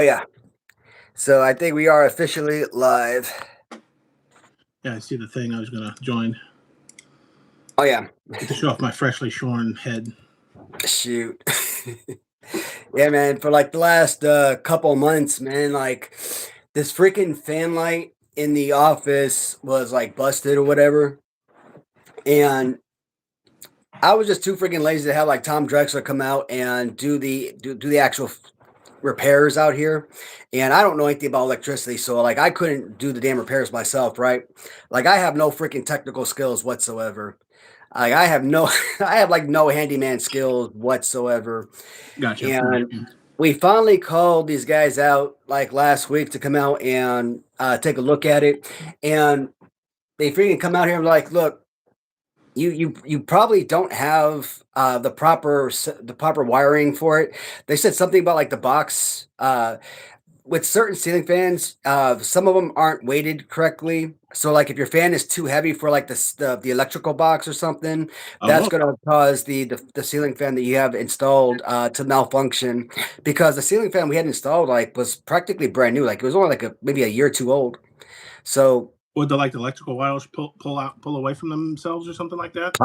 Yeah. So I think we are officially live. Yeah, I see the thing. I was going to join Oh yeah. to show off my freshly shorn head. Shoot. Yeah, man. For like the last couple months, man, like this freaking fan light in the office was like busted or whatever, and I was just too freaking lazy to have like Tom Drexler come out and do the actual repairs out here. And I don't know anything about electricity, so like I couldn't do the damn repairs myself, right? Like I have no freaking technical skills whatsoever. Like I have no I have like no handyman skills whatsoever. Gotcha. And we finally called these guys out like last week to come out and take a look at it. And they freaking come out here and like, look, you probably don't have the proper wiring for it. They said something about like the box with certain ceiling fans. Some of them aren't weighted correctly. So like if your fan is too heavy for like the electrical box or something, that's Oh, going to cause the ceiling fan that you have installed to malfunction, because the ceiling fan we had installed like was practically brand new. Like it was only like maybe a year or two old. So would the electrical wires pull away from themselves or something like that?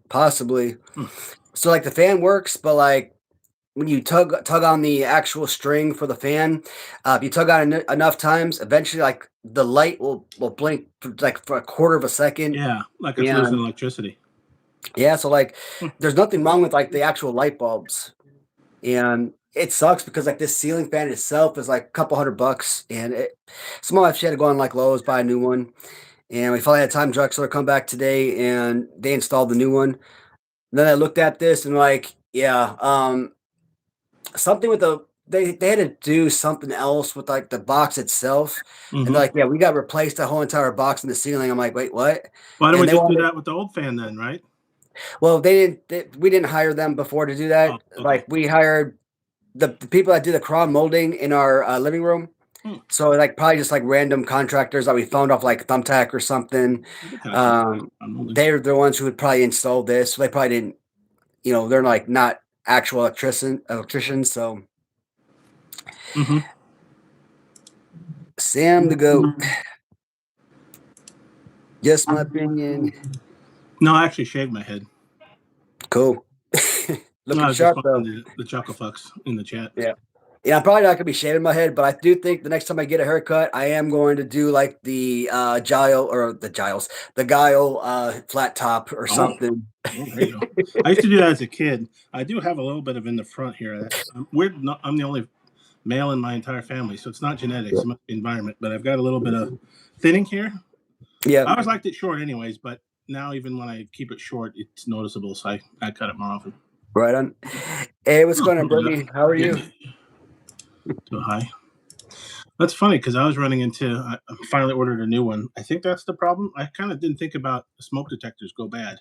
possibly. Hmm. So like the fan works, but like when you tug on the actual string for the fan, if you tug on it enough times, eventually like the light will blink for, like for a quarter of a second. Yeah, like it's losing And electricity. yeah, so like Hmm. there's nothing wrong with like the actual light bulbs. And it sucks because like this ceiling fan itself is like a couple $100, and some of my shit had to go on like Lowe's, buy a new one. And we finally had Time Drexler come back today and they installed the new one. And then I looked at this and like, yeah, something with they had to do something else with like the box itself. And Mm-hmm. they're like, yeah, we got to replace the whole entire box in the ceiling. I'm like, wait, what? Why don't we And they just do wanted, that with the old fan then, right? well, we didn't hire them before to do Oh, that. okay. Like we hired the people that do the crown molding in our living room. Hmm. So like probably just like random contractors that we found off like Thumbtack or something. That'd be kind of cool. I'm only. They're the ones who would probably install this. So they probably didn't, they're like not actual electricians. So Mm-hmm. Sam the goat. Just my opinion. No, I actually shaved my head. Cool. No, Looking I was just sharp though. watching the chuckle fucks in the chat. Yeah. Yeah, I'm probably not gonna be shaving my head, but I do think the next time I get a haircut, I am going to do like the the guile flat top or Oh, something. there you go. I used to do that as a kid. I do have a little bit of in the front here. I'm weird. I'm the only male in my entire family, so it's not genetics, it must be environment. But I've got a little bit of thinning here. Yeah. I always liked it short, anyways. But now, even when I keep it short, it's noticeable. So I cut it more often. Right on. Hey, what's going on, Bernie? How are you? Too high. That's funny because I was running into. I finally ordered a new one. I think that's the problem. I kind of didn't think about smoke detectors go bad,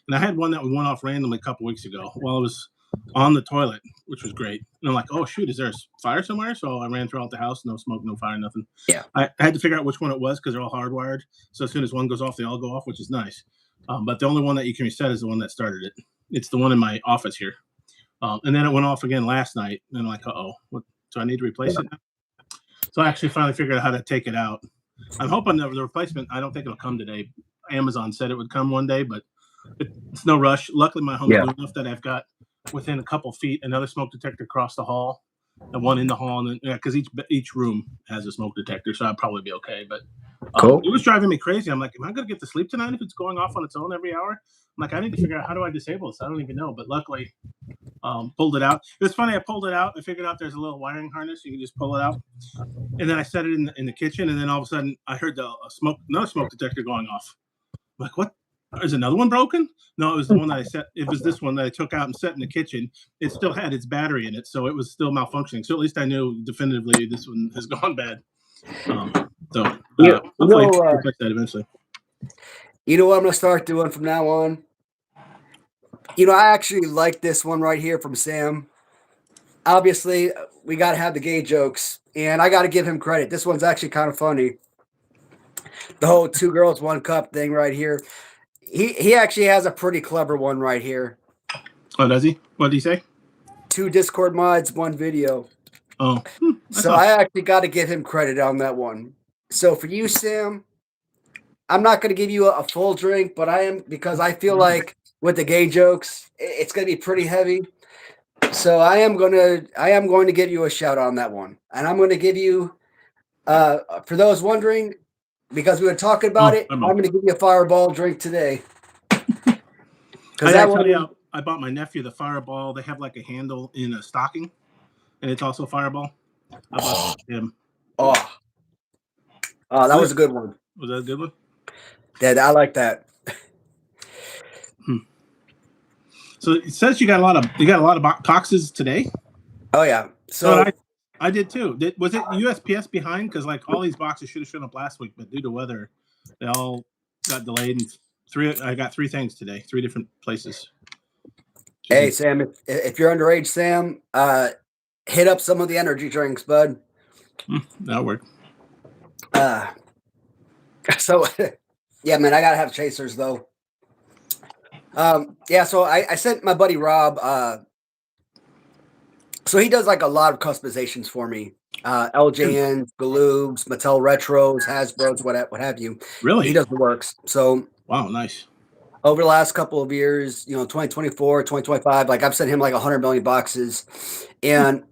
and I had one that went off randomly a couple weeks ago while I was on the toilet, which was great. And I'm like, oh shoot, is there a fire somewhere? So I ran throughout the house, no smoke, no fire, nothing. Yeah. I had to figure out which one it was because they're all hardwired. So as soon as one goes off, they all go off, which is nice. But the only one that you can reset is the one that started it. It's the one in my office here. And then it went off again last night. And I'm like, what? So I need to replace it now? So I actually finally figured out how to take it out. I'm hoping that the replacement, I don't think it'll come today. Amazon said it would come one day, but it's no rush. Luckily, my home's blue enough that I've got within a couple feet another smoke detector across the hall, and one in the hall, and because each room has a smoke detector, so I'd probably be okay. But Cool. it was driving me crazy. I'm like, am I going to get to sleep tonight if it's going off on its own every hour? I'm like, I need to figure out how do I disable this. I don't even know. But luckily, pulled it out. It was funny. I pulled it out. I figured out there's a little wiring harness. You can just pull it out. And then I set it in the kitchen. And then all of a sudden, I heard another smoke detector going off. I'm like, what? Is another one broken? No, it was the one that I set. It was this one that I took out and set in the kitchen. It still had its battery in it, so it was still malfunctioning. So at least I knew definitively this one has gone bad. Hopefully I'll fix that eventually. You know what I'm gonna start doing from now on? I actually like this one right here from Sam. Obviously, we got to have the gay jokes, and I got to give him credit. This one's actually kind of funny. The whole 2 girls, 1 cup thing right here. He actually has a pretty clever one right here. Oh, does he? What did he say? 2 Discord mods, 1 video. Oh, So I actually got to give him credit on that one. So for you, Sam, I'm not going to give you a full drink, but I am, because I feel like with the gay jokes, it's going to be pretty heavy. So I am going to give you a shout out on that one, and I'm going to give you, for those wondering, because we were talking about it, I'm going to give you a Fireball drink today. I tell you, I bought my nephew the Fireball. They have like a handle in a stocking, and it's also Fireball. I bought him. Oh, that was a good one. Was that a good one? Yeah, I like that. So it says you got a lot of boxes today. Oh yeah. So I did too. Was it USPS behind? Because like all these boxes should have shown up last week, but due to weather, they all got delayed. And I got 3 things today, 3 different places. Hey Sam, if you're underage, Sam, hit up some of the energy drinks, bud. That'll work. So yeah, man, I gotta have chasers though. Yeah, so I sent my buddy Rob. So he does like a lot of customizations for me. LJNs, Galoobs, Mattel Retros, Hasbro's, what have you. Really? He does the works. So wow, nice. Over the last couple of years, 2024, 2025, like I've sent him like 100 million boxes. And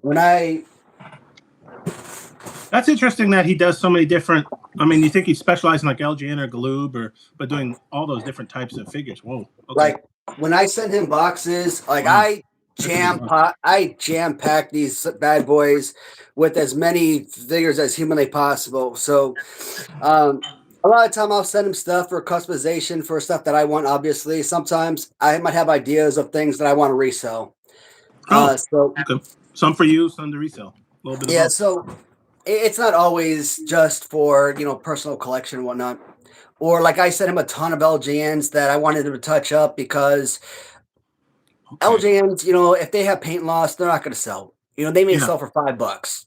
that's interesting that he does so many different. I mean, you think he specializes in like LJN or Galoob, but doing all those different types of figures. Whoa. Okay. Like when I send him boxes, like wow. I jam pack these bad boys with as many figures as humanly possible. So, a lot of time I'll send him stuff for customization for stuff that I want. Obviously, sometimes I might have ideas of things that I want to resell. So okay. Some for you, some to resell. A little bit. Yeah, so it's not always just for personal collection and whatnot. Or like I sent him a ton of LJNs that I wanted him to touch up because LJNs, if they have paint loss, they're not going to sell. They may sell for $5.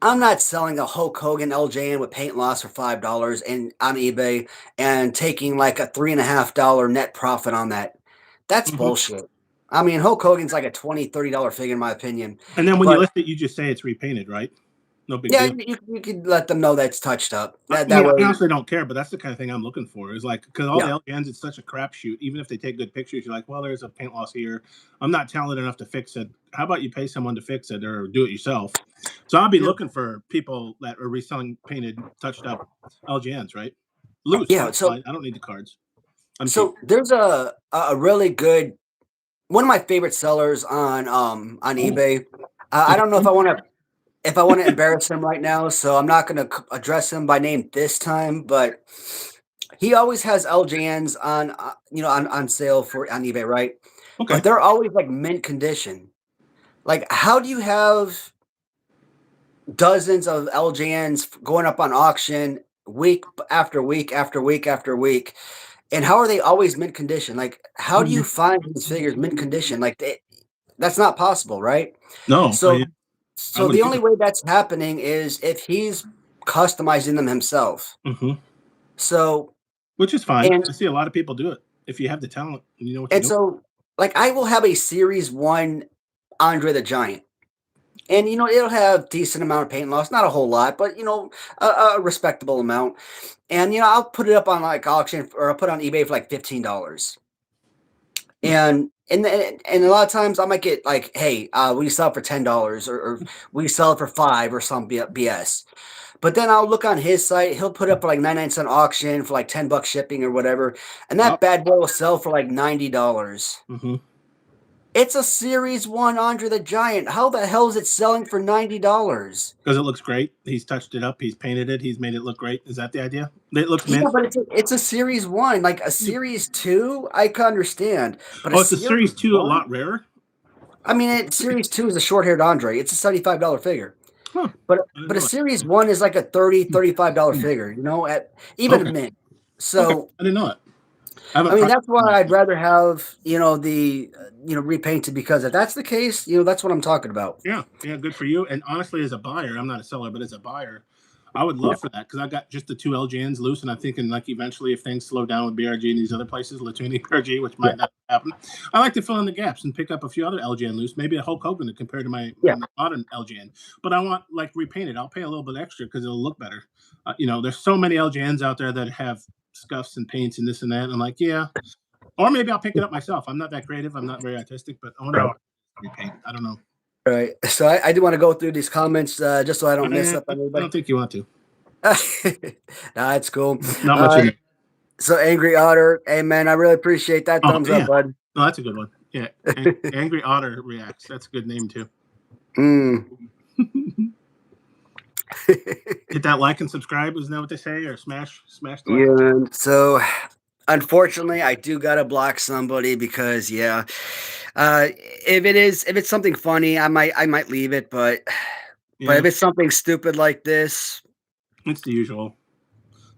I'm not selling a Hulk Hogan LJN with paint loss for $5 on eBay and taking like a $3.50 net profit on that. That's bullshit. I mean, Hulk Hogan's like a $20, $30 figure in my opinion. And then when you list it, you just say it's repainted, right? No big deal. Yeah, you could let them know that's touched up. I honestly don't care, but that's the kind of thing I'm looking for. Is like because all the LJNs, it's such a crapshoot. Even if they take good pictures, you're like, well, there's a paint loss here. I'm not talented enough to fix it. How about you pay someone to fix it or do it yourself? So I'll be looking for people that are reselling painted, touched up LJNs, right? Loose. Yeah. So I don't need the cards. There's a really good one of my favorite sellers on eBay. I don't know if I want to embarrass him right now, so I'm not going to address him by name this time, but he always has LJNs on sale on eBay, right? Okay. But they're always like mint condition. Like, how do you have dozens of LJNs going up on auction week after week after week after week? And how are they always mint condition? Like, how do you find these figures mint condition? Like, that's not possible, right? No. So the only way that's happening is if he's customizing them himself. So, which is fine. I see a lot of people do it. If you have the talent, you know what you're doing. So, like, I will have a Series 1 Andre the Giant. And, it'll have decent amount of paint loss. Not a whole lot, but, a respectable amount. And, I'll put it up on, like, auction, or I'll put it on eBay for, like, $15. And a lot of times I might get like, hey, we sell it for $10 or we sell it for $5 or some BS. But then I'll look on his site. He'll put up like 99-cent auction for like $10 shipping or whatever, and that bad boy will sell for like $90. It's a Series 1 Andre the Giant. How the hell is it selling for $90? Because it looks great. He's touched it up. He's painted it. He's made it look great. Is that the idea? It looks mint. Yeah, but it's a Series 1. Like a Series 2, I can understand. But it's a Series 2 a lot rarer? I mean, Series 2 is a short-haired Andre. It's a $75 figure. Huh. But a Series 1 is like a $30, $35 figure, at even a mint. So I didn't know it. I mean, that's why I'd rather have, the repainted, because if that's the case, that's what I'm talking about. Yeah, good for you. And honestly, as a buyer, I'm not a seller, but as a buyer, I would love for that because I got just the 2 LJNs loose, and I'm thinking like eventually if things slow down with BRG and these other places, Latuni BRG, which might not happen, I like to fill in the gaps and pick up a few other LJN loose, maybe a Hulk Hogan to compare to my modern LJN. But I want like repainted. I'll pay a little bit extra because it'll look better. There's so many LJNs out there that have scuffs and paints and this and that. And I'm like, yeah. Or maybe I'll pick it up myself. I'm not that creative. I'm not very artistic, but I wonder how I repaint. I don't know. All right. So I do want to go through these comments just so I don't mess up anybody. I don't think you want to. Nah, it's cool. Not much. So Angry Otter, hey man, I really appreciate that. Thumbs up, bud. No, that's a good one. Yeah, Angry Otter reacts. That's a good name too. Hit that like and subscribe. Isn't that what they say? Or smash the like. Yeah. So unfortunately, I do gotta block somebody because if it's something funny, I might leave it, but if it's something stupid like this, it's the usual.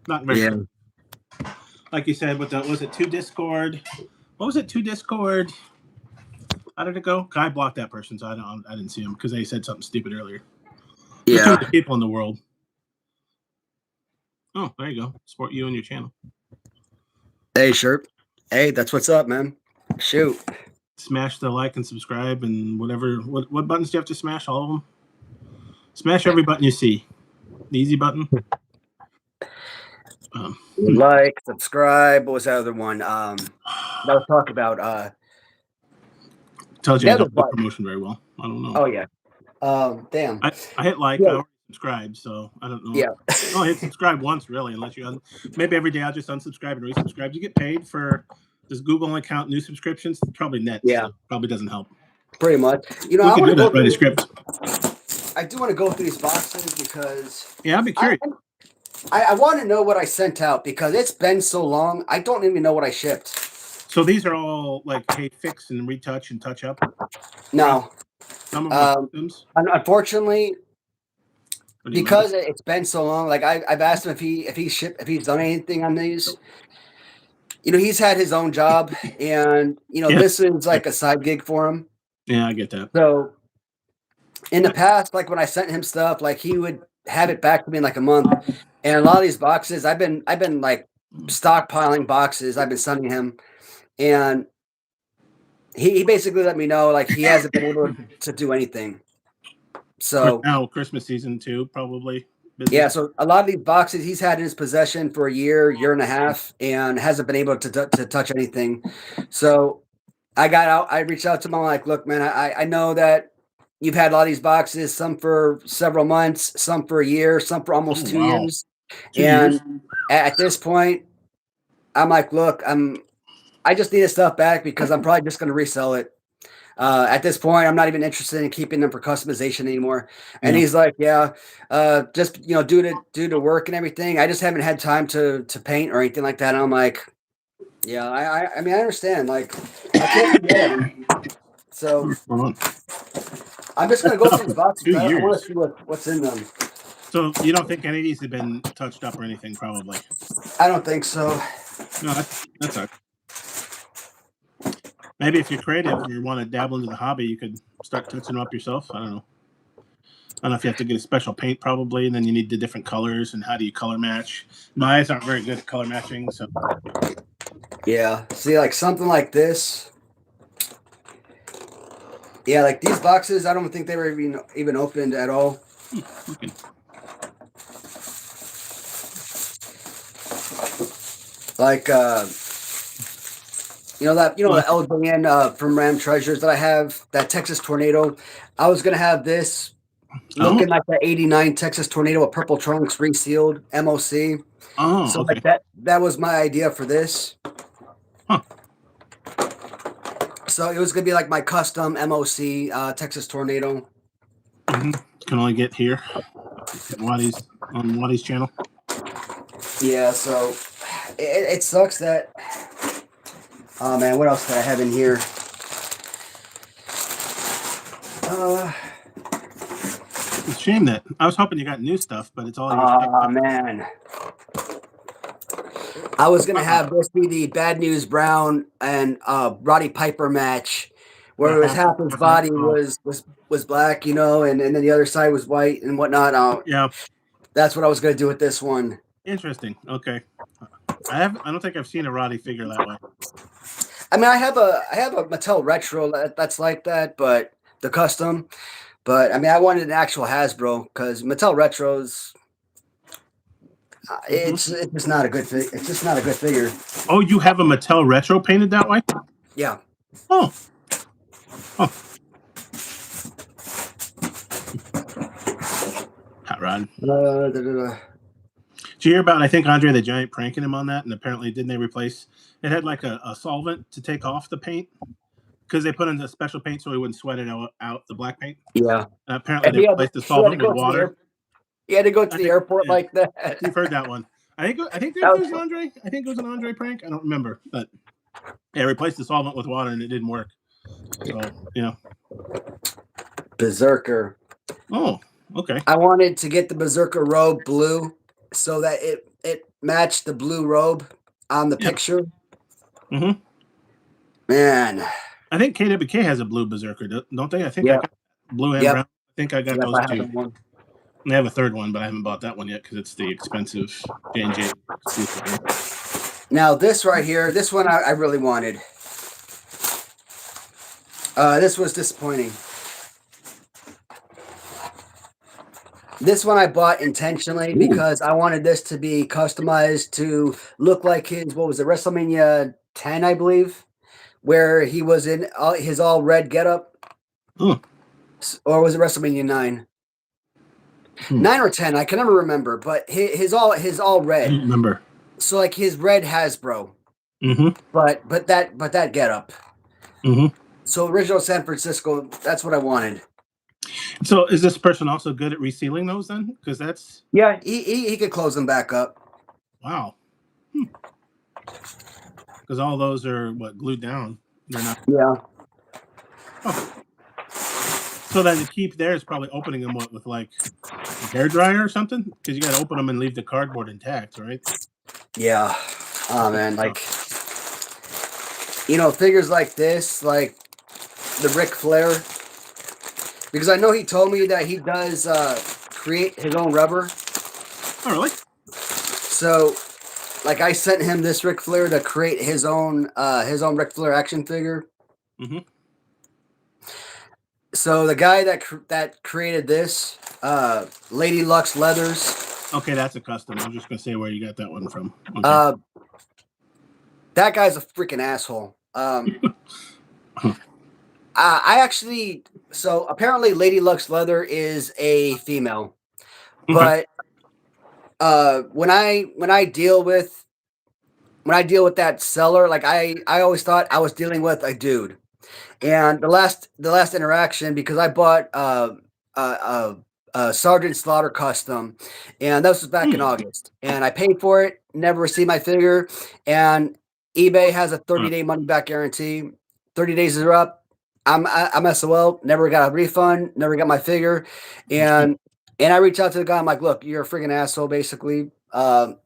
Not very good. Like you said, with was it 2 Discord? What was it? 2 Discord? How did it go? I blocked that person, so I didn't see him because they said something stupid earlier. There's too many people in the world. Oh, there you go. Support you and your channel. Hey, sure. Hey, that's what's up, man. Shoot. Smash the like and subscribe and whatever. What buttons do you have to smash? All of them? Smash every button you see. The easy button. Like, subscribe. What was that other one? That was talk about. Tells you I don't do promotion very well. I don't know. Oh yeah. Damn. I hit like. I already subscribed, so I don't know. Yeah. I hit subscribe once, really, unless you maybe every day I'll just unsubscribe and resubscribe. You get paid for does Google only count new subscriptions? Probably net. Yeah. So probably doesn't help. Pretty much. I want to go through the script. I do want to go through these boxes because I'd be curious. I want to know what I sent out because it's been so long. I don't even know what I shipped. So these are all like, hey, fix and retouch and touch up? No. Some of them unfortunately, because it's been so long, like I've asked him if he's done anything on these. He's had his own job, and this is like a side gig for him. Yeah, I get that. So in the past, like when I sent him stuff, like he would have it back to me in like a month. And a lot of these boxes, I've been like stockpiling boxes. I've been sending him, and he basically let me know like he hasn't been able to do anything. So now Christmas season too, probably. Yeah, so a lot of these boxes he's had in his possession for a year and a half, and hasn't been able to touch anything. So I reached out to him. I'm like, look, man, I know that you've had a lot of these boxes, some for several months, some for a year, some for almost 2 years. At this point, I'm like, look, I just need his stuff back because I'm probably just going to resell it. At this point, I'm not even interested in keeping them for customization anymore. And he's like, just due to work and everything, I just haven't had time to paint or anything like that. And I'm like, I mean, I understand. Like, I can't forget it. So I'm just gonna go through the boxes. I want to see what's in them. So you don't think any of these have been touched up or anything? Probably. I don't think so. No, that's all right. Maybe if you're creative and you want to dabble into the hobby, you could start touching them up yourself. I don't know. I don't know if you have to get a special paint probably, and then you need the different colors, and how do you color match? My eyes aren't very good at color matching, so. Yeah, see, like something like this. Yeah, like these boxes, I don't think they were even opened at all. Okay. Like, the LJN from Ram Treasures that I have, that Texas Tornado. I was gonna have this looking like that '89 Texas Tornado with purple trunks, resealed, MOC. Oh, so okay. like that was my idea for this. Huh. So it was gonna be like my custom MOC Texas Tornado. Mm-hmm. Can only get here on Waddy's channel. Yeah, so it sucks that. Oh man, what else did I have in here? It's a shame that I was hoping you got new stuff, but it's all. Oh man, I was gonna have this be the Bad News Brown and Roddy Piper match, where it was half his body was black, and then the other side was white and whatnot. Yeah, That's what I was gonna do with this one. Interesting. Okay. I don't think I've seen a Roddy figure that way. I mean, I have a Mattel Retro that's like that, but the custom. But I mean, I wanted an actual Hasbro because Mattel Retros. It's just not a good it's just not a good figure. Oh, you have a Mattel Retro painted that way? Yeah. Oh. Oh. Hot rod. Did you hear about, I think, Andre the Giant pranking him on that? And apparently, didn't they replace it? Had like a solvent to take off the paint because they put in the special paint so he wouldn't sweat it out the black paint. Yeah. And apparently, they replaced the solvent with water. He had to go to the airport like that. You've heard that one. I think it was Andre. I think it was an Andre prank. I don't remember, but yeah, replaced the solvent with water and it didn't work. So Berserker. Oh, okay. I wanted to get the Berserker robe blue so that it matched the blue robe on the picture. Mm-hmm. Man. I think KWK has a blue Berserker, don't they? I think I got blue and brown. I think I got those two. One. They have a third one, but I haven't bought that one yet because it's the expensive J&J exclusive. Now this right here, this one I really wanted. This was disappointing. This one I bought intentionally because I wanted this to be customized to look like his, what was it, WrestleMania 10, I believe, where he was in his all red getup. Or was it WrestleMania 9? 9 or 10, I can never remember, but his all red. I don't remember. So like his red Hasbro. Mm-hmm. But that getup. Mm-hmm. So original San Francisco, that's what I wanted. So is this person also good at resealing those then? Because that's he could close them back up. Wow. Because all those are glued down. They're not. Yeah. Oh. So then to keep there is probably opening them with like a hair dryer or something? Because you got to open them and leave the cardboard intact, right? Yeah. Oh man, like figures like this, like the Ric Flair, because I know he told me that he does create his own rubber. Oh really? So, like I sent him this Ric Flair to create his own Ric Flair action figure. Mm-hmm. So the guy that created this, Lady Lux Leathers. Okay, that's a custom. I'm just gonna say where you got that one from. Okay. That guy's a freaking asshole. I actually, so apparently Lady Lux Leather is a female, but when I deal with that seller, like I always thought I was dealing with a dude. And the last interaction, because I bought Sergeant Slaughter custom, and this was back in August, and I paid for it, never received my figure, and eBay has a 30-day money back guarantee. 30 days are up. I'm SOL, never got a refund, never got my figure, and I reached out to the guy. I'm like, look, you're a freaking asshole, basically. And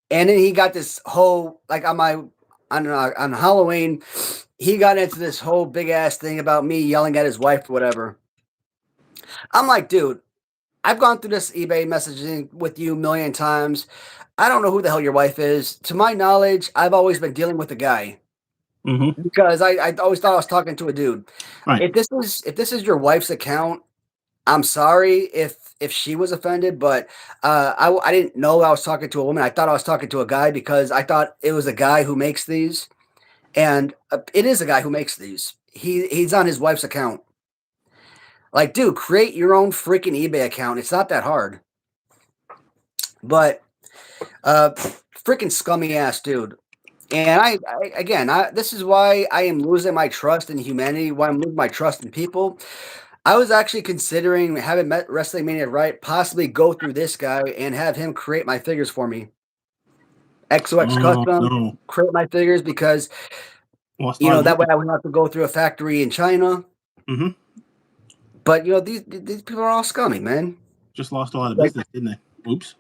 then he got this whole on Halloween. He got into this whole big ass thing about me yelling at his wife or whatever. I'm like, dude, I've gone through this eBay messaging with you a million times. I don't know who the hell your wife is. To my knowledge, I've always been dealing with a guy. Mm-hmm. Because I always thought I was talking to a dude. Right. If this is your wife's account, I'm sorry if she was offended, but I didn't know I was talking to a woman. I thought I was talking to a guy because I thought it was a guy who makes these. And it is a guy who makes these. He's on his wife's account. Like, dude, create your own freaking eBay account. It's not that hard. But freaking scummy ass dude. And I this is why I am losing my trust in humanity, why I'm losing my trust in people. I was actually considering having met Wrestling Mania Right, possibly go through this guy and have him create my figures for me. XOX Custom, create my figures because, that way I wouldn't have to go through a factory in China. Mm-hmm. But, these people are all scummy, man. Just lost a lot of business, didn't they? Oops.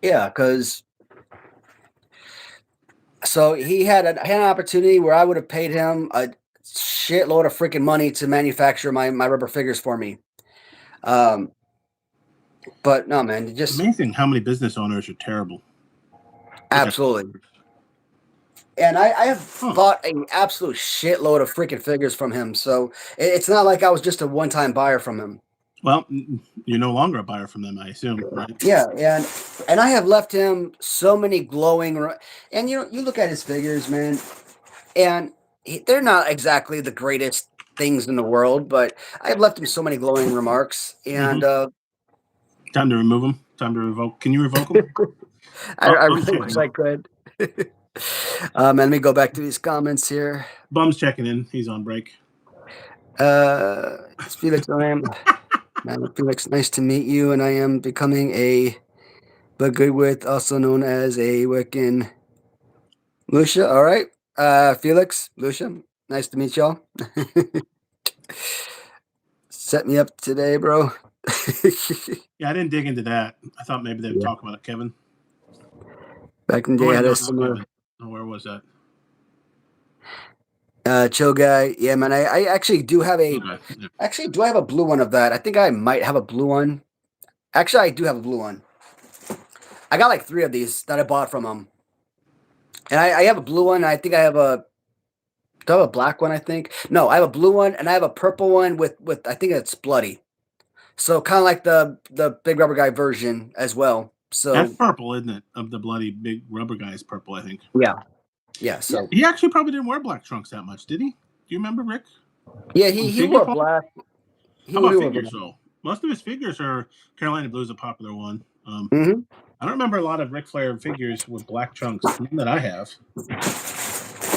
Yeah, because... So he had an opportunity where I would have paid him a shitload of freaking money to manufacture my rubber figures for me. But no, man, it just amazing how many business owners are terrible. absolutely. And I have bought an absolute shitload of freaking figures from him, so it's not like I was just a one-time buyer from him. Well, you're no longer a buyer from them, I assume, right? Yeah, and I have left him so many glowing, and you look at his figures, man, and they're not exactly the greatest things in the world, but I have left him so many glowing remarks, and time to remove them. Time to revoke. Can you revoke them? I really wish I could. And let me go back to these comments here. Bum's checking in. He's on break. It's Felix. Felix, nice to meet you, and I am becoming a but good with, also known as a Wiccan. Lucia, all right. Felix, Lucia, nice to meet y'all. Set me up today, bro. Yeah, I didn't dig into that. I thought maybe they would talk about it, Kevin. Back in the day, I had a similar. Where was that? Chill guy. Yeah, man. I actually do have a. Yeah. Actually, do I have a blue one of that? I think I might have a blue one. Actually, I do have a blue one. I got like 3 of these that I bought from him. And I have a blue one. I think I have a. Do I have a black one? I think no. I have a blue one and I have a purple one with I think it's bloody. So kind of like the big rubber guy version as well. So that's purple, isn't it? Of the bloody big rubber guy is purple, I think. Yeah. Yeah. So he actually probably didn't wear black trunks that much, did he? Do you remember, Rick? Yeah, he wore black. How about figures though? Most of his figures are Carolina Blue is a popular one. I don't remember a lot of Ric Flair figures with black trunks. None that I have. I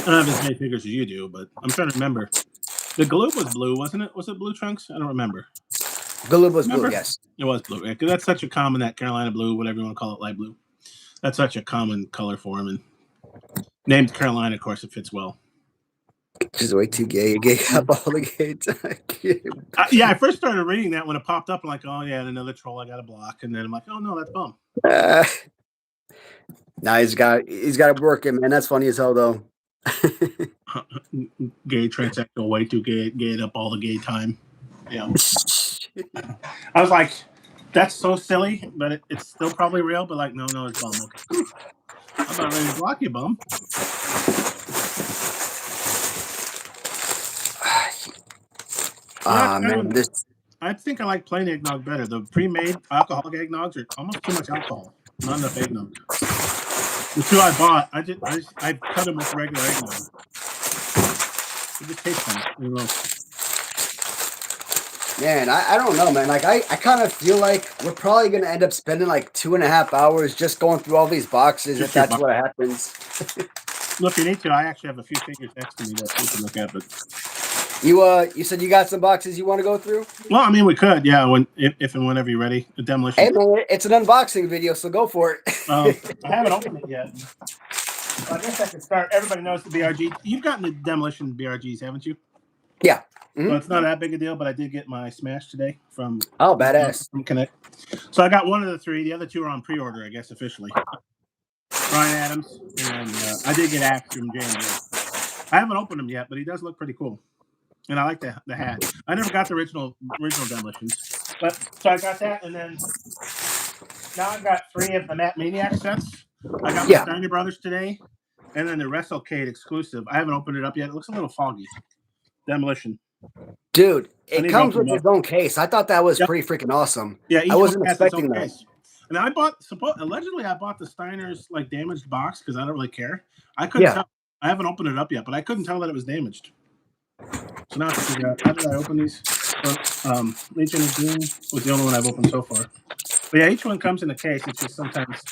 don't have as many figures as you do, but I'm trying to remember. The Galoob was blue, wasn't it? Was it blue trunks? I don't remember. Galoob was blue, yes. It was blue. Because that's such a common, that Carolina Blue, whatever you want to call it, light blue. That's such a common color for him. And named Carolina, of course, it fits well. Just way too gay. Gay up all the gates. Yeah, I first started reading that when it popped up. I'm like, oh, yeah, another troll I got to block. And then I'm like, oh, no, that's Bum. Nah, he's got it working, man. That's funny as hell, though. Gay transsexual, way too gay, gayed up all the gay time. Yeah. I was like, that's so silly, but it's still probably real. But like, no, it's Bum. Okay. I'm not ready to block you, Bum. Man, I think I like plain eggnog better. The pre-made alcoholic eggnogs are almost too much alcohol. Not enough eggnog. The 2 I bought, I cut them with regular eggnog. It just tastes funny. Man, I don't know, man. Like I kind of feel like we're probably gonna end up spending like 2.5 hours just going through all these boxes if that's what happens. Look, if you need to, I actually have a few figures next to me that you can look at, but. You said you got some boxes you want to go through? Well, I mean, we could, yeah. If and whenever you're ready, the demolition. Hey, man, it's an unboxing video, so go for it. I haven't opened it yet. I guess I can start. Everybody knows the BRG. You've gotten the demolition BRGs, haven't you? Yeah. Mm-hmm. So it's not that big a deal, but I did get my Smash today from. Oh, badass! From Connect. So I got one of the 3. The other 2 are on pre-order, I guess, officially. Brian Adams, and I did get Axe from J&J. I haven't opened him yet, but he does look pretty cool. And I like the hat. I never got the original demolitions, but so I got that, and then now I've got 3 of the Matt Maniac sets. I got the Steiner Brothers today, and then the WrestleCade exclusive. I haven't opened it up yet. It looks a little foggy. Demolition, dude. It comes with its own case. I thought that was pretty freaking awesome. Yeah, I wasn't expecting that. Case. And I bought allegedly I bought the Steiner's like damaged box because I don't really care. I couldn't tell. I haven't opened it up yet, but I couldn't tell that it was damaged. So now I have to figure out how did I open these? Legion of Doom was the only one I've opened so far. But yeah, each one comes in a case. It's just sometimes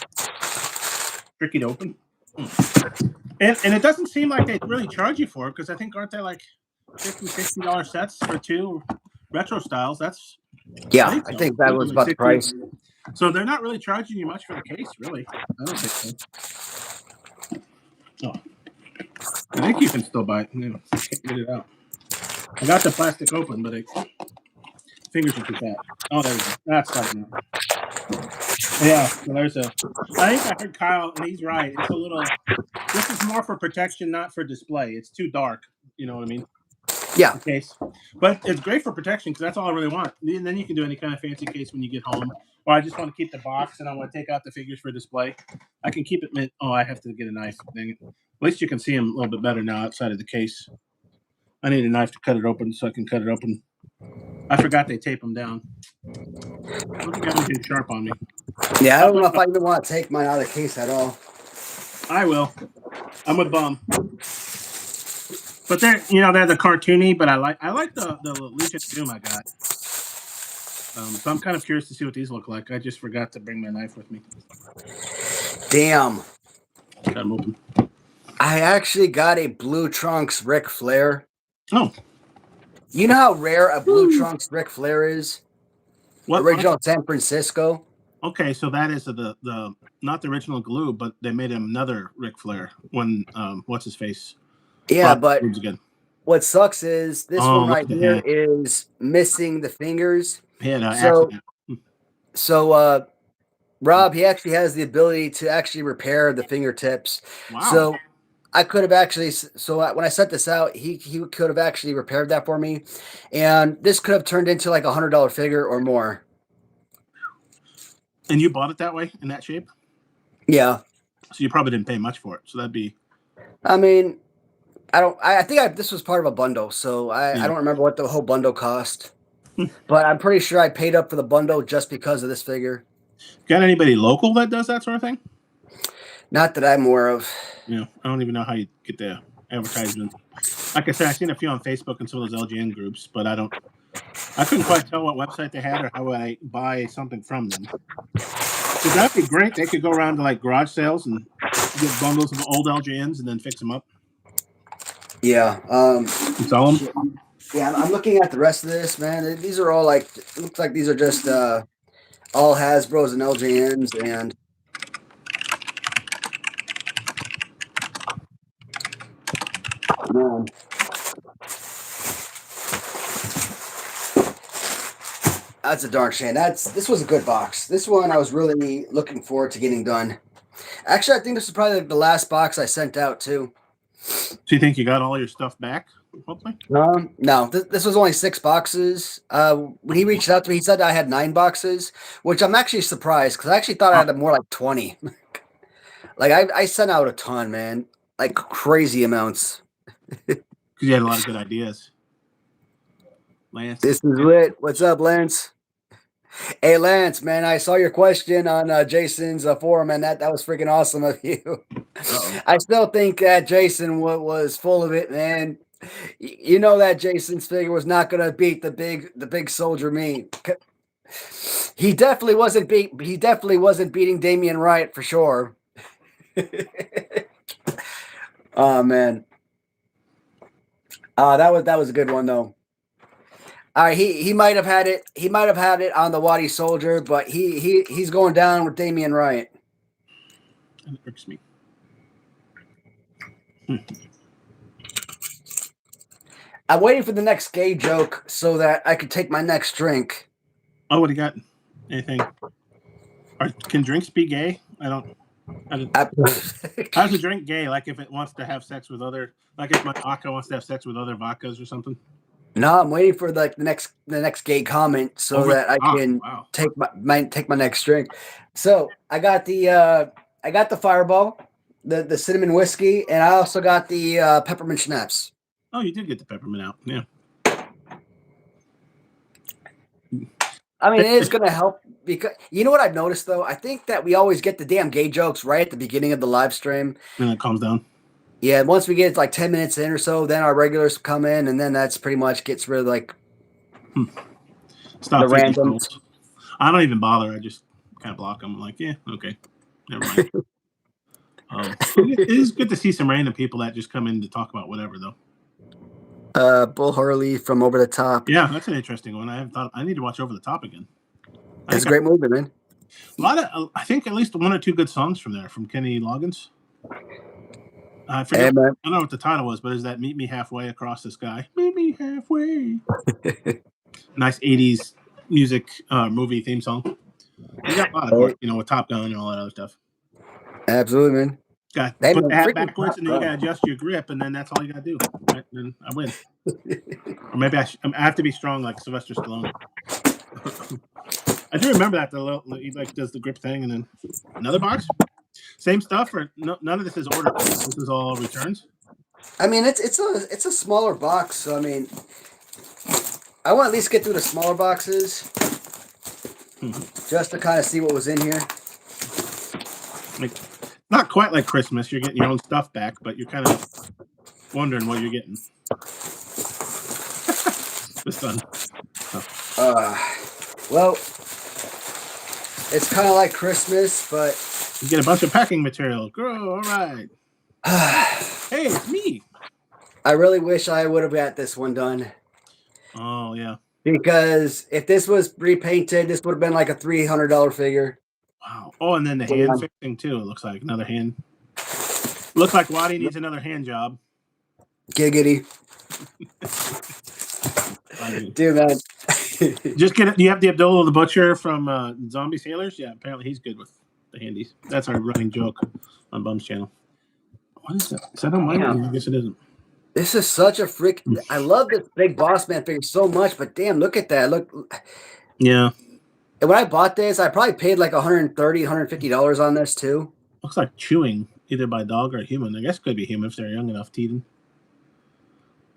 tricky to open. And it doesn't seem like they really charge you for it because I think aren't they like $50-$60 sets for 2 retro styles? That's I think that was about the price. So they're not really charging you much for the case, really. I don't think so. Oh. I think you can still buy it. Can't get it out. I got the plastic open, but fingers are too fat. Oh, there we go. That's fine now. Yeah, so there's I think I heard Kyle, and he's right. It's a little. This is more for protection, not for display. It's too dark. You know what I mean? Yeah. case. But it's great for protection because that's all I really want. And then you can do any kind of fancy case when you get home. Or I just want to keep the box and I want to take out the figures for display. I can keep it. Oh, I have to get a knife. Dang it. At least you can see them a little bit better now outside of the case. I need a knife to cut it open so I can cut it open. I forgot they tape them down. Look at anything sharp on me. Yeah, I don't know if I even want to take mine out of the case at all. I will. I'm a bum. But they're the cartoony, but I like the Legion of Doom I got. So I'm kind of curious to see what these look like. I just forgot to bring my knife with me. Damn. Got them open. I actually got a Blue Trunks Ric Flair. Oh. You know how rare a Blue Trunks Ric Flair is? What? Original San Francisco. Okay, so that is the not the original glue, but they made him another Ric Flair when what's his face? Yeah, but again. What sucks is this one right here is missing the fingers. Yeah, so Rob, he actually has the ability to actually repair the fingertips. Wow. So I could have actually. So when I sent this out, he could have actually repaired that for me, and this could have turned into like $100 figure or more. And you bought it that way in that shape? Yeah. So you probably didn't pay much for it. So that'd be. I mean, I think this was part of a bundle, so I don't remember what the whole bundle cost, but I'm pretty sure I paid up for the bundle just because of this figure. Got anybody local that does that sort of thing? Not that I'm aware of. I don't even know how you get the advertisement. Like I said, I've seen a few on Facebook and some of those LGN groups, but I couldn't quite tell what website they had or how I buy something from them. So that'd be great. They could go around to like garage sales and get bundles of old LGNs and then fix them up. Yeah. Sell them. Yeah, I'm looking at the rest of this, man. These are all like, it looks like these are just all Hasbros and LJNs and. Man. That's a darn shame. This was a good box. This one I was really looking forward to getting done. Actually, I think this is probably like the last box I sent out too. So you think you got all your stuff back? Hopefully. No. This was only 6 boxes. When he reached out to me, he said I had 9 boxes, which I'm actually surprised because I actually thought I had more like 20. Like I sent out a ton, man, like crazy amounts. Because you had a lot of good ideas. Lance. This is lit. What's up, Lance? Hey, Lance, man, I saw your question on Jason's forum, and that was freaking awesome of you. I still think that Jason was full of it, man. You know that Jason's figure was not going to beat the big soldier me. He definitely wasn't beating Damian Wright for sure. Oh man. That was a good one though. All right, he might have had it. He might have had it on the Waddy Soldier, but he's going down with Damian Wright. That irks me. I'm waiting for the next gay joke so that I could take my next drink. Oh, what do you got? Anything? Can drinks be gay? How's a drink gay? Like if it wants to have sex with other, like if my vodka wants to have sex with other vodkas or something? No, I'm waiting for the next gay comment so that I can take my next drink. So I got the Fireball, the cinnamon whiskey, and I also got the peppermint schnapps. Oh, you did get the peppermint out, yeah. I mean, it is going to help because you know what I've noticed though. I think that we always get the damn gay jokes right at the beginning of the live stream, and it calms down. Yeah, once we get like 10 minutes in or so, then our regulars come in, and then that's pretty much gets rid of like Stop the randoms. I don't even bother. I just kind of block them. I'm like, yeah, okay, never mind. It is good to see some random people that just come in to talk about whatever, though. Bull Harley from Over the Top. Yeah, that's an interesting one. I need to watch Over the Top again. It's a great movie, man. A lot of, I think at least 1 or 2 good songs from there from Kenny Loggins. I forget. I don't know what the title was, but is that "Meet Me Halfway Across the Sky"? Meet me halfway. Nice 80s music movie theme song. You got a lot of course, with Top Gun and all that other stuff. Absolutely, man. Got Hey, put man, the hat freaking backwards, Top and then you Gun. got to adjust your grip, and then that's all you got to do. Right? Then I win. Or maybe I have to be strong like Sylvester Stallone. I do remember that he like does the grip thing, and then another box, same stuff, or no, none of this is ordered. This is all returns. I mean, it's a smaller box, so I mean, I want to at least get through the smaller boxes just to kind of see what was in here. Like, not quite like Christmas. You're getting your own stuff back, but you're kind of wondering what you're getting. The sun. Well, it's kind of like Christmas, but you get a bunch of packing material. Girl, all right. Hey, it's me. I really wish I would have got this one done. Oh yeah. Because if this was repainted, this would have been like a $300 figure. Wow. Oh, and then the hand fixing too. It looks like another hand. Looks like Waddy needs another hand job. Giggity. Dude, man. Just get it. You have the Abdullah the Butcher from Zombie Sailors? Yeah, apparently he's good with the handies. That's our running joke on Bum's channel. What is that? Is that on mine? I guess it isn't. This is such a freak. I love this big Boss Man figure so much, but damn, look at that. Look. Yeah. And when I bought this, I probably paid like $130, $150 on this too. Looks like chewing, either by dog or human. I guess it could be human if they're young enough to eat them.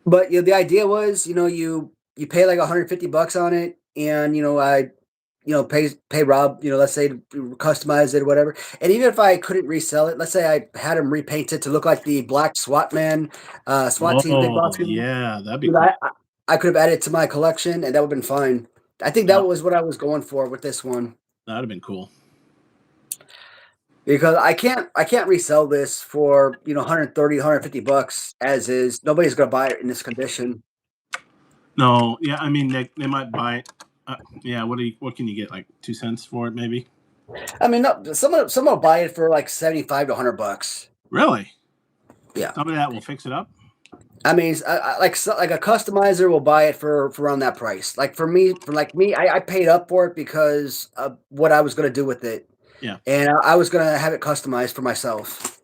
But the idea was, you pay like $150 on it, and I pay Rob, let's say to customize it or whatever. And even if I couldn't resell it, let's say I had him repainted to look like the black SWAT man, SWAT team big boss. Yeah, that'd be cool. I could have added it to my collection, and that would have been fine. I think that was what I was going for with this one. That'd have been cool. Because I can't resell this for $130, $150 as is. Nobody's gonna buy it in this condition. No, yeah, I mean they might buy it. Yeah, what can you get, like 2 cents for it maybe? I mean, no, someone will buy it for like $75 to $100. Really? Yeah. Some of that will fix it up. I mean, like a customizer will buy it for around that price. Like for me, I paid up for it because of what I was going to do with it. Yeah. And I was going to have it customized for myself.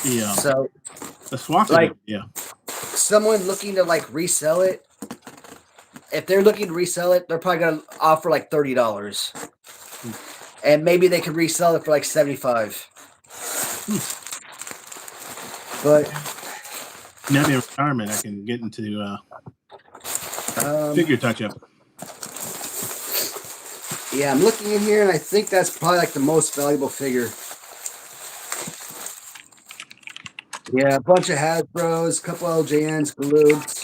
Yeah. So the swaps, someone looking to like resell it. If they're looking to resell it, they're probably going to offer like $30, and maybe they could resell it for like $75. But maybe in retirement, I can get into figure touch-up. Yeah, I'm looking in here, and I think that's probably like the most valuable figure. Yeah, a bunch of Hasbros, a couple LJNs, Galoops.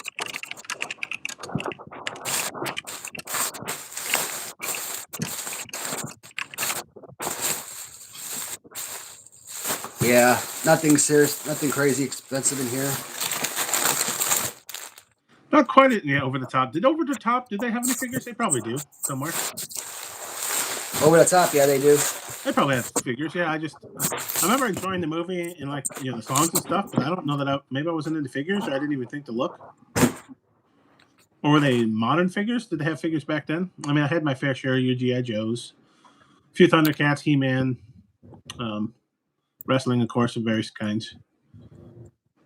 Yeah, nothing serious, nothing crazy expensive in here. Not quite over the top. Did they have any figures? They probably do somewhere. Over the top, yeah, they do. They probably have figures. Yeah, I remember enjoying the movie and like the songs and stuff, but I don't know that maybe I wasn't into figures, or I didn't even think to look. Or were they modern figures? Did they have figures back then? I mean, I had my fair share of UGI Joes, a few Thundercats, He-Man, wrestling, of course, of various kinds.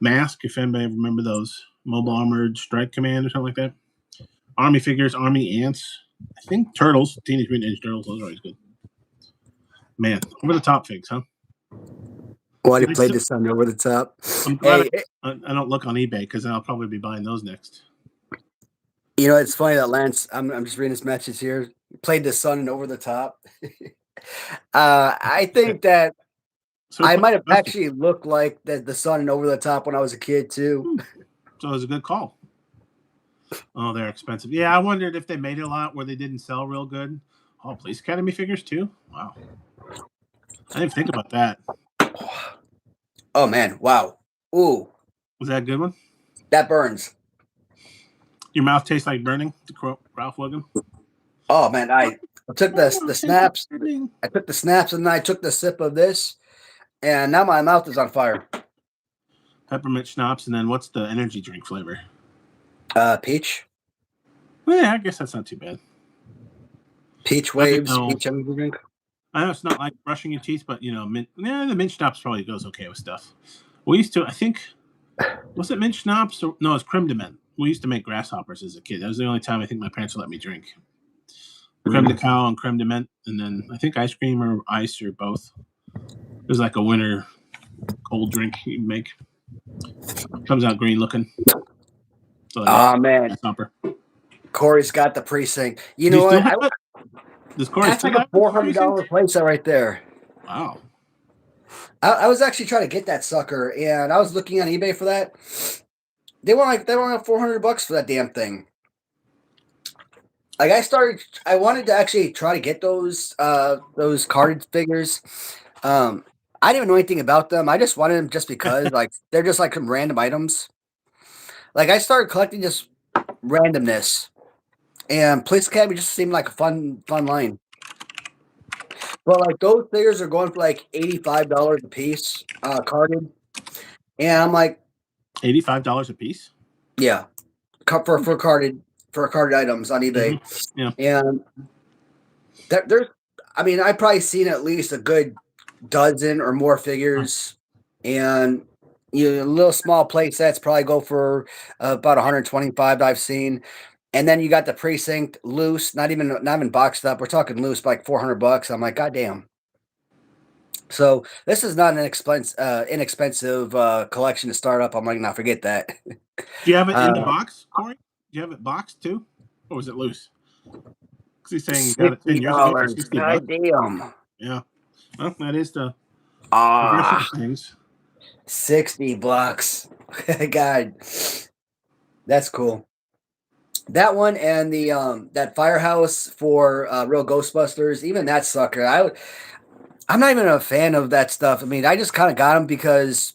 Mask, if anybody remember those. Mobile Armored Strike Command or something like that. Army figures, Army Ants. I think Turtles, Teenage Mutant Ninja Turtles, those are always good. Man, over the top figs, huh? Well, you played this on over the top. I'm glad I don't look on eBay, because then I'll probably be buying those next. It's funny that Lance, I'm just reading his message here. Played the Sun and Over the Top. I think that I might have actually looked like the Sun and Over the Top when I was a kid too. So it was a good call. Oh, they're expensive. Yeah, I wondered if they made it a lot where they didn't sell real good. Oh, Police Academy figures too? Wow. I didn't think about that. Oh, man. Wow. Ooh. Was that a good one? That burns. Your mouth tastes like burning, to Ralph Wiggum? Oh, man. I took the snaps. I took the snaps, and then I took the sip of this, and now my mouth is on fire. Peppermint schnapps, and then what's the energy drink flavor? Peach. Well, yeah, I guess that's not too bad. Peach waves. Peach energy drink. I know it's not like brushing your teeth, but mint. Yeah, the mint schnapps probably goes okay with stuff. We used to, I think, was it mint schnapps or no? It's creme de menthe. We used to make grasshoppers as a kid. That was the only time I think my parents would let me drink creme de cow and creme de menthe, and then I think ice cream or ice or both. It was like a winter cold drink you make. Comes out green looking. So Oh man, grasshopper. Corey's got the precinct. You Do know you still what? have it? Does Corey That's still like a have the $400 precinct? playset right there. Wow. I was actually trying to get that sucker, and I was looking on eBay for that. They want like $400 for that damn thing. Like I wanted to actually try to get those carded figures. I didn't even know anything about them. I just wanted them just because like they're just like some random items. Like I started collecting just randomness, and Police Academy just seemed like a fun line. But like those figures are going for like $85 a piece, carded, and I'm like, $85 a piece. yeah, for carded items on eBay, Yeah. and there's, I mean, I've probably seen at least a good dozen or more figures, and little small plate sets probably go for about 125 I've seen, and then you got the precinct loose, not even boxed up. We're talking loose, like $400. I'm like, God damn. So this is not an inexpensive collection to start up. I'm like, not forget that. Do you have it in the box, Corey? Do you have it boxed too, or was it loose? Because he's saying you got it 10 years ago for $60. $60. God damn. Yeah. Well, that is the progression Ah, of things. $60. God, that's cool. That one and the that firehouse for Real Ghostbusters, even that sucker. I'm not even a fan of that stuff. I mean, I just kind of got them because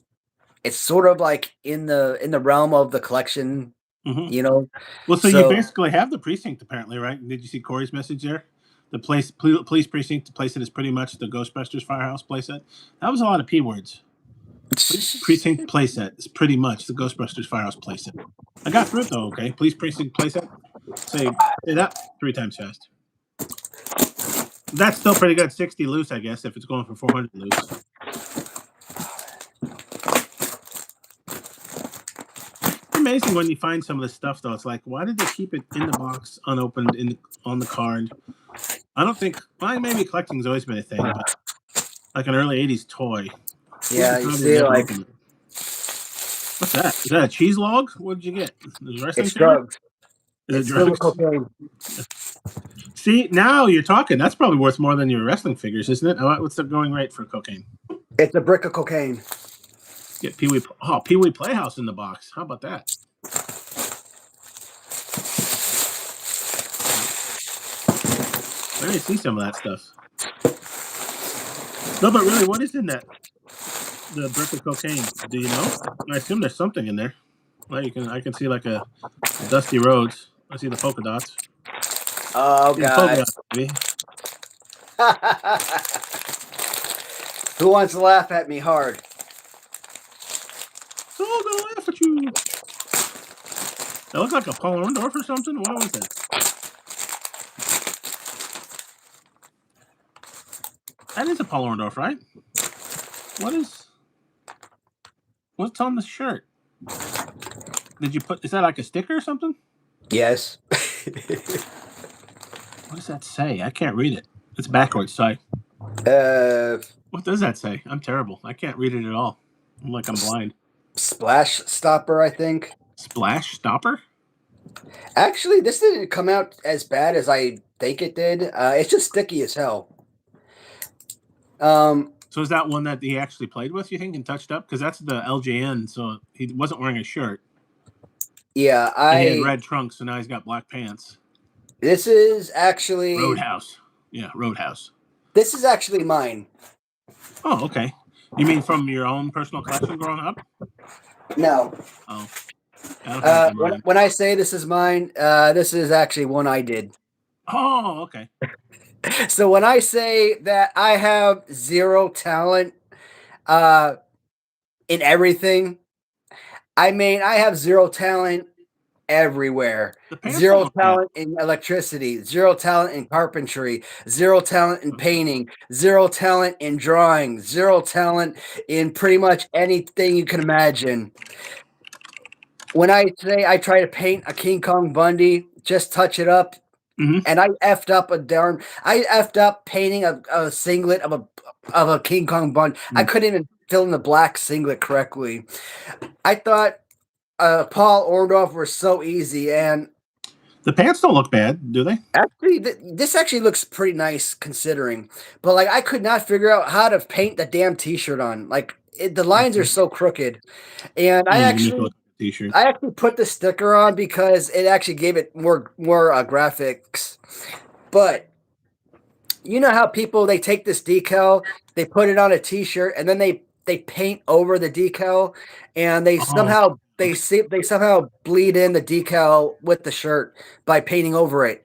it's sort of like in the realm of the collection, Mm-hmm. Well, so you So basically have the precinct, apparently, right? Did you see Corey's message there? The police precinct playset is pretty much the Ghostbusters firehouse playset. That was a lot of p words. Precinct playset is pretty much the Ghostbusters firehouse playset. I got through it though. Okay, police precinct playset. Say that 3 times fast. That's still pretty good. 60 loose, I guess, if it's going for 400 loose. Amazing when you find some of this stuff though. It's like, why did they keep it in the box unopened on the card? I don't think. Well, maybe collecting's always been a thing, but like an early '80s toy. yeah, you see, like What's that? Is that a cheese log? What did you get? Is it wrestling it's figure? drugs. Is it It's filled with drugs? cocaine. See, now you're talking. That's probably worth more than your wrestling figures, isn't it? What's the going rate for cocaine? It's a brick of cocaine. Get Pee Wee Playhouse in the box. How about that? I didn't see some of that stuff. No, but really, what is in that? The brick of cocaine. Do you know? I assume there's something in there. Well, I can see like a dusty roads. I see the polka dots. Oh God! Who wants to laugh at me hard? So I'm gonna laugh at you. That looks like a Paul Orndorff or something. What was that? That is a Paul Orndorff, right? What's on the shirt? Did you put? Is that like a sticker or something? Yes. What does that say? I can't read it. It's backwards. So what does that say? I'm terrible. I can't read it at all. I'm blind. Splash stopper, I think. Splash stopper? Actually, this didn't come out as bad as I think it did. It's just sticky as hell. So is that one that he actually played with, you think, and touched up? Because that's the LJN, so he wasn't wearing a shirt. Yeah, And he had red trunks, so now he's got black pants. This is actually Roadhouse. Yeah, Roadhouse. This is actually mine. Oh, okay. You mean from your own personal collection growing up? No. Oh. When I say this is mine, this is actually one I did. Oh, okay. So when I say that I have zero talent in everything, I mean I have zero talent everywhere. The pants don't Zero look bad. talent in electricity, zero talent in carpentry, zero talent in painting, zero talent in drawing, zero talent in pretty much anything you can imagine. When I say I try to paint a King Kong Bundy, just touch it up, Mhm. and I effed up painting a singlet of a King Kong Bundy. I couldn't even fill in the black singlet correctly. I thought Paul Orndorff were so easy, and The pants don't look bad, do they? actually, this actually looks pretty nice considering. But like, I could not figure out how to paint the damn T-shirt on. Like, the lines are so crooked, and Oh, you make a t-shirt. I actually put the sticker on because it actually gave it more graphics. But you know how people they take this decal, they put it on a T-shirt, and then they paint over the decal, and they Oh, somehow okay. they somehow bleed in the decal with the shirt by painting over it.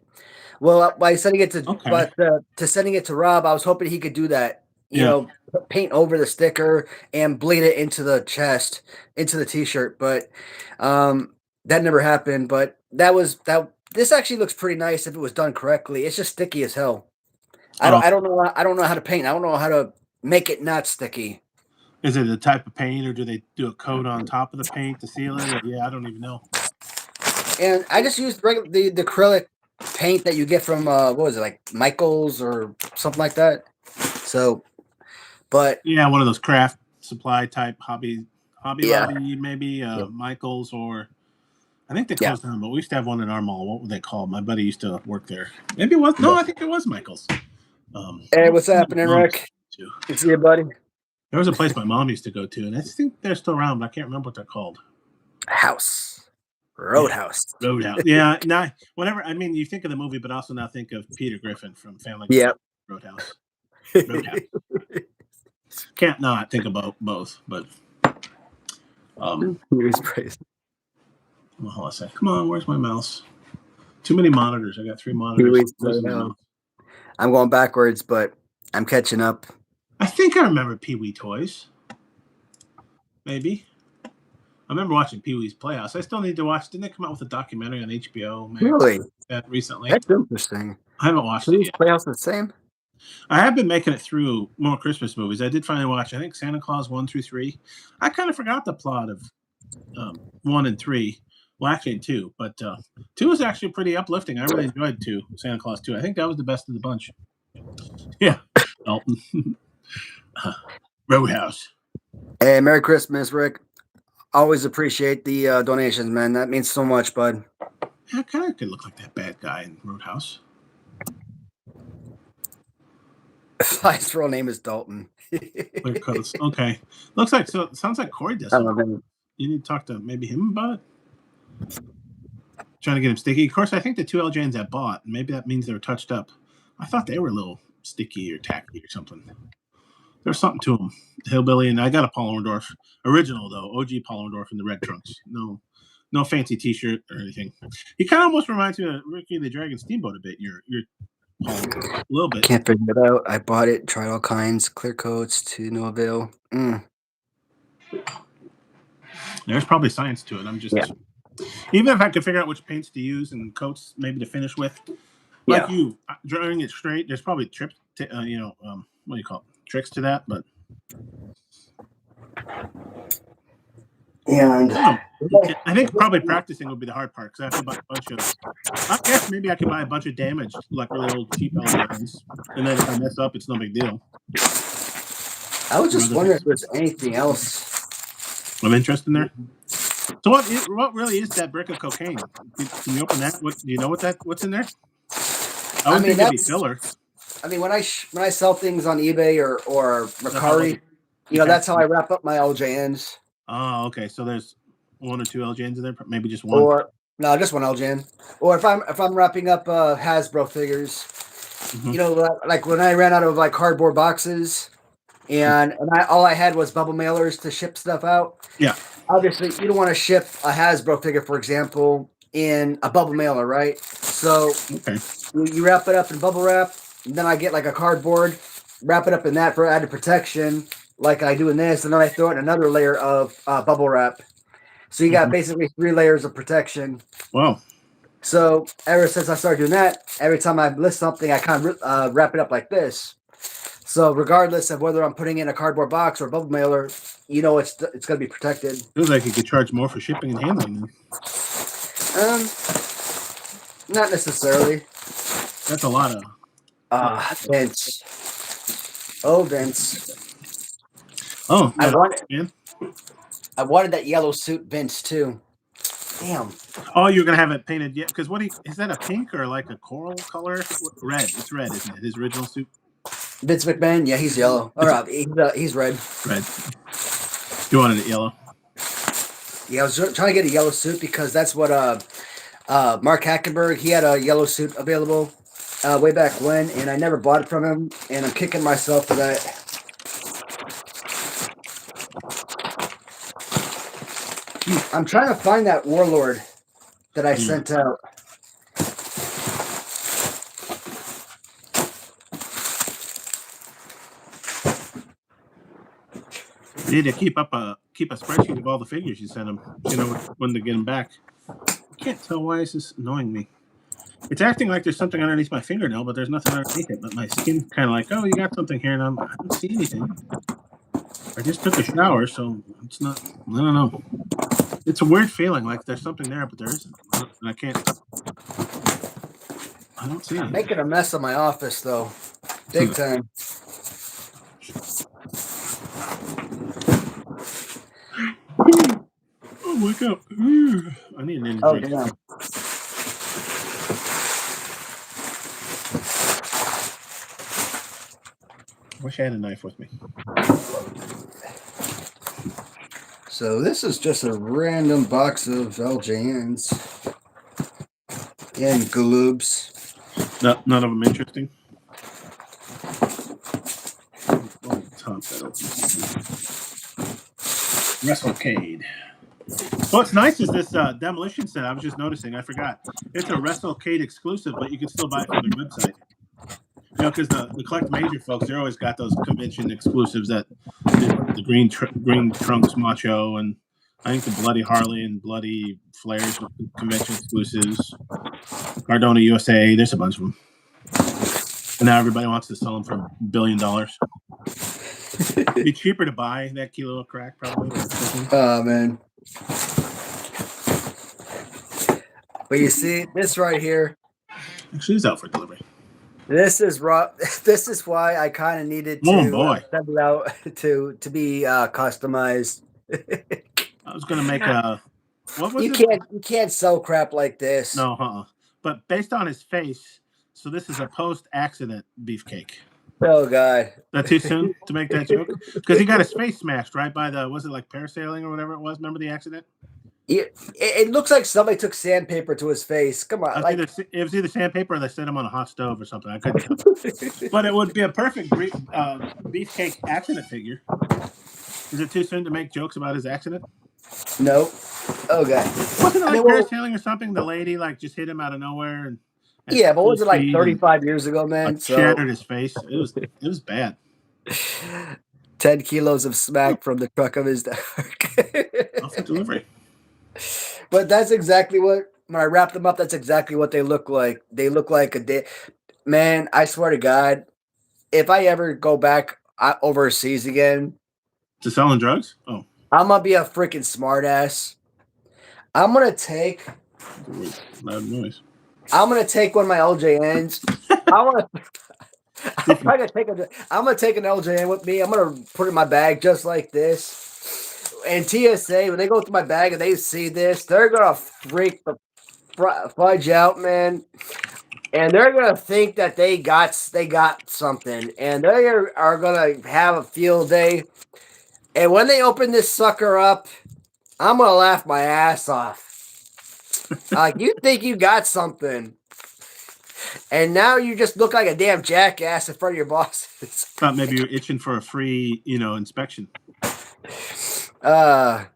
Well, by sending it to Okay. but to sending it to Rob, I was hoping he could do that. You Yeah. know, paint over the sticker and bleed it into the chest, into the T-shirt. But that never happened. But that. This actually looks pretty nice if it was done correctly. It's just sticky as hell. Oh, I don't know how to paint. I don't know how to make it not sticky. is it a type of paint, or do they do a coat on top of the paint to seal it? Or, yeah, I don't even know. And I just used the acrylic paint that you get from what was it, like Michaels or something like that. So, but Yeah, one of those craft supply type Hobby yeah, Lobby, maybe yeah, Michaels, or I think they yeah. closed down, but we used to have one in our mall. What were they called? My buddy used to work there. Maybe it was no, I think it was Michaels. Hey, What was what's the one my happening, mom used Rick? to go to? Good to see you, buddy. There was a place my mom used to go to, and I think they're still around, but I can't remember what they're called. House. Yeah, Roadhouse. Roadhouse. Yeah, now whenever I mean you think of the movie, but also now think of Peter Griffin from Family Guy. Yep. Roadhouse. Roadhouse. Can't not think about both, but Here's praise. well, hold on a sec. Come on, where's my mouse? Too many monitors. I got 3 monitors. Pee-wee's Where's my Playhouse. mouse? I'm going backwards, but I'm catching up. I think I remember Pee Wee Toys. Maybe. I remember watching Pee Wee's Playhouse. I still need to watch. Didn't they come out with a documentary on HBO Max Really? that recently? That's interesting. I haven't watched it Pee-wee's yet. Playhouse the same? I have been making it through more Christmas movies. I did finally watch, I think, Santa Claus 1 through 3. I kind of forgot the plot of 1 and 3. Well, actually, 2. But 2 was actually pretty uplifting. I really enjoyed 2, Santa Claus 2. I think that was the best of the bunch. Yeah. Dalton. Roadhouse. Hey, Merry Christmas, Rick. Always appreciate the donations, man. That means so much, bud. Yeah, kind of could look like that bad guy in Roadhouse. His real name is Dalton. Clear coats. Okay. Looks like so. It sounds like Corey does. I love him. You need to talk to maybe him about it. Trying to get him sticky. Of course, I think the 2 LJNs I bought, maybe that means they were touched up. I thought they were a little sticky or tacky or something. There's something to them. Hillbilly, and I got a Paul Orndorff original though. OG Paul Orndorff in the red trunks. No fancy T-shirt or anything. He kind of almost reminds me of Ricky the Dragon Steamboat a bit. Your Paul Orndorff, a little bit. Can't figure it out. I bought it, tried all kinds, clear coats to no avail. There's probably science to it. I'm just even if I could figure out which paints to use and coats maybe to finish with, like you drawing it straight. There's probably trips to what do you call it? Tricks to that, but And I think probably practicing would be the hard part because I have to buy a bunch of. I guess maybe I could buy a bunch of damaged, like really old cheap LEDs, and then if I mess up, it's no big deal. I was just wondering if there's anything else of interest in there. So what really is that brick of cocaine? Can you open that? What do you know? What's in there? I wouldn't think it'd be filler. I mean, when I sell things on eBay or Mercari, that's how I wrap up my LJNs. Oh, okay. So there's 1 or 2 LJNs in there, maybe just 1. Or no, just 1 LJN. Or if I'm wrapping up Hasbro figures, like when I ran out of like cardboard boxes, and all I had was bubble mailers to ship stuff out. Yeah. Obviously, you don't want to ship a Hasbro figure, for example, in a bubble mailer, right? So you wrap it up in bubble wrap, and then I get like a cardboard, wrap it up in that for added protection, like I do in this, and then I throw it in another layer of bubble wrap. So you got basically 3 layers of protection. Wow. So ever since I started doing that, every time I list something, I kind of wrap it up like this. So regardless of whether I'm putting in a cardboard box or a bubble mailer, you know it's going to be protected. Feels like you could charge more for shipping and handling. Not necessarily. That's a lot of. Vince. Oh, Vince. Oh, I wanted that yellow suit, Vince, too. Damn. Oh, you're gonna have it painted yet? Because is that a pink or like a coral color? Red. It's red, isn't it? His original suit. Vince McMahon. Yeah, he's yellow. All right, he's red. Red. You wanted it yellow. Yeah, I was trying to get a yellow suit because that's what Mark Hackenberg. He had a yellow suit available way back when, and I never bought it from him, and I'm kicking myself for that. I'm trying to find that Warlord that I sent out. You need to keep a spreadsheet of all the figures you sent him. You know when to get them back. I can't tell why this is annoying me. It's acting like there's something underneath my fingernail, but there's nothing underneath it. But my skin's kind of like, oh, you got something here, and I don't see anything. I just took a shower, so it's not. I don't know. It's a weird feeling, like there's something there, but there isn't. And I can't. I don't see it. I'm making a mess of my office, though. Big time. Oh, wake up. I need an energy drink. Damn. Wish I had a knife with me. So this is just a random box of LJNs and gloobs. None of them interesting. WrestleCade. What's nice is this demolition set. I was just noticing. I forgot. It's a WrestleCade exclusive, but you can still buy it from their website. You know, because the Collect Major folks, they're always got those convention exclusives that the green trunks macho, and I think the Bloody Harley and Bloody Flares convention exclusives. Cardona USA. There's a bunch of them. And now everybody wants to sell them for $1 billion. It'd be cheaper to buy that kilo of crack, probably. Oh, man. But you see, this right here. Actually, it's out for delivery. This is This is why I kind of needed to send it out to be customized. I was going to make a. What was you can't sell crap like this. No, But based on his face, so this is a post-accident beefcake. Oh God! That too soon to make that joke? Because he got his face smashed right by was it like parasailing or whatever it was? Remember the accident? It looks like somebody took sandpaper to his face. Come on, it was either sandpaper or they set him on a hot stove or something. I couldn't tell. But it would be a perfect beefcake accident figure. Is it too soon to make jokes about his accident? Nope. Oh God! Wasn't it like parasailing or something? The lady just hit him out of nowhere and. Yeah, but was it like 35 years ago, man? Shattered his face. It was bad. 10 kilos of smack from the truck of his dark. Off the delivery. But that's exactly what, when I wrap them up, that's exactly what they look like. They look like a day. Man, I swear to God, if I ever go back overseas again. To selling drugs? Oh. I'm going to be a freaking smartass. I'm going to take. Loud noise. I'm gonna take one of my LJNs. I'm gonna take an LJN with me. I'm gonna put it in my bag just like this. And TSA, when they go through my bag and they see this, they're gonna freak the fudge out, man. And they're gonna think that they got something, and they are gonna have a field day. And when they open this sucker up, I'm gonna laugh my ass off. Like, you think you got something, and now you just look like a damn jackass in front of your bosses. Thought maybe you're itching for a free, inspection. Without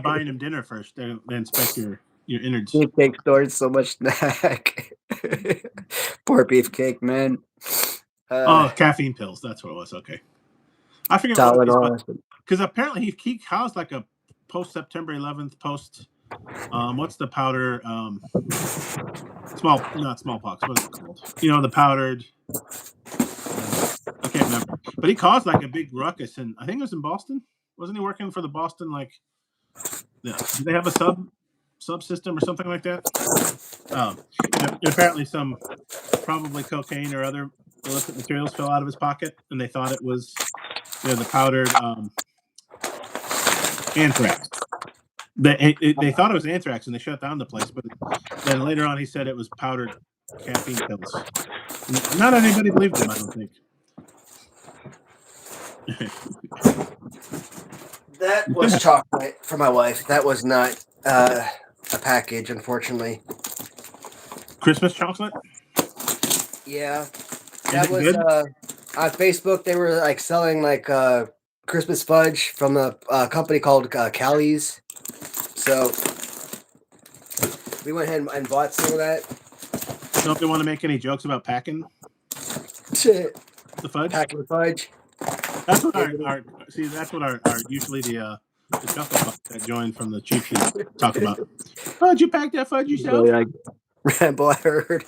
buying them dinner first, they inspect your innards. Beefcake stored so much snack. Poor beefcake, man. Caffeine pills. That's what it was. Okay, I forget what because apparently he caused like a post September 11th, post what's the powder? Not smallpox. What is it called? The powdered. I can't remember. But he caused like a big ruckus, and I think it was in Boston. Wasn't he working for the Boston? Do they have a subsystem or something like that? Apparently, some probably cocaine or other illicit materials fell out of his pocket, and they thought it was the powdered anthrax. They thought it was anthrax, and they shut down the place. But then later on, he said it was powdered caffeine pills. Not anybody believed him, I don't think. That was chocolate for my wife. That was not a package, unfortunately. Christmas chocolate? Yeah. That was on Facebook. They were like selling like Christmas fudge from a company called Callie's. So we went ahead and bought some of that. Don't they want to make any jokes about packing Shit. the fudge? Packing the fudge. That's what that's what our usually the chocolate bucks that join from the cheap sheet talk about. Oh, did you pack that fudge yourself? Rambo, I heard.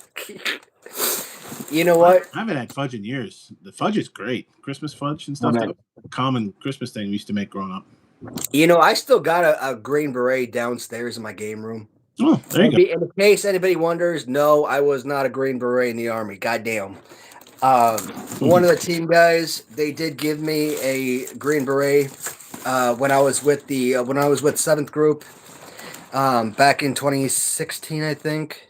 You know what? I haven't had fudge in years. The fudge is great. Christmas fudge and stuff. That was a common Christmas thing we used to make growing up. I still got a Green Beret downstairs in my game room. Oh, there you go. In case anybody wonders, no, I was not a Green Beret in the Army. Goddamn. One of the team guys, they did give me a Green Beret when I was with 7th Group back in 2016, I think.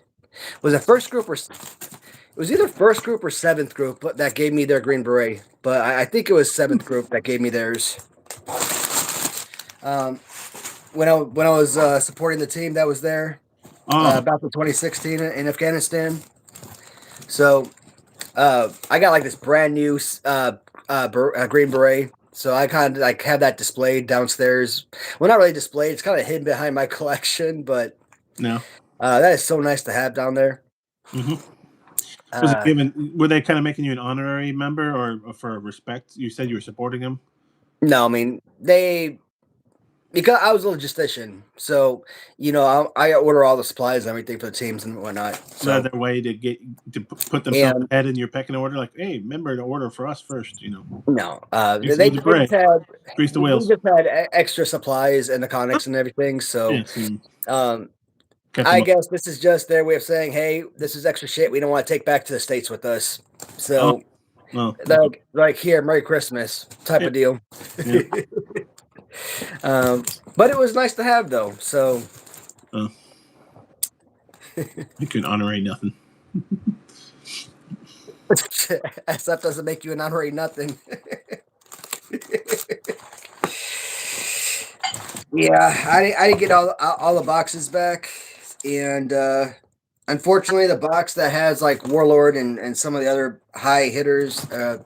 Was it first group or? It was either first group or 7th group that gave me their Green Beret, but I think it was 7th group that gave me theirs. When I was supporting the team that was there back in 2016 in Afghanistan. So I got like this brand new Green Beret. So I kind of like have that displayed downstairs. Well, not really displayed. It's kind of hidden behind my collection, but no, that is so nice to have down there. Mm-hmm. Were they kind of making you an honorary member or for respect? You said you were supporting them? No, I mean, because I was a logistician, so I order all the supplies and everything for the teams and whatnot. So their way to put themselves ahead in your pecking order, like, hey, remember to order for us first, No, they just had grease the wheels. They just had extra supplies and the conics and everything. So, I guess this is just their way of saying, hey, this is extra shit we don't want to take back to the States with us. So, like here, Merry Christmas type of deal. Yeah. But it was nice to have, though. So, you can honorary nothing. SF doesn't make you an honorary nothing. Yeah, I didn't get all the boxes back, and unfortunately, the box that has like Warlord and some of the other high hitters, I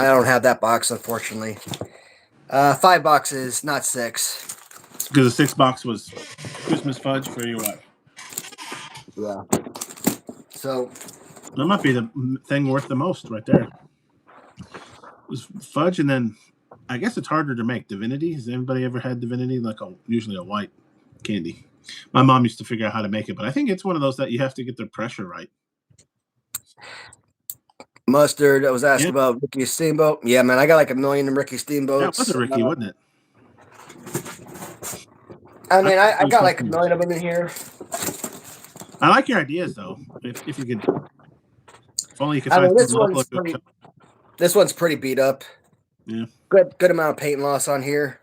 don't have that box, unfortunately. 5 boxes, not 6. Because the 6 box was Christmas fudge for your wife. Yeah. So that might be the thing worth the most right there. It was fudge, and then I guess it's harder to make Divinity. Has anybody ever had Divinity? Like usually a white candy. My mom used to figure out how to make it, but I think it's one of those that you have to get the pressure right. Mustard. I was asking about Ricky Steamboat. Yeah, man, I got like 1 million in Ricky Steamboats. That was a Ricky, wasn't it? I mean, I got like 1 million of them in here. I like your ideas, though. If you could, if only you could find this one's pretty beat up. Yeah. Good amount of paint loss on here.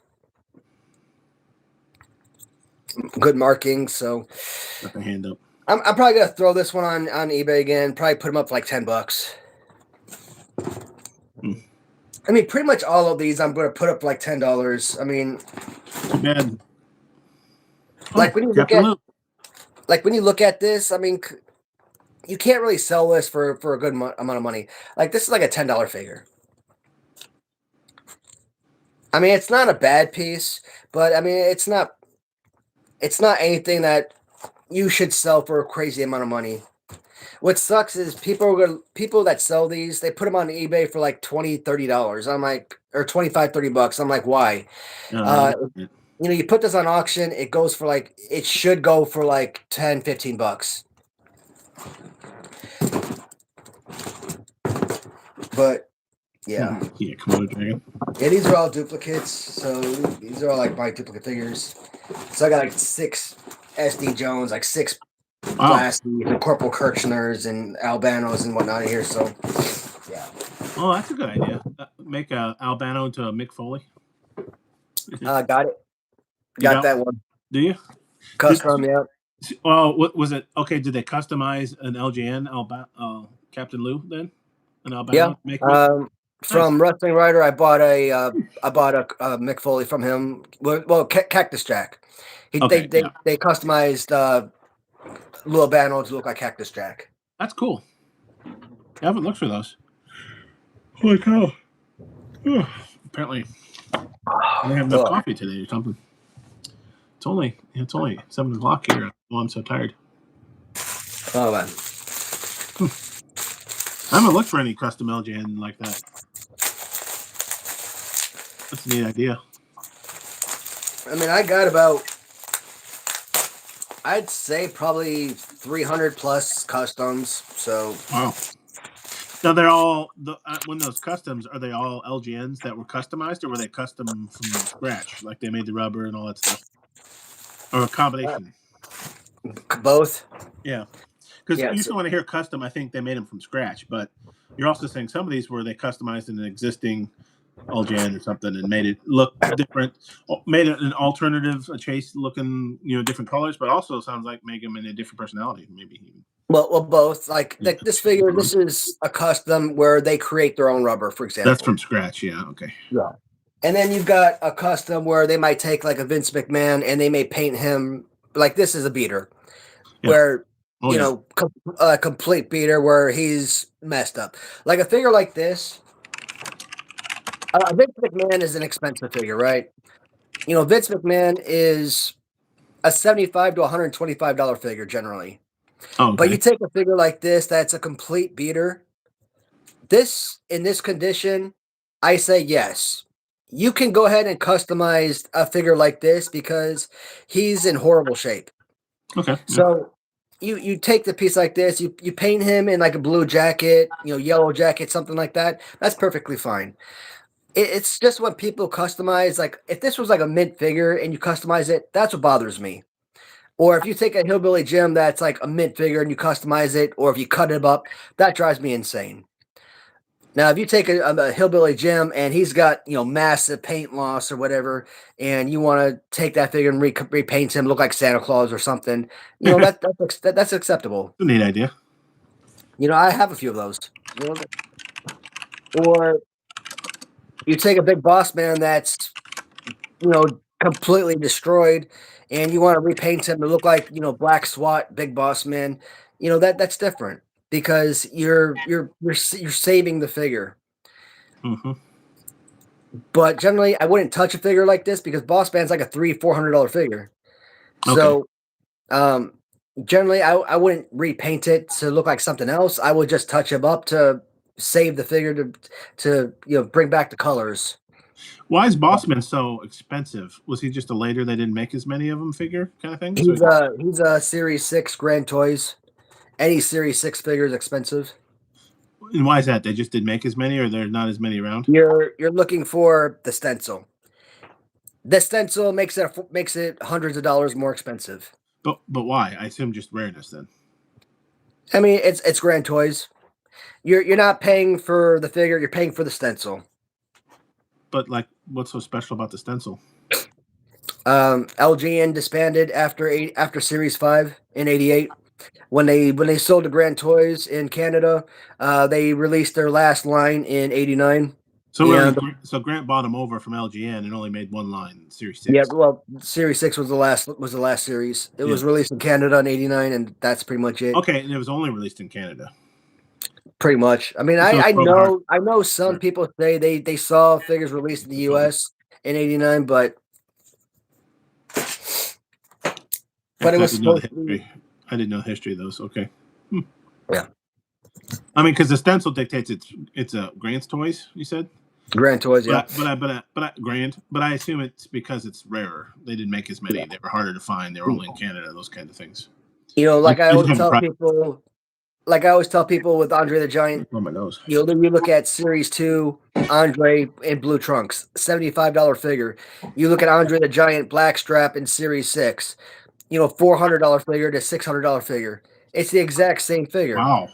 Good marking. So. Got the hand up. I'm probably gonna throw this one on eBay again. Probably put them up for like $10. I mean, pretty much all of these I'm going to put up like $10. I mean, too bad. Like when you look at this, I mean, you can't really sell this for a good amount of money. Like this is like a $10 figure. I mean, it's not a bad piece, but I mean, it's not anything that you should sell for a crazy amount of money. What sucks is people that sell these, they put them on eBay for like $20, $30. I'm like, or $25, $30. I'm like, why? you put this on auction, it goes for like, it should go for like 10, $15. But yeah. Yeah, Komodo dragon. Yeah, these are all duplicates. So these are all like my duplicate figures. So I got like 6 SD Jones, like 6 Wow. Blasty, and Corporal Kirchners and Albanos and whatnot here. So yeah. Oh, that's a good idea. Make a Albano into a Mick Foley. Got it. You Got that one. Do you? Custom, yeah. Well, what was it? Okay, did they customize an LJN Captain Lou then? An Albano? Yeah. From Wrestling Rider, I bought a Mick Foley from him. Well, Cactus Jack. They customized Lou Albano to look like Cactus Jack. That's cool. I haven't looked for those. Holy cow! Apparently, I didn't have enough coffee today or something. It's only 7 o'clock here. Oh, I'm so tired. Oh man. I haven't looked for any custom LJN like that. That's a neat idea. I mean, I got about, I'd say probably 300 plus customs. So wow. Now they're all when those customs, are they all LGNs that were customized, or were they custom from scratch, like they made the rubber and all that stuff, or a combination? Both. Yeah, because usually when I hear custom, I think they made them from scratch. But you're also saying some of these were they customized in an existing LGN or something and made it look different, made it an alternative, a chase looking, different colors, but also sounds like make them in a different personality, maybe even. Well, both. Like this figure, this is a custom where they create their own rubber, for example. That's from scratch, yeah, okay. Yeah. And then you've got a custom where they might take like a Vince McMahon and they may paint him like this is a beater, where a complete beater where he's messed up. Like a figure like this, Vince McMahon is an expensive figure, right? Vince McMahon is a $75 to $125 figure generally. Oh, okay. But you take a figure like this that's a complete beater. In this condition, I say yes. You can go ahead and customize a figure like this because he's in horrible shape. Okay. So you take the piece like this, you paint him in like a blue jacket, yellow jacket, something like that. That's perfectly fine. It's just when people customize, like if this was like a mint figure and you customize it, that's what bothers me. Or if you take a Hillbilly Jim that's like a mint figure and you customize it, or if you cut it up, that drives me insane. Now, if you take a Hillbilly Jim and he's got, massive paint loss or whatever, and you want to take that figure and repaint him, look like Santa Claus or something, that's acceptable. It's a neat idea. I have a few of those. Or you take a big boss man that's, completely destroyed, and you want to repaint him to look like, Black SWAT, Big Boss Man, that's different because you're saving the figure. Mm-hmm. But generally, I wouldn't touch a figure like this because Boss Man's like a $300-$400 figure. Okay. So, generally, I wouldn't repaint it to look like something else. I would just touch him up to save the figure to bring back the colors. Why is Bossman so expensive? Was he just a later they didn't make as many of them figure kind of thing? He's a Series 6 Grand Toys. Any Series 6 figure is expensive. And why is that? They just didn't make as many, or there's not as many around? You're looking for the stencil. The stencil makes it hundreds of dollars more expensive. But why? I assume just rareness then. I mean, it's Grand Toys. You're not paying for the figure, you're paying for the stencil. But like, what's so special about the stencil? LGN disbanded after Series 5 in '88. When they sold to Grand Toys in Canada, they released their last line in '89. So so Grant bought them over from LGN and only made one line, Series 6. Yeah, well, Series 6 was the last series. It was released in Canada in '89, and that's pretty much it. Okay, and it was only released in Canada. Pretty much. I mean, I know some people say they saw figures released in the U.S. in '89, but it was supposed to be. I didn't know the history of those. Okay. Yeah. I mean, because the stencil dictates it's a Grant's Toys, you said? Grand Toys, yeah. But I assume it's because it's rarer. They didn't make as many. Yeah. They were harder to find. They were only in Canada. Those kind of things. You know, like I They always have a tell price people, with Andre the Giant, on my nose. you look at Series 2, Andre in blue trunks, $75 figure. You look at Andre the Giant Blackstrap in Series 6, $400 figure to $600 figure. It's the exact same figure. Wow.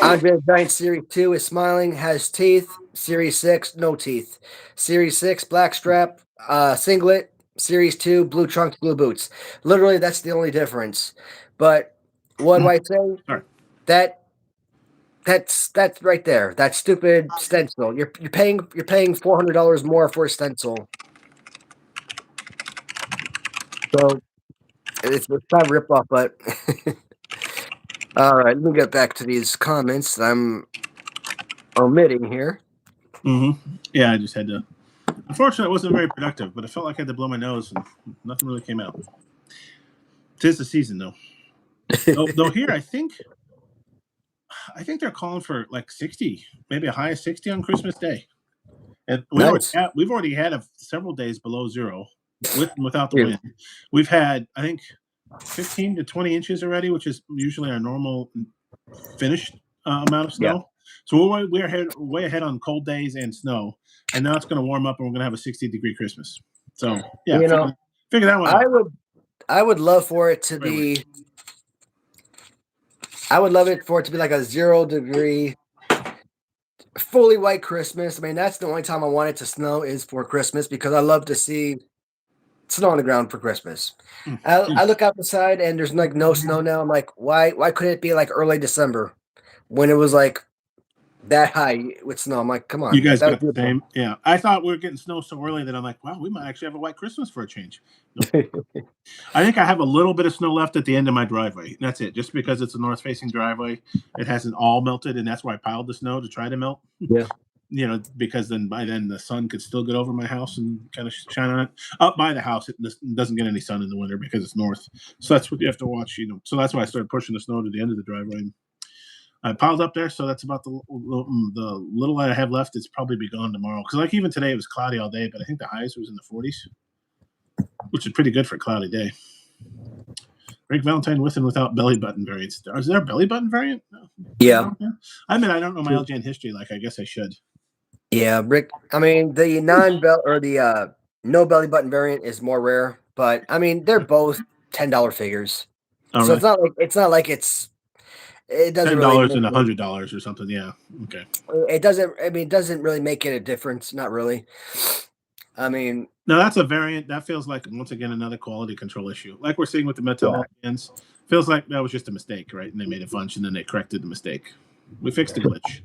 Andre the Giant Series 2 is smiling, has teeth. Series 6, no teeth. Series 6, Blackstrap, singlet. Series 2, blue trunks, blue boots. Literally, that's the only difference. But what do I say? Sorry. That's right there. That stupid stencil. You're paying $400 more for a stencil. So it's not a rip off, but all right. Let me get back to these comments that I'm omitting here. Yeah, I just had to. Unfortunately, it wasn't very productive, but I felt like I had to blow my nose, and nothing really came out. 'Tis the season, though. Though here, I think they're calling for like 60, maybe a high of 60 on Christmas Day. And we've already had several days below zero, with and without the wind. We've had, I think, 15 to 20 inches already, which is usually our normal finished amount of snow. Yeah. So we're way ahead on cold days and snow, and now it's going to warm up, and we're going to have a 60-degree Christmas. So yeah, figure that one out. I would love for it to be. I would love it for it to be like a 0-degree, fully white Christmas. I mean, that's the only time I want it to snow is for Christmas, because I love to see snow on the ground for Christmas. I look outside and there's like no snow now. I'm like, why couldn't it be like early December when it was like that high with snow? I'm like, come on. You guys got the same? Yeah. I thought we were getting snow so early that I'm like, wow, we might actually have a white Christmas for a change. Nope. I think I have a little bit of snow left at the end of my driveway. That's it. Just because it's a north-facing driveway, it hasn't all melted, and that's why I piled the snow to try to melt. Yeah. Because by then the sun could still get over my house and kind of shine on it. Up by the house, it doesn't get any sun in the winter because it's north. So that's what you have to watch. So that's why I started pushing the snow to the end of the driveway. I piled up there, so that's about the little I have left. It's probably be gone tomorrow. Because like even today, it was cloudy all day, but I think the highest was in the 40s, which is pretty good for a cloudy day. Rick Valentine with and without belly button variants. Is there a belly button variant? No. Yeah. I mean, I don't know my LJN history like I guess I should. Yeah, Rick. I mean, the the no belly button variant is more rare, but I mean, they're both $10 figures. Oh, so really? it's not like it doesn't $10 and $100 or something. Yeah. Okay. It doesn't really make it a difference. Not really. I mean, no, that's a variant. That feels like, once again, another quality control issue. Like we're seeing with the Mattel LJNs. Feels like that was just a mistake, right? And they made a bunch, and then they corrected the mistake. We fixed the glitch.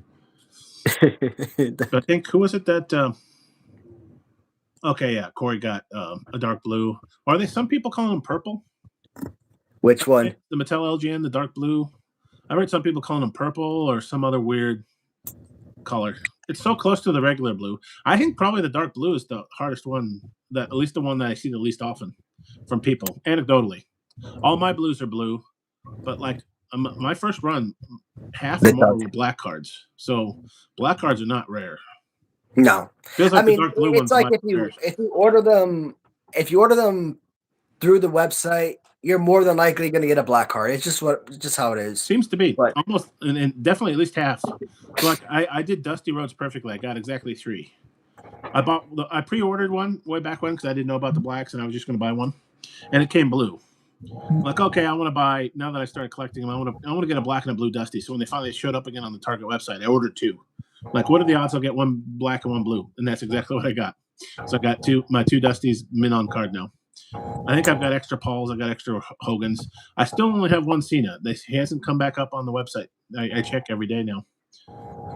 But I think, who was it that? Okay, yeah, Corey got a dark blue. Or are they? Some people call them purple. Which one? The Mattel LJN, the dark blue. I heard some people calling them purple or some other weird color. It's so close to the regular blue. I think probably the dark blue is the hardest one, at least the one that I see the least often from people, anecdotally. All my blues are blue, but like my first run, half of them were black cards. So black cards are not rare. No. Feels like the dark blue it's like if you order them through the website, you're more than likely going to get a black card. It's just how it is. Seems to be. But almost, and definitely at least half. So like I did Dusty Roads perfectly. I got exactly 3. I pre-ordered one way back when because I didn't know about the blacks and I was just going to buy one, and it came blue. I'm like, okay, I want to buy. Now that I started collecting them, I want to get a black and a blue Dusty. So when they finally showed up again on the Target website, I ordered 2. Like, what are the odds I'll get one black and one blue? And that's exactly what I got. So I got my 2 Dusties mint on card now. I think I've got extra Pauls. I've got extra Hogans. I still only have one Cena. He hasn't come back up on the website. I check every day now.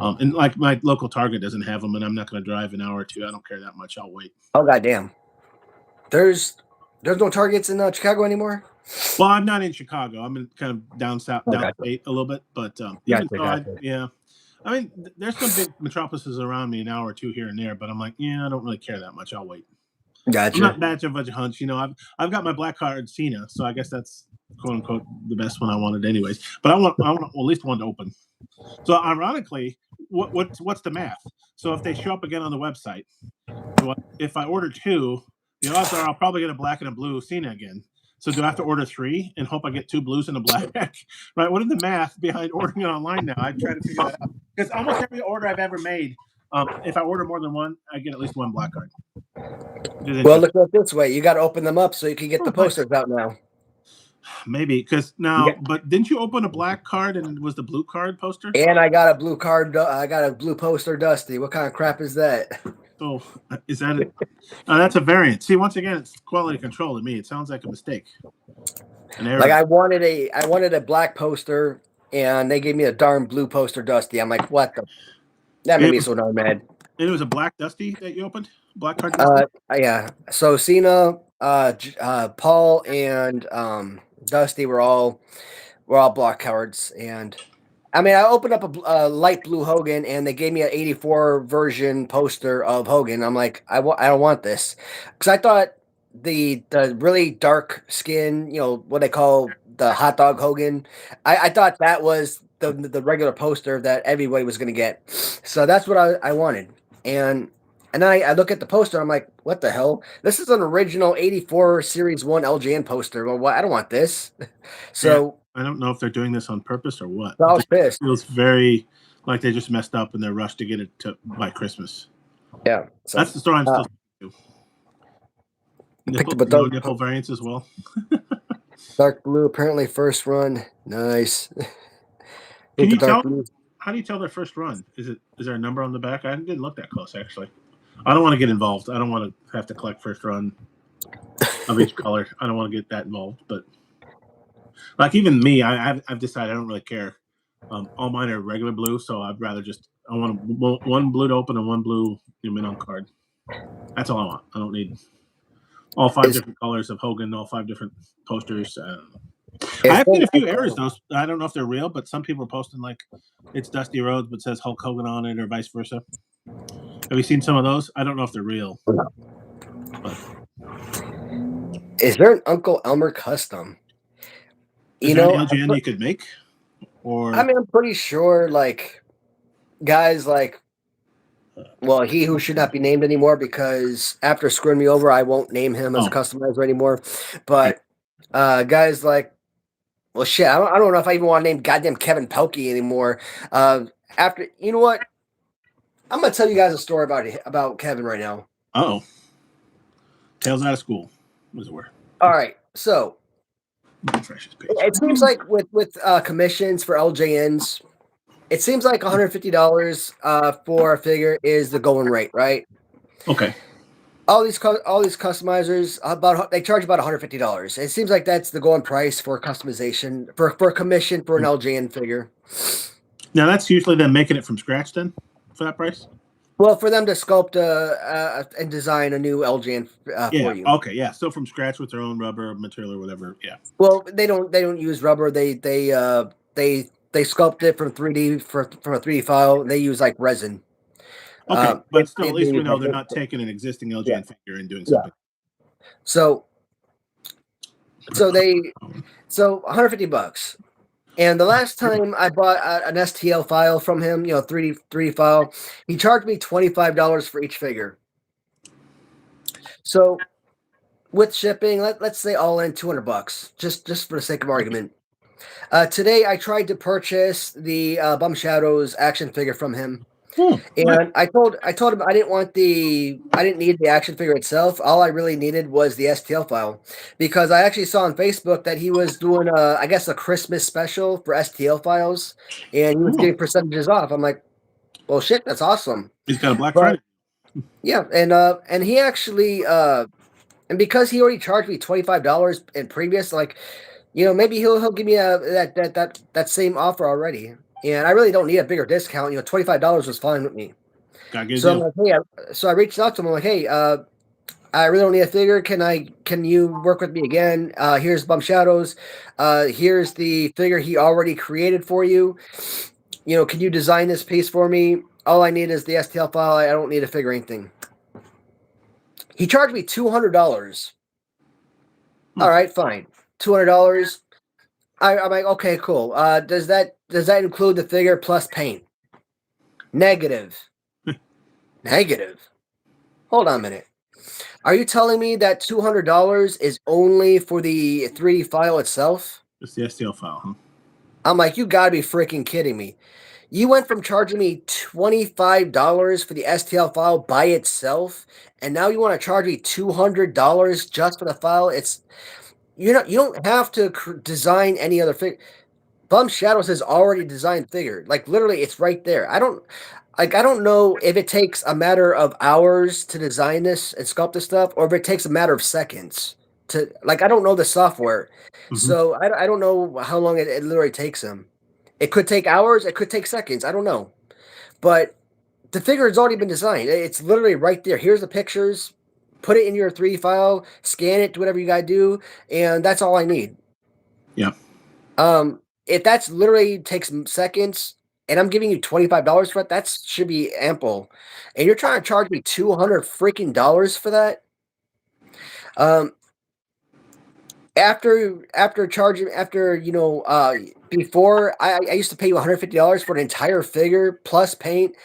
And like my local Target doesn't have them, and I'm not going to drive an hour or 2. I don't care that much. I'll wait. Oh, goddamn. There's no Targets in Chicago anymore? Well, I'm not in Chicago. I'm in kind of down south, downstate a little bit. But even so, yeah. I mean, there's some big metropolises around me, an hour or 2 here and there, but I'm like, yeah, I don't really care that much. I'll wait. Gotcha. I'm not that much a hunch. I've got my black card Cena, so I guess that's quote unquote the best one I wanted, anyways. But I want at least one to open. So ironically, what's the math? So if they show up again on the website, if I order 2, the odds are I'll probably get a black and a blue Cena again. So do I have to order 3 and hope I get 2 blues and a black? Right? What is the math behind ordering it online now? I try to figure that out because almost every order I've ever made, if I order more than one, I get at least 1 black card. Well, look at it this way: you got to open them up so you can get the posters out now. Maybe because now, but didn't you open a black card and it was the blue card poster? And I got a blue card. I got a blue poster, Dusty. What kind of crap is that? Oh, is that that's a variant. See, once again, it's quality control to me. It sounds like a mistake. An error. Like I wanted a black poster, and they gave me a darn blue poster, Dusty. I'm like, what the? That made me so darn mad. It was a black Dusty that you opened. Black card. Dusty? Yeah. So Cena, Paul, and Dusty were all black cards, and I mean, I opened up a light blue Hogan, and they gave me an 84 version poster of Hogan. I'm like, I don't want this, because I thought the really dark skin, what they call the hot dog Hogan, I thought that was the regular poster that everybody was going to get. So that's what I wanted, and then I look at the poster, I'm like, what the hell? This is an original 84 Series 1 LJN poster. Well, I don't want this. So yeah, I don't know if they're doing this on purpose or what. I was pissed. It feels very like they just messed up and they're rushed to get it by Christmas. Yeah. So, that's the story I'm still to. Nipple variants as well. Dark blue, apparently first run. Nice. Can you tell? How do you tell their first run? Is there a number on the back? I didn't look that close actually. I don't want to get involved. I don't want to have to collect first run of each color. I don't want to get that involved. But like even me, I've decided I don't really care. All mine are regular blue, so I'd rather I want one blue to open and one blue mint on card. That's all I want. I don't need all 5 different colors of Hogan, all 5 different posters. I have seen a few errors though. I don't know if they're real, but some people are posting like it's Dusty Rhodes but says Hulk Hogan on it or vice versa. Have you seen some of those? I don't know if they're real. But. Is there an Uncle Elmer custom? Is there an LGN you could make? Or I mean, I'm pretty sure like guys like, well, he who should not be named anymore, because after screwing me over, I won't name him as a customizer anymore. But guys like, well, shit, I don't know if I even want to name goddamn Kevin Pelkey anymore. After, you know what? I'm gonna tell you guys a story about Kevin right now. Oh, tales out of school, as it were. All right, so it seems like with commissions for LJNs, it seems like $150 for a figure is the going rate, right? Okay. All these customizers they charge about $150. It seems like that's the going price for customization for a commission for an LJN figure. Now that's usually them making it from scratch then for that price. Well, for them to sculpt and design a new LJN for you. Okay, yeah. So from scratch with their own rubber material or whatever. Yeah. Well, they don't use rubber. They sculpt it from 3D from a 3D file. They use like resin. Okay, but still, at least we know they're not taking an existing LJN figure and doing something. So $150. And the last time I bought an STL file from him, 3D file, he charged me $25 for each figure. So with shipping, let's say all in $200, just for the sake of argument. Today I tried to purchase the Bum Shadows action figure from him. And I told him I didn't need the action figure itself. All I really needed was the STL file, because I actually saw on Facebook that he was doing I guess a Christmas special for STL files, and he was getting percentages off. I'm like, well, shit, that's awesome. He's got a Black Friday. Yeah, and he actually and because he already charged me $25 in previous, like, maybe he'll give me that same offer already. And I really don't need a bigger discount. $25 was fine with me. So I'm like, hey, so I reached out to him. I'm like, hey, I really don't need a figure. Can you work with me again? Here's Bum Shadows. Here's the figure he already created for you. Can you design this piece for me? All I need is the STL file. I don't need to figure anything. He charged me $200. All right, fine. $200. I'm like, okay, cool. Does that include the figure plus paint? Negative. Negative. Hold on a minute. Are you telling me that $200 is only for the 3D file itself? Just the STL file, huh? I'm like, you gotta be freaking kidding me. You went from charging me $25 for the STL file by itself, and now you want to charge me $200 just for the file. You don't have to design any other figure. Bum Shadows has already designed figure. Like literally, it's right there. I don't know if it takes a matter of hours to design this and sculpt this stuff, or if it takes a matter of seconds to like. I don't know the software, Mhm. so I don't know how long it literally takes him. It could take hours. It could take seconds. I don't know, but the figure has already been designed. It's literally right there. Here's the pictures. Put it in your 3D file, scan it, do whatever you gotta do, and that's all I need. Yeah. If that's literally takes seconds, and I'm giving you $25 for it, that should be ample. And you're trying to charge me $200 for that? Um, before I used to pay you $150 for an entire figure plus paint,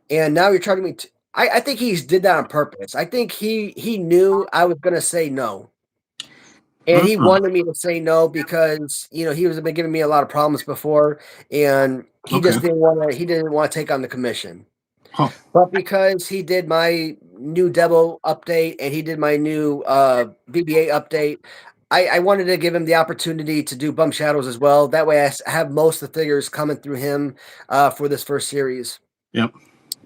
and now you're charging me. I think he's did that on purpose. I think he knew I was gonna say no. And he Uh-huh. wanted me to say no because he was been giving me a lot of problems before, and he Okay. just didn't want to take on the commission. Huh. But because he did my new demo update and he did my new BBA update, I wanted to give him the opportunity to do Bump Shadows as well. That way, I have most of the figures coming through him for this first series. Yep.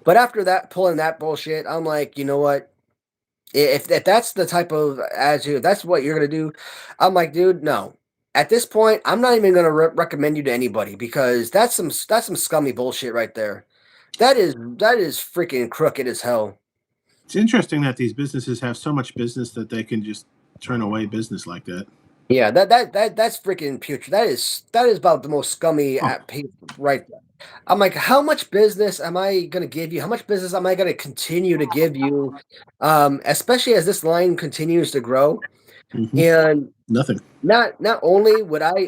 But after that, pulling that bullshit, I'm like, you know what? If that's the type of attitude, that's what you're gonna do. I'm like, dude, no. At this point, I'm not even gonna recommend you to anybody because that's some scummy bullshit right there. That is freaking crooked as hell. It's interesting that these businesses have so much business that they can just turn away business like that. Yeah, that's freaking putrid. That is about the most scummy Oh. right there. I'm like, how much business am I gonna give you? How much business am I gonna continue to give you? Especially as this line continues to grow. Mhm. And Nothing. not only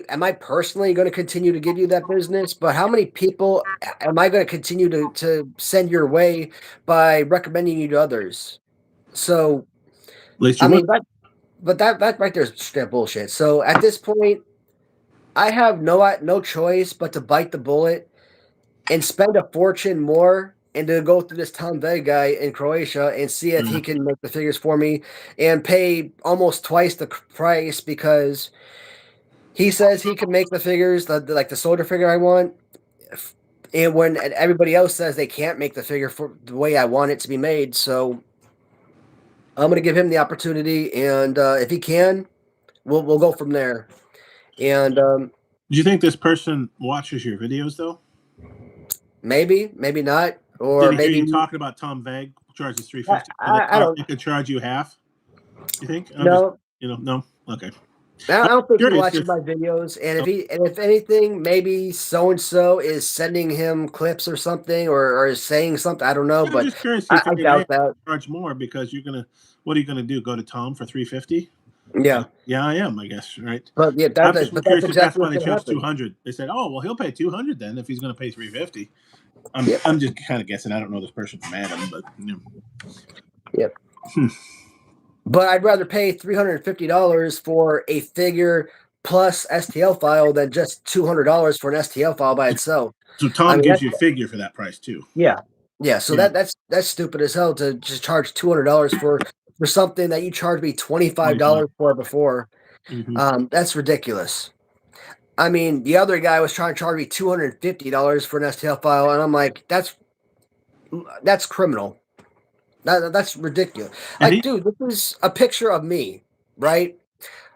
am I personally going to continue to give you that business, but how many people am I going to continue to send your way by recommending you to others? So, At least I you mean, won. that right there is straight bullshit. So at this point, I have no choice but to bite the bullet and spend a fortune more and to go through this Tom Veg guy in Croatia and see if he can make the figures for me and pay almost twice the price because he says he can make the figures, like the soldier figure I want, and when everybody else says they can't make the figure for the way I want it to be made. So I'm going to give him the opportunity, and if he can, we'll go from there. And Do you think this person watches your videos though? maybe not, Did or he hear maybe you talking about Tom Veg charges I, $350 so that I don't they could charge you half? You think? I'm just know. no. Okay. I I'm don't think he curious watches if my videos, and oh, if anything, maybe so and so is sending him clips or something, or is saying something. I don't know, yeah, I'm but just curious. He I figured, hey, doubt that. charge more because you're gonna. What are you gonna do? Go to Tom for 350? Yeah, Yeah, I am. I guess right. but yeah, I'm just but that's curious if that's exactly why what's they going to chose happen. 200. They said, oh well, he'll pay 200 then if he's gonna pay 350. Yep. I'm just kind of guessing. I don't know this person from Adam, but Yep. Hmm. But I'd rather pay $350 for a figure plus STL file than just $200 for an STL file by itself. So I Tom mean, gives you a figure for that price too. yeah, yeah. So Yeah, that's stupid as hell to just charge $200 for something that you charged me $25. $25 for before. Mm-hmm. That's ridiculous. I mean, the other guy was trying to charge me $250 for an STL file, and I'm like, that's criminal. That's ridiculous. And Like, he dude, this is a picture of me, right?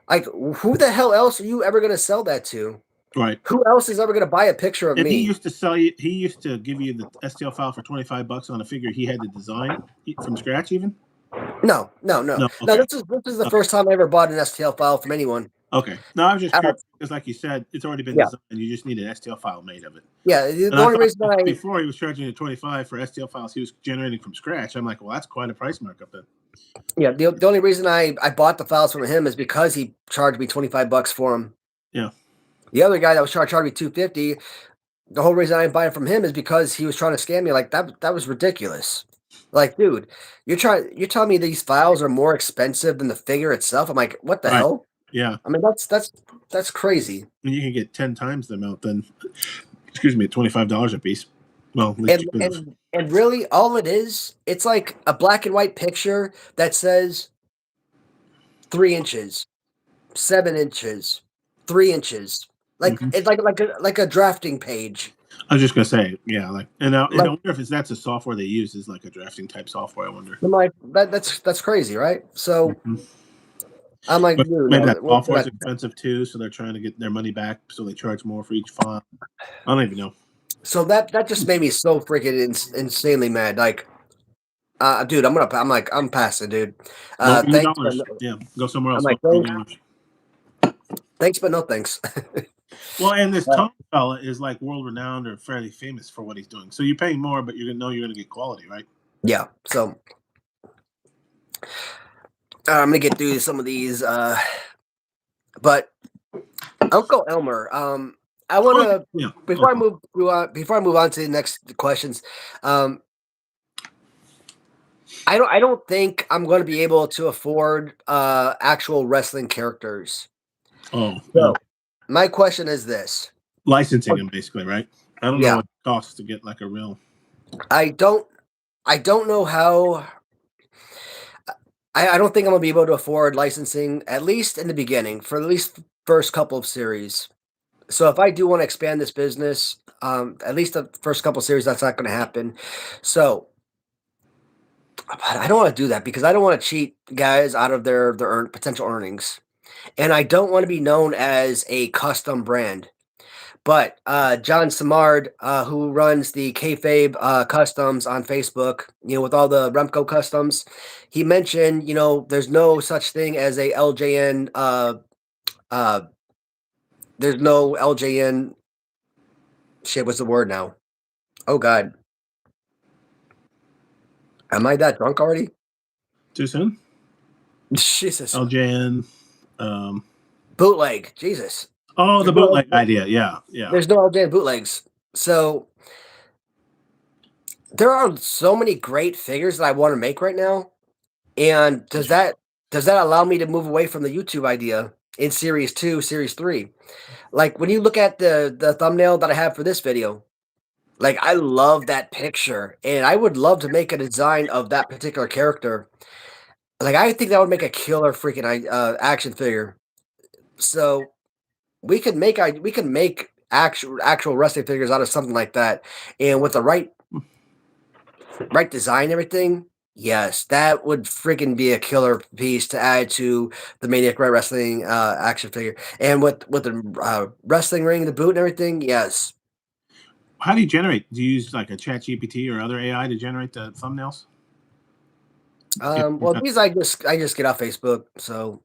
Like, who the hell else are you ever going to sell that to? right. Who else is ever going to buy a picture of And he me? used to sell you. He used to give you the STL file for $25 on a figure he had to design from scratch. Even No. no. No, Okay. this is the Okay. first time I ever bought an STL file from anyone. Okay. No, I was just Uh, curious because, like you said, it's already been yeah, designed. You just need an STL file made of it. yeah. The And I only thought reason I before he was charging you 25 for STL files he was generating from scratch. I'm like, well, that's quite a price markup then. Yeah, the only reason I bought the files from him is because he charged me $25 for them. Yeah. The other guy that was charged me 250. the whole reason I didn't buy it from him is because he was trying to scam me. Like that was ridiculous. Like, dude, you're telling me these files are more expensive than the figure itself? I'm like, what the Right. hell? Yeah. I mean, that's crazy. And you can get 10 times the amount then. Excuse me, $25 a piece. Well, at least And you could have. and really, all it is, it's like a black and white picture that says 3 inches, 7 inches, 3 inches. Like Mhm. it's like a drafting page. I was just gonna say, yeah, like, and I Like, wonder if that's a software they use is like a drafting type software. I wonder. I'm like that's crazy, right? So Mhm. I'm like, But dude, maybe that what software is that, expensive too, so they're trying to get their money back, so they charge more for each file. I don't even know. so that just made me so freaking insanely mad. Like, dude, I'm passing, dude. Well, Thanks, but $80. Yeah, go somewhere I'm else. like, thanks, but no thanks. Well, and this Uh, Tony fella is like world renowned or fairly famous for what he's doing. So you're paying more, but you're gonna know you're gonna get quality, right? yeah, so I'm gonna get through some of these, but Uncle Elmer, I want Oh, to yeah. Okay. before I move on to the next questions, um, I don't think I'm going to be able to afford actual wrestling characters. Oh, So my question is this: licensing them basically, right? I don't know yeah, what it costs to get like a real. I don't I don't know how. I don't think I'm gonna be able to afford licensing, at least in the beginning, for at least first couple of series. So if I do want to expand this business, at least the first couple of series, that's not going to happen. So but I don't want to do that because I don't want to cheat guys out of their potential earnings, and I don't want to be known as a custom brand. But John Samard, who runs the Kayfabe Customs on Facebook, with all the Remco customs, he mentioned, there's no such thing as a LJN. Uh, there's no LJN. Shit, what's the word now? Oh God, am I that drunk already? Too soon? Jesus, LJN. Um, bootleg. Jesus, oh, the there's no bootleg idea. Yeah, yeah. there's no LJN bootlegs. So there are so many great figures that I want to make right now. And does that allow me to move away from the YouTube idea in series 2, series 3? Like when you look at the thumbnail that I have for this video, like I love that picture and I would love to make a design of that particular character. Like I think that would make a killer freaking action figure. So we can make actual wrestling figures out of something like that. And with the right design and everything, yes, that would freaking be a killer piece to add to the Maniac Red Wrestling action figure. And with the wrestling ring, the boot, and everything, yes. How do you generate? Do you use like a Chat GPT or other AI to generate the thumbnails? Get some Well, kind these I just get off Facebook, so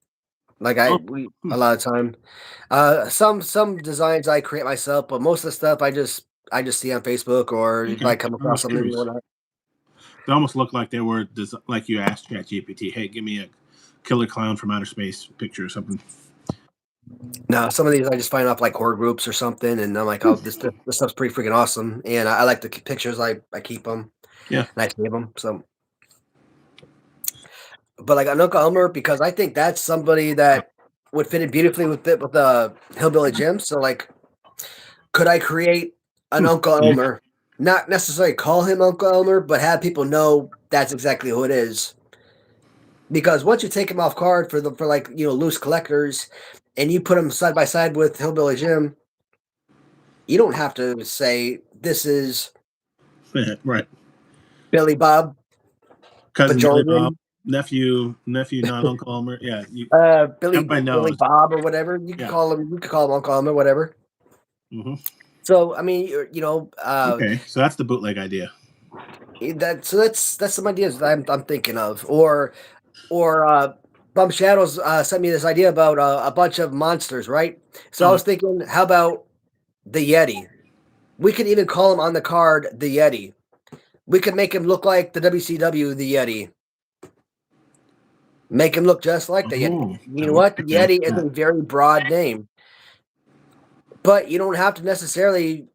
like of- we oh, a lot of time. Some designs I create myself, but most of the stuff I just see on Facebook or if okay. I come I across was something or curious. whatnot. They almost look like they were like you asked Chat GPT, "Hey, give me a killer clown from outer space picture or something." No, some of these I just find off like horror groups or something, and I'm like, oh, this stuff's pretty freaking awesome, and I like the pictures. I keep them Yeah. and I save them. So, but like Uncle Elmer, because I think that's somebody that would fit in beautifully with the Hillbilly Jim. So, like, could I create an Uncle Yeah. Elmer? Not necessarily call him Uncle Elmer, but have people know that's exactly who it is. Because once you take him off card for like loose collectors, and you put him side by side with Hillbilly Jim, you don't have to say this is Right. Billy Bob Cousin Billy Bob, Bajordan, nephew, not Uncle Elmer. Yeah, Billy everybody Billy knows. Bob or whatever. You could Yeah. call him. You could call him Uncle Elmer, whatever. Hmm. So I mean, Okay, so that's the bootleg idea. that's some ideas that I'm thinking of, or Bump Shadows sent me this idea about a bunch of monsters, right? So I Oh, was thinking, how about the Yeti? We could even call him on the card the Yeti. We could make him look like the WCW the Yeti. Make him look just like the Yeti. oh, You know what? The okay. Yeti is Yeah. a very broad name, but you don't have to necessarily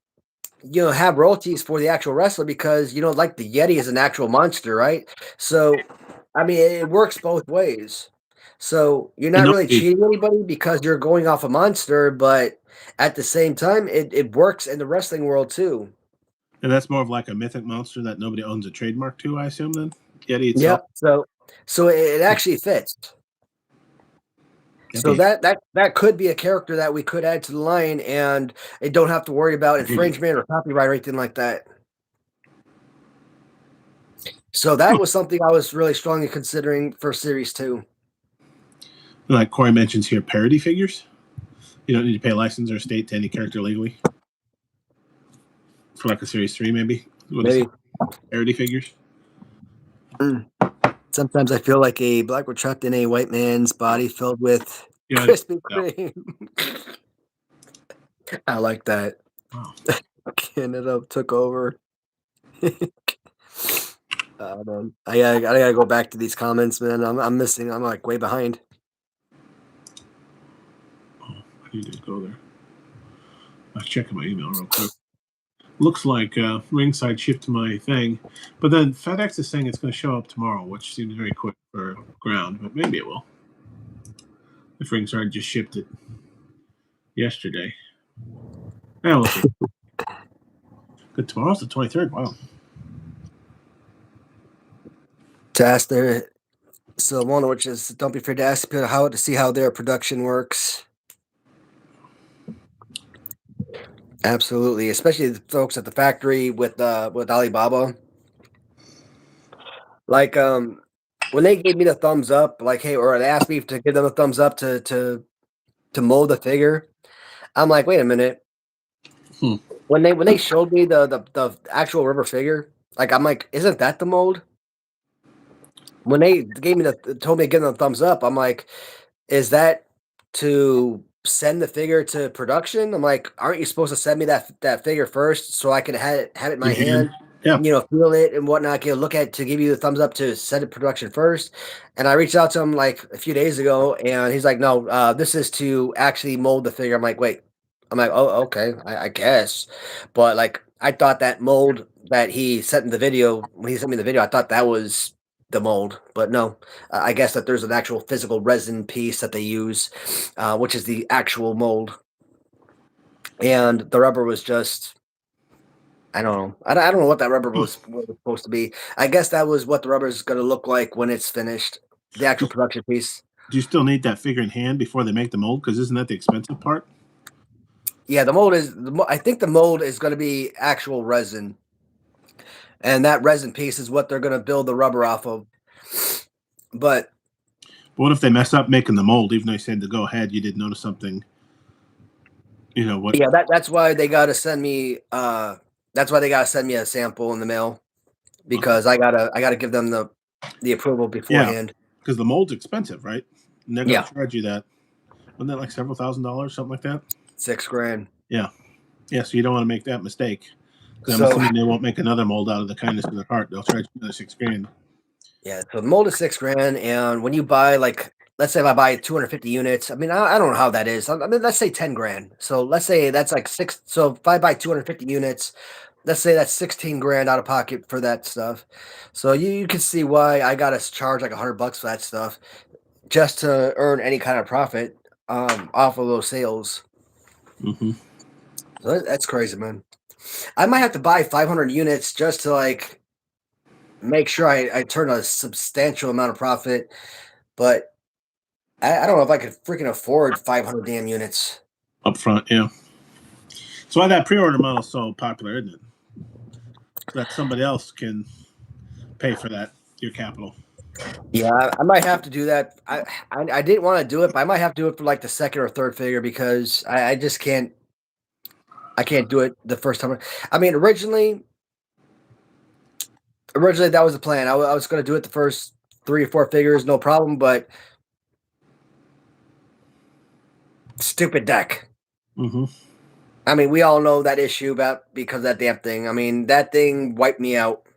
have royalties for the actual wrestler because like the Yeti is an actual monster, right? So, I mean, it works both ways. So you're And not really cheating anybody because you're going off a monster, but at the same time, it works in the wrestling world too. that's more of like a mythic monster that nobody owns a trademark to, I assume. Then Yeti Yeah. itself. So it actually fits. So that could be a character that we could add to the line, and it don't have to worry about infringement or copyright or anything like that. So that was something I was really strongly considering for Series 2. Like Corey mentions here, parody figures. You don't need to pay a license or state to any character legally. For like a Series 3, maybe? Maybe. Parody figures? Sometimes I feel like a black were trapped in a white man's body filled with Krispy Kreme. I like that. Wow. Canada took over. Man. I gotta go back to these comments, man. I'm missing. I'm like way behind. Oh, I need to go there. I was checking my email real quick. Looks like Ringside shipped my thing, but then FedEx is saying it's going to show up tomorrow, which seems very quick for ground, but maybe it will. If Ringside just shipped it yesterday. Yeah, we'll see. Good, tomorrow's the 23rd. Wow. To ask their one, which is don't be afraid to ask people how to see how their production works. Absolutely, especially the folks at the factory with Alibaba. Like when they gave me the thumbs up, like hey, or they asked me to give them a thumbs up to mold the figure, I'm like, wait a minute. When they showed me the actual rubber figure, like I'm like, isn't that the mold? When they gave me told me to give them a thumbs up, I'm like, is that to send the figure to production? I'm like, aren't you supposed to send me that figure first so I can have it in my hand? Yeah. Feel it and whatnot, look at it to give you the thumbs up to send it to production first. And I reached out to him like a few days ago, and he's like, no, this is to actually mold the figure. I'm like, wait. I'm like, oh, okay, I guess. But like, I thought that mold that he sent in the video, when he sent me the video, I thought that was the mold, but no, I guess that there's an actual physical resin piece that they use, which is the actual mold. And the rubber was just, I don't know. I don't know what that rubber was supposed to be. I guess that was what the rubber is going to look like when it's finished, the actual production piece. Do you still need that figure in hand before they make the mold? Because isn't that the expensive part? Yeah, the mold is, I think the mold is going to be actual resin. And that resin piece is what they're going to build the rubber off of. But what if they mess up making the mold, even though you said to go ahead, you did notice something? You know what? Yeah, that's why they got to send me. That's why they got to send me a sample in the mail, because I gotta give them the approval beforehand. Because the mold's expensive, right? And they're gonna charge you that. Wasn't that like several $1,000s, something like that? $6,000. Yeah. So you don't want to make that mistake. Because I'm assuming they won't make another mold out of the kindness of their heart. They'll charge you another $6,000. Yeah, so the mold is $6,000, and when you buy, like, let's say if I buy 250 units, I mean, I don't know how that is. I mean, let's say $10,000. So let's say that's like six. So if I buy 250 units, let's say that's $16,000 out of pocket for that stuff. So you can see why I gotta charge like $100 for that stuff, just to earn any kind of profit off of those sales. Mm-hmm. So that's crazy, man. I might have to buy 500 units just to like make sure I turn a substantial amount of profit, but I don't know if I could freaking afford 500 damn units up front. Yeah. So why that pre-order model is so popular, isn't it? That somebody else can pay for that, your capital. Yeah, I might have to do that. I didn't want to do it, but I might have to do it for like the second or third figure because I just can't. I can't do it the first time. I mean, originally that was the plan. I was going to do it the first 3 or 4 figures, no problem. But stupid deck. Mm-hmm. I mean, we all know that issue because of that damn thing. I mean, that thing wiped me out.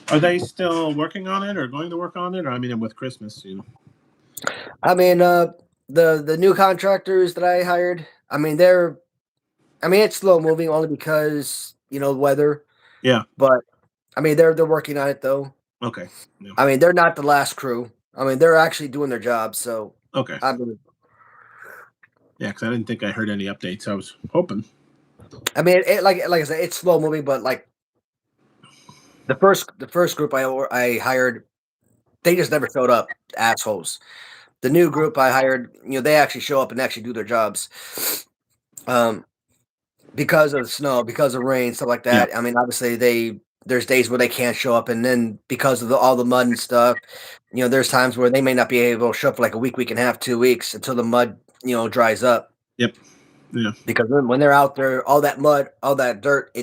Are they still working on it, or going to work on it, or I mean, with Christmas, I mean, the new contractors that I hired. I mean, they're I mean, it's slow moving only because weather. Yeah. But I mean, they're working on it though. Okay. Yeah. I mean, they're not the last crew. I mean, they're actually doing their job. So Okay. I mean, Yeah, because I didn't think I heard any updates. I was hoping. like I said, it's slow moving. But like the first group I hired, they just never showed up. Assholes. The new group I hired, they actually show up and actually do their jobs. Um, because of the snow, because of rain, stuff like Yeah. that. I mean, obviously there's days where they can't show up, and then because of all the mud and stuff, there's times where they may not be able to show up for like a week and a half, 2 weeks until the mud, dries up. Yep. Yeah. Because when they're out there, all that mud, all that dirt,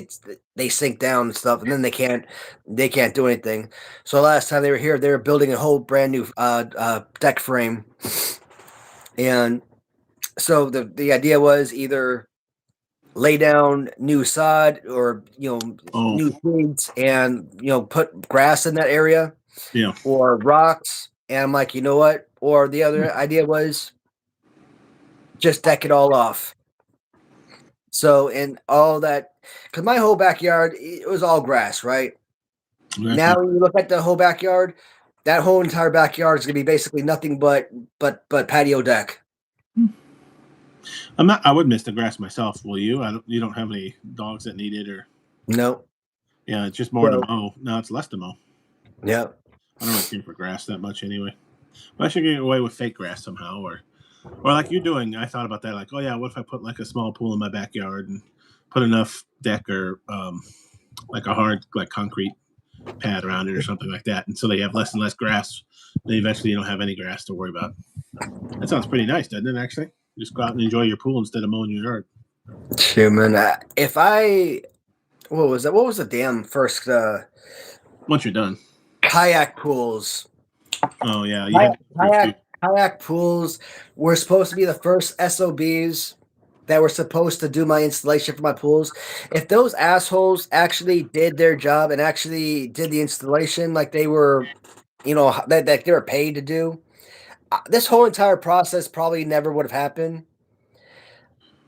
they sink down and stuff, and then they can't do anything. So last time they were here, they were building a whole brand new deck frame, and so the idea was either lay down new sod or Oh. new seeds and put grass in that area Yeah. or rocks. And I'm like, you know what? Or the other idea was just deck it all off. So and all that, because my whole backyard, it was all grass, right? Now when you look at the whole backyard, that whole entire backyard is gonna be basically nothing but patio deck. I would miss the grass myself. Will you? You don't have any dogs that need it, or No. yeah, it's just more to mow. No, it's less to mow. Yeah. I don't really care for grass that much anyway. But I should get away with fake grass somehow, or like you're doing. I thought about that. Like, oh yeah, what if I put like a small pool in my backyard and put enough deck or like a hard like concrete pad around it or something like that, and so they have less and less grass. Then eventually you don't have any grass to worry about. That sounds pretty nice, doesn't it? Actually, just go out and enjoy your pool instead of mowing your yard. Shoot, man. If I what was that? What was the damn first Once you're done. kayak pools? Oh yeah, you had Kayak pools were supposed to be the first SOBs that were supposed to do my installation for my pools. If those assholes actually did their job and actually did the installation like they were, that they were paid to do, this whole entire process probably never would have happened.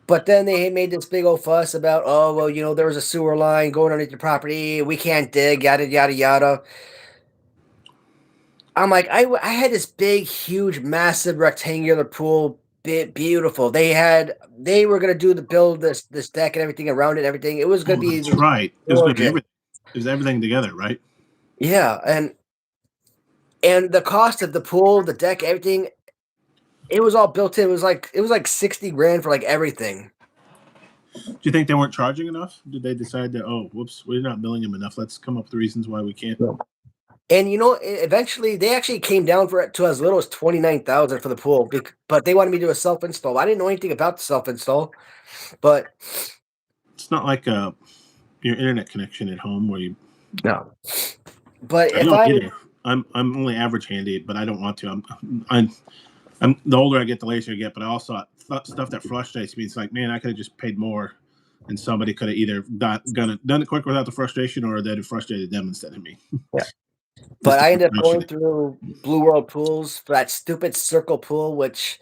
But then they made this big old fuss about, oh, well, there was a sewer line going underneath your property. We can't dig, yada, yada, yada. I'm like, I had this big, huge, massive rectangular pool, beautiful. They were gonna build this deck and everything around it, and everything. It was gonna be that's right. It was going to be gorgeous. everything. It was everything together, right? Yeah, and the cost of the pool, the deck, everything, it was all built in. It was like 60 grand for like everything. Do you think they weren't charging enough? Did they decide that, oh, whoops, we're not billing them enough? Let's come up with reasons why we can't. And eventually they actually came down to as little as 29,000 for the pool, but they wanted me to do a self install. I didn't know anything about the self install, but it's not like your internet connection at home where you. No. But I don't either. I'm only average handy, but I don't want to. I'm the older I get, the lazier I get. But I also stuff that frustrates me. It's like, man, I could have just paid more, and somebody could have either done it quicker without the frustration, or that it frustrated them instead of me. Yeah. But I ended up going through Blue World Pools for that stupid circle pool, which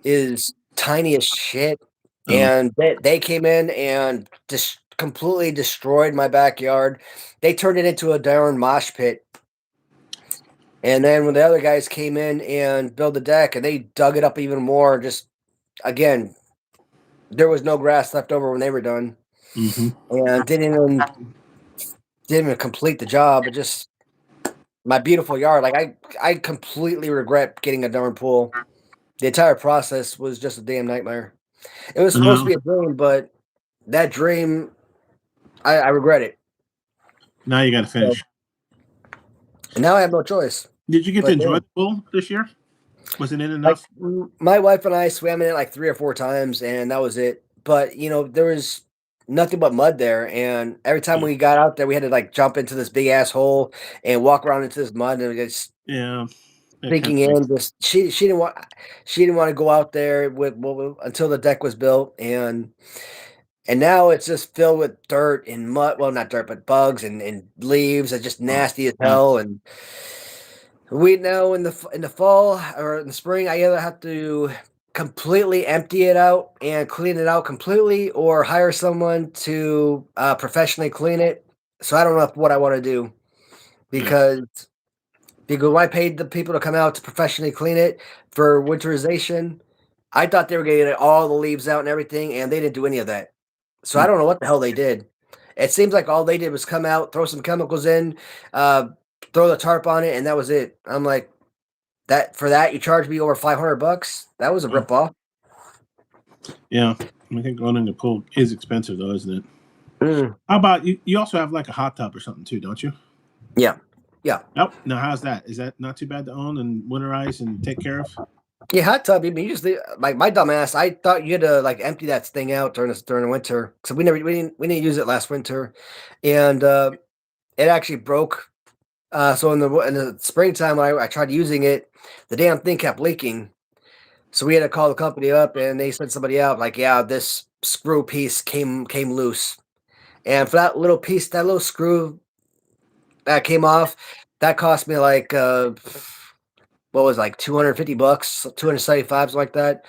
is tiny as shit. And they came in and just completely destroyed my backyard. They turned it into a darn mosh pit. And then when the other guys came in and built the deck, and they dug it up even more, just again, there was no grass left over when they were done, and didn't even complete the job. It just my beautiful yard. Like I completely regret getting a darn pool. The entire process was just a damn nightmare. It was supposed to be a dream, but that dream, I regret it. Now you got to finish. And now I have no choice. Did you get to enjoy the pool this year? Was it in enough? Like, my wife and I swam in it like 3 or 4 times, and that was it. But there was nothing but mud there, and every time we got out there, we had to like jump into this big ass hole and walk around into this mud, and it's sinking in. Just she didn't want to go out there until the deck was built, and now it's just filled with dirt and mud. Well, not dirt, but bugs and leaves. It's just nasty as hell. And we know in the fall or in the spring, I either have to completely empty it out and clean it out completely, or hire someone to professionally clean it. So I don't know what I want to do because when I paid the people to come out to professionally clean it for winterization, I thought they were going to get all the leaves out and everything, and they didn't do any of that. So I don't know what the hell they did. It seems like all they did was come out, throw some chemicals in, throw the tarp on it, and that was it. I'm like, that for that you charged me over $500. That was a ripoff. Yeah, I think owning a pool is expensive though, isn't it? Mm. How about you? You also have like a hot tub or something too, don't you? Yeah, yeah. Yep. Now, how's that? Is that not too bad to own and winterize and take care of? Yeah, hot tub. I mean, you just like my dumb ass. I thought you had to like empty that thing out during the winter. So we didn't use it last winter, and it actually broke. So in the springtime when I tried using it, the damn thing kept leaking. So we had to call the company up, and they sent somebody out. Like, yeah, this screw piece came loose, and for that little piece, that little screw that came off, that cost me like what was it, like $250, 275, something like that,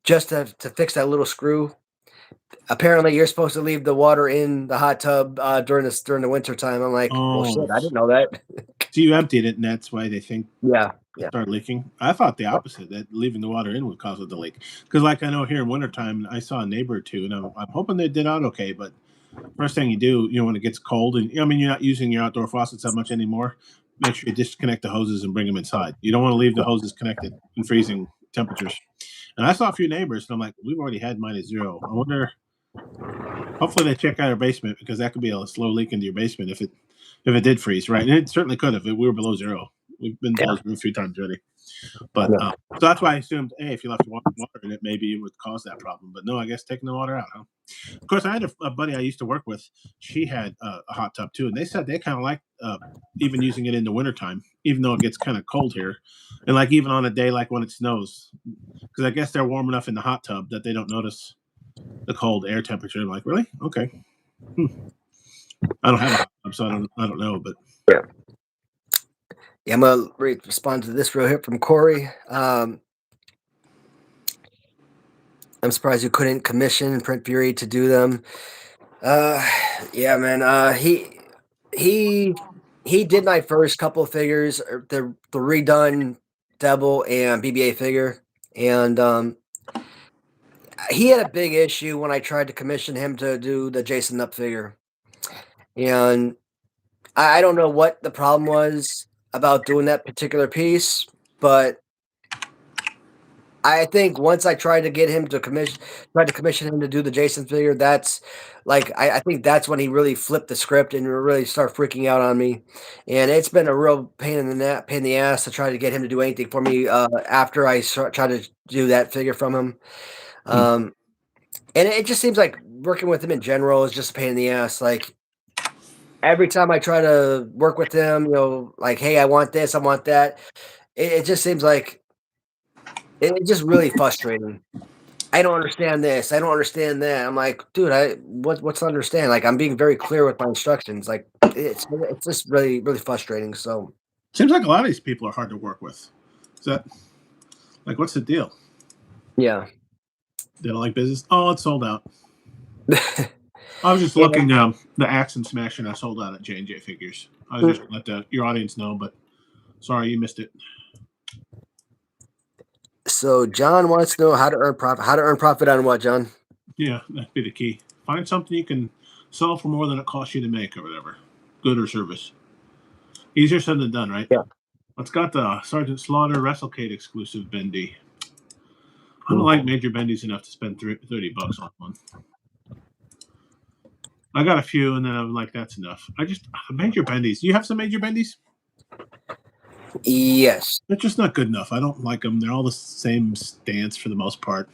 just to fix that little screw. Apparently, you're supposed to leave the water in the hot tub during the winter time. I'm like, well, shit, Oh, I didn't know that. so you emptied it, and that's why they think Yeah, it yeah, started leaking. I thought the opposite, that leaving the water in would cause it to leak. Because, like I know here in wintertime, I saw a neighbor or two, and I'm hoping they did out okay. But first thing you do, when it gets cold, and I mean, you're not using your outdoor faucets that much anymore. Make sure you disconnect the hoses and bring them inside. You don't want to leave the hoses connected in freezing temperatures. And I saw a few neighbors, and I'm like, we've already had -0. I wonder. Hopefully, they check out our basement because that could be a slow leak into your basement if it did freeze, right? And it certainly could if we were below 0. We've been below 0 a few times already. But yeah. so that's why I assumed, hey, if you left water in it, maybe it would cause that problem. But no, I guess taking the water out, huh? Of course, I had a buddy I used to work with. She had a hot tub too, and they said they kind of like even using it in the wintertime, even though it gets kind of cold here, and like even on a day like when it snows, because I guess they're warm enough in the hot tub that they don't notice the cold air temperature. I'm like, really? Okay. I don't have a hot tub, so I don't know, but Yeah. Yeah, I'm gonna respond to this real here from Corey. I'm surprised you couldn't commission Print Fury to do them. Yeah, man. He he did my first couple of figures, the redone Devil and BBA figure, and he had a big issue when I tried to commission him to do the Jason Up figure, and I don't know what the problem was about doing that particular piece, but I think once I tried to get him to commission him to do the Jason figure, that's like I think that's when he really flipped the script and really started freaking out on me. And it's been a real pain in the ass to try to get him to do anything for me after I tried to do that figure from him. Um, and it just seems like working with him in general is just a pain in the ass. Like every time I try to work with him, like, hey, I want this, I want that. It just seems like it's just really frustrating. I don't understand this. I don't understand that. I'm like, dude, what's to understand? Like, I'm being very clear with my instructions. Like, it's just really really frustrating. So seems like a lot of these people are hard to work with. Is that like what's the deal? yeah, They don't like business. Oh, it's sold out. I was just yeah. looking the Axe and Smasher that sold out at J&J Figures. I was just let your audience know, but sorry you missed it. So John wants to know how to earn profit. How to earn profit on what, John? Yeah, that'd be the key. Find something you can sell for more than it costs you to make, or whatever, good or service. Easier said than done, right? Yeah. Let's got the Sergeant Slaughter WrestleCade exclusive bendy. I don't like major bendies enough to spend $30 on one. I got a few, and then I'm like, that's enough. Major bendies. Do you have some major bendies? Yes. They're just not good enough. I don't like them. They're all the same stance for the most part.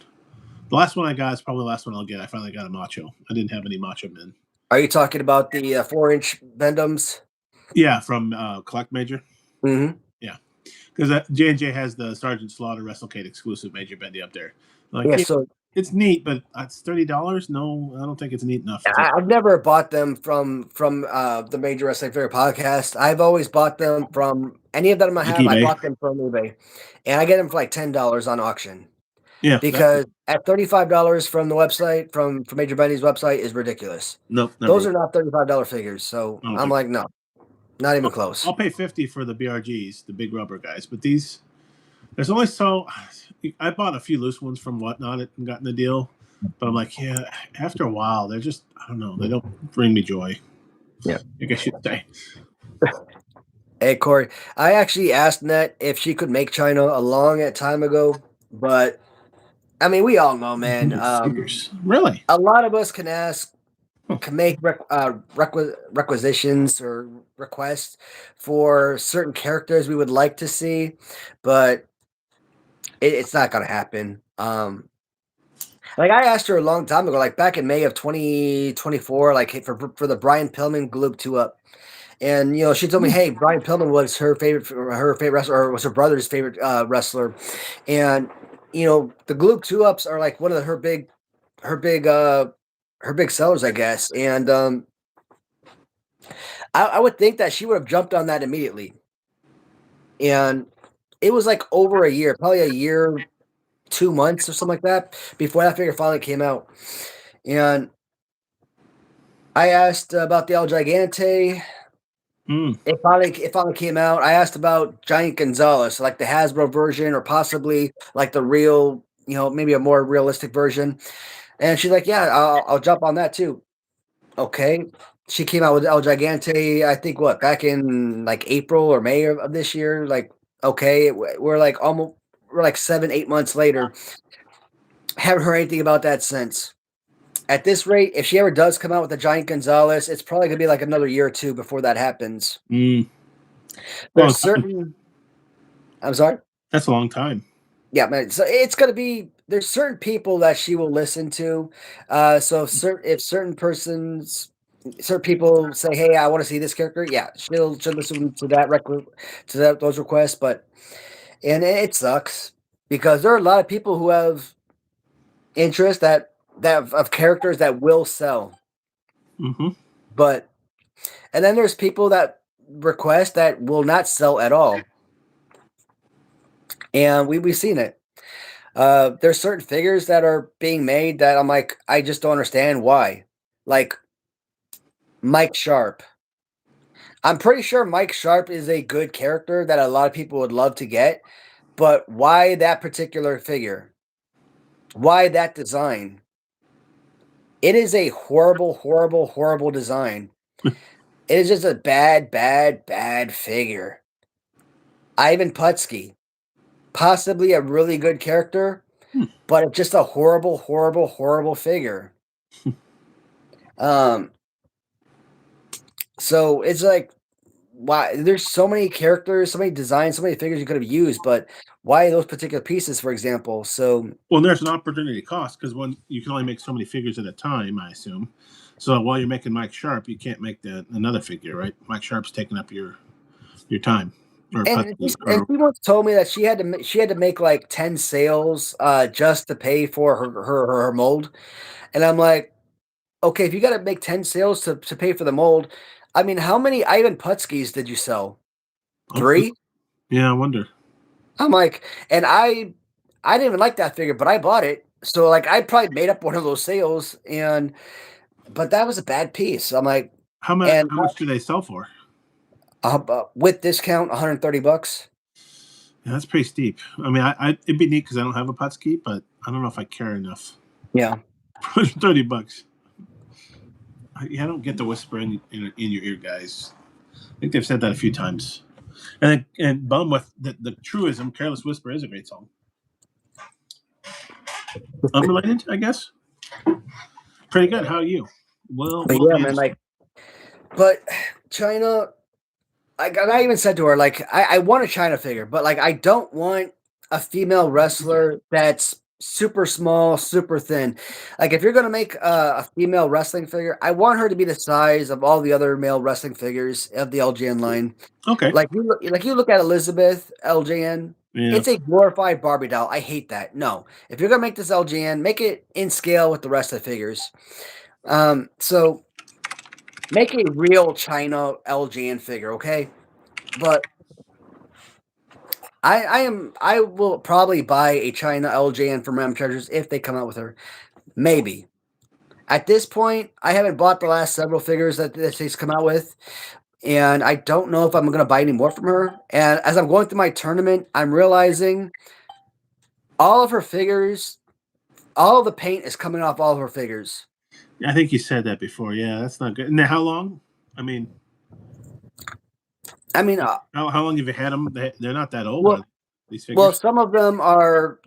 The last one I got is probably the last one I'll get. I finally got a Macho. I didn't have any Macho Men. Are you talking about the 4-inch Bendums? Yeah, from Collect Major. Mm-hmm. Yeah, because J&J has the Sergeant Slaughter WrestleCade exclusive Major Bendy up there. Like, Yeah. So it's neat, but it's $30. No, I don't think it's neat enough. I've never bought them from the Major Wrestling Figure podcast. I've always bought them from any of them I Like have. I eBay. bought them from eBay, and I get them for like $10 on auction. Yeah. because at $35 from the website, from Major Benny's website, is ridiculous. Nope. Never. Those are not $35 figures. So I don't I'm think. like, no, not even close. I'll pay 50 for the BRGs, the big rubber guys, but these there's only so. I bought a few loose ones from Whatnot and gotten the deal, but I'm like, yeah. After a while, they're just I don't know. They don't bring me joy. Yeah. I guess you'd say. Hey, Corey, I actually asked Net if she could make China a long time ago, but I mean, we all know, man. Figures. Really? A lot of us can ask, can make requisitions or requests for certain characters we would like to see, but it's not going to happen. Like I asked her a long time ago, like back in May of 2024, like hey, for the Brian Pillman Gloop 2 up. And she told me, "Hey, Brian Pillman was her favorite wrestler, or was her brother's favorite wrestler." And the Gloop 2 ups are like one of her big her big sellers, I guess. And I would think that she would have jumped on that immediately. And it was like over a year, probably a year, 2 months or something like that, before that figure finally came out. And I asked about the El Gigante. It finally came out. I asked about Giant Gonzalez, like the Hasbro version, or possibly like the real, maybe a more realistic version. And she's like, "Yeah, I'll jump on that too." Okay. She came out with El Gigante, I think back in like April or May of this year. Like, okay, we're like 7, 8 months later. Haven't heard anything about that since. At this rate, if she ever does come out with a Giant Gonzalez, it's probably gonna be like another year or two before that happens. There's certain. I'm sorry. That's a long time. Yeah, man. So it's gonna be. There's certain people that she will listen to. So if certain people say, "Hey, I want to see this character," yeah, she'll listen to those requests. But it sucks because there are a lot of people who have interest of characters that will sell. But and then there's people that request that will not sell at all, and we've seen it. There's certain figures that are being made that I'm like, I just don't understand why. Like Mike Sharp. I'm pretty sure Mike Sharp is a good character that a lot of people would love to get, but why that particular figure? Why that design? It is a horrible, horrible, horrible design. It is just a bad, bad, bad figure. Ivan Putski, possibly a really good character, but it's just a horrible, horrible, horrible figure. So it's like, why there's so many characters, so many designs, so many figures you could have used, but why those particular pieces, for example? So well, there's an opportunity cost because when you can only make so many figures at a time, I assume. So while you're making Mike Sharp, you can't make another figure, right? Mike Sharp's taking up your time. and she once told me that she had to make like 10 sales just to pay for her mold. And I'm like, okay, if you got to make 10 sales to pay for the mold, I mean, how many Ivan Putskis did you sell? 3? Yeah, I wonder. I'm like, and I didn't even like that figure, but I bought it. So like I probably made up one of those sales, but that was a bad piece. I'm like, how much do they sell for? With discount, $130. Yeah, that's pretty steep. I mean, it'd be neat because I don't have a Putski, but I don't know if I care enough. Yeah, $30. I don't get the whisper in your ear, guys. I think they've said that a few times. And Bum with the truism, Careless Whisper is a great song. Unrelated, I guess. Pretty good. How are you? Well, yeah, man. Like, but China, I even said to her, like, I want a China figure, but like, I don't want a female wrestler that's super small, super thin. Like, if you're gonna make a female wrestling figure, I want her to be the size of all the other male wrestling figures of the LJN line. Okay. Like you look at Elizabeth LJN. Yeah. It's a glorified Barbie doll. I hate that. No, if you're gonna make this LJN, make it in scale with the rest of the figures. So make a real China LJN figure, okay? But I will probably buy a China LJN from Ram Treasures if they come out with her. Maybe. At this point, I haven't bought the last several figures that she's come out with, and I don't know if I'm going to buy any more from her. And as I'm going through my tournament, I'm realizing all of her figures, all of the paint is coming off all of her figures. I think you said that before. Yeah, that's not good. Now, how long? I mean, how long have you had them? They're not that old. Well, these figures. Well, some of them are,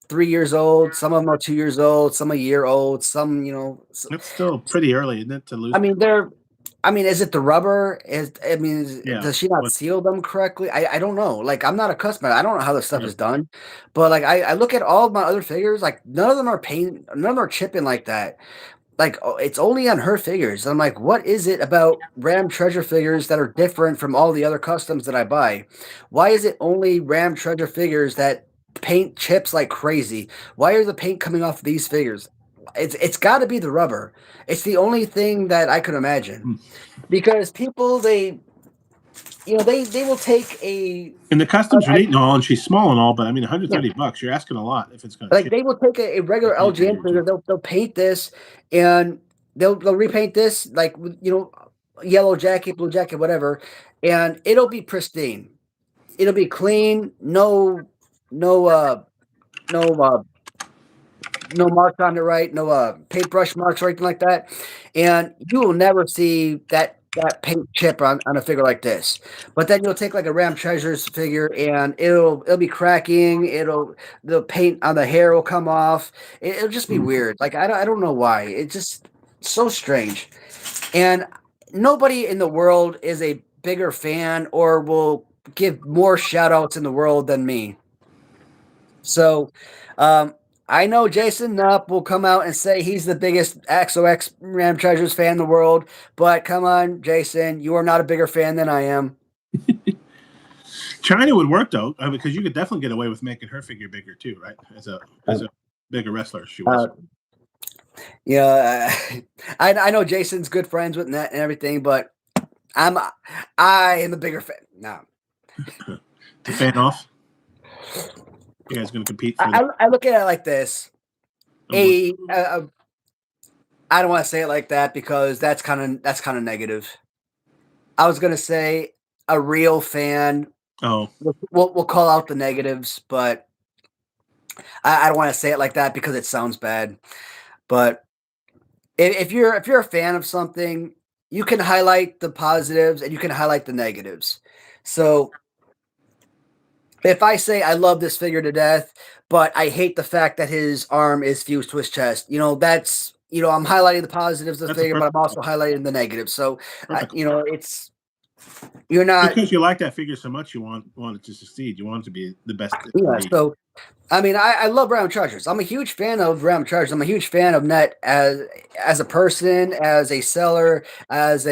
3 years old. Some of them are 2 years old. Some a year old. Some, That's still pretty early, isn't it, to lose? Is it the rubber? Yeah. Does she not seal them correctly? I don't know. Like, I'm not a customer. I don't know how this stuff is done. But like, I look at all of my other figures. Like, none of them are paint. None of them are chipping like that. Like, it's only on her figures. I'm like, what is it about Ram Treasure figures that are different from all the other customs that I buy? Why is it only Ram Treasure figures that paint chips like crazy? Why is the paint coming off these figures? It's got to be the rubber. It's the only thing that I could imagine, because people they will take a. And the customs are neat and all, and she's small and all, but I mean, $130. You're asking a lot if it's going to. Like, they will take a regular LGN figure, they'll paint this, and they'll repaint this, like, yellow jacket, blue jacket, whatever, and it'll be pristine. It'll be clean, no marks on it, right? No paintbrush marks or anything like that. And you will never see that paint chip on a figure like this. But then you'll take like a Ram Treasures figure and it'll be cracking. The paint on the hair will come off. It'll just be weird. Like, I don't know why. It's just so strange. And nobody in the world is a bigger fan or will give more shout outs in the world than me. So, I know Jason Nupp will come out and say he's the biggest XOX Ram Treasures fan in the world, but come on, Jason, you are not a bigger fan than I am. China would work though, because you could definitely get away with making her figure bigger too, right? As a bigger wrestler, she was. I know Jason's good friends with Net and everything, but I am a bigger fan. No. To fan off. You guys going to compete? I look at it like this. I don't want to say it like that because that's kind of negative. I was going to say a real fan. Oh, we'll call out the negatives, but I don't want to say it like that because it sounds bad. But if you're a fan of something, you can highlight the positives and you can highlight the negatives. So if I say I love this figure to death, but I hate the fact that his arm is fused to his chest, that's, I'm highlighting the positives of the figure, but I'm also highlighting the negatives. So, you're not. Because you like that figure so much, you want it to succeed. You want it to be the best. Yeah, so, I love Ram Treasures. I'm a huge fan of Ram Treasures. I'm a huge fan of Net as a person, as a seller, as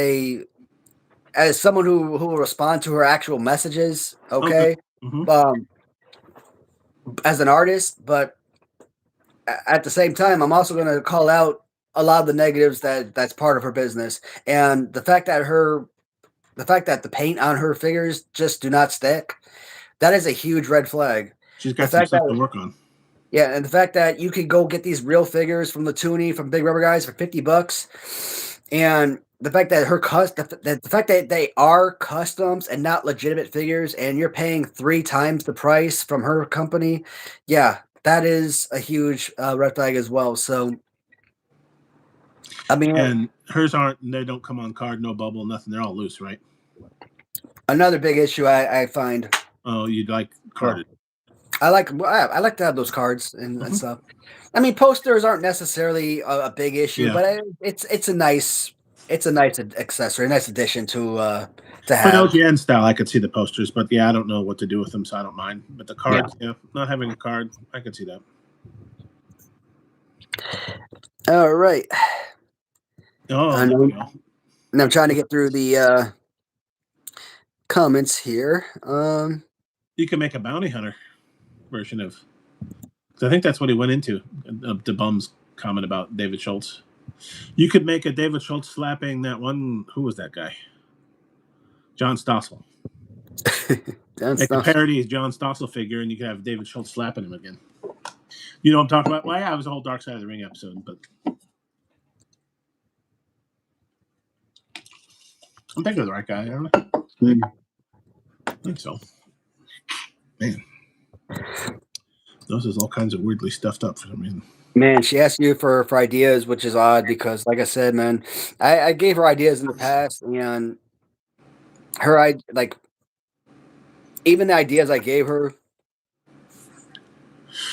someone who will respond to her actual messages. Okay. Mm-hmm. As an artist, but at the same time, I'm also going to call out a lot of the negatives that's part of her business, and the fact that the paint on her figures just do not stick. That is a huge red flag. She's got some stuff to work on. Yeah, and the fact that you can go get these real figures from the Toonie, from Big Rubber Guys for $50, and the fact that the fact that they are customs and not legitimate figures, and you're paying 3 times the price from her company, yeah, that is a huge red flag as well. So, and hers they don't come on card, no bubble, nothing. They're all loose, right? Another big issue I find. Oh, you'd like carded. I like to have those cards and stuff. Posters aren't necessarily a big issue, but it's a nice accessory, a nice addition to have. For LGN style, I could see the posters, but I don't know what to do with them, so I don't mind. But the cards, not having a card, I could see that. All right. Oh, there we go. And I'm trying to get through the comments here. You can make a bounty hunter version of. I think that's what he went into. The bum's comment about David Schultz. You could make a David Schultz slapping that one. Who was that guy? John Stossel. Make a parody of John Stossel figure, and you can have David Schultz slapping him again. You know what I'm talking about? Well, yeah, it was a whole Dark Side of the Ring episode, but I'm thinking of the right guy. I don't know. I think so. Man. Those is all kinds of weirdly stuffed up for some reason. Man, she asked you for ideas, which is odd because, like I said, man, I gave her ideas in the past, and even the ideas I gave her,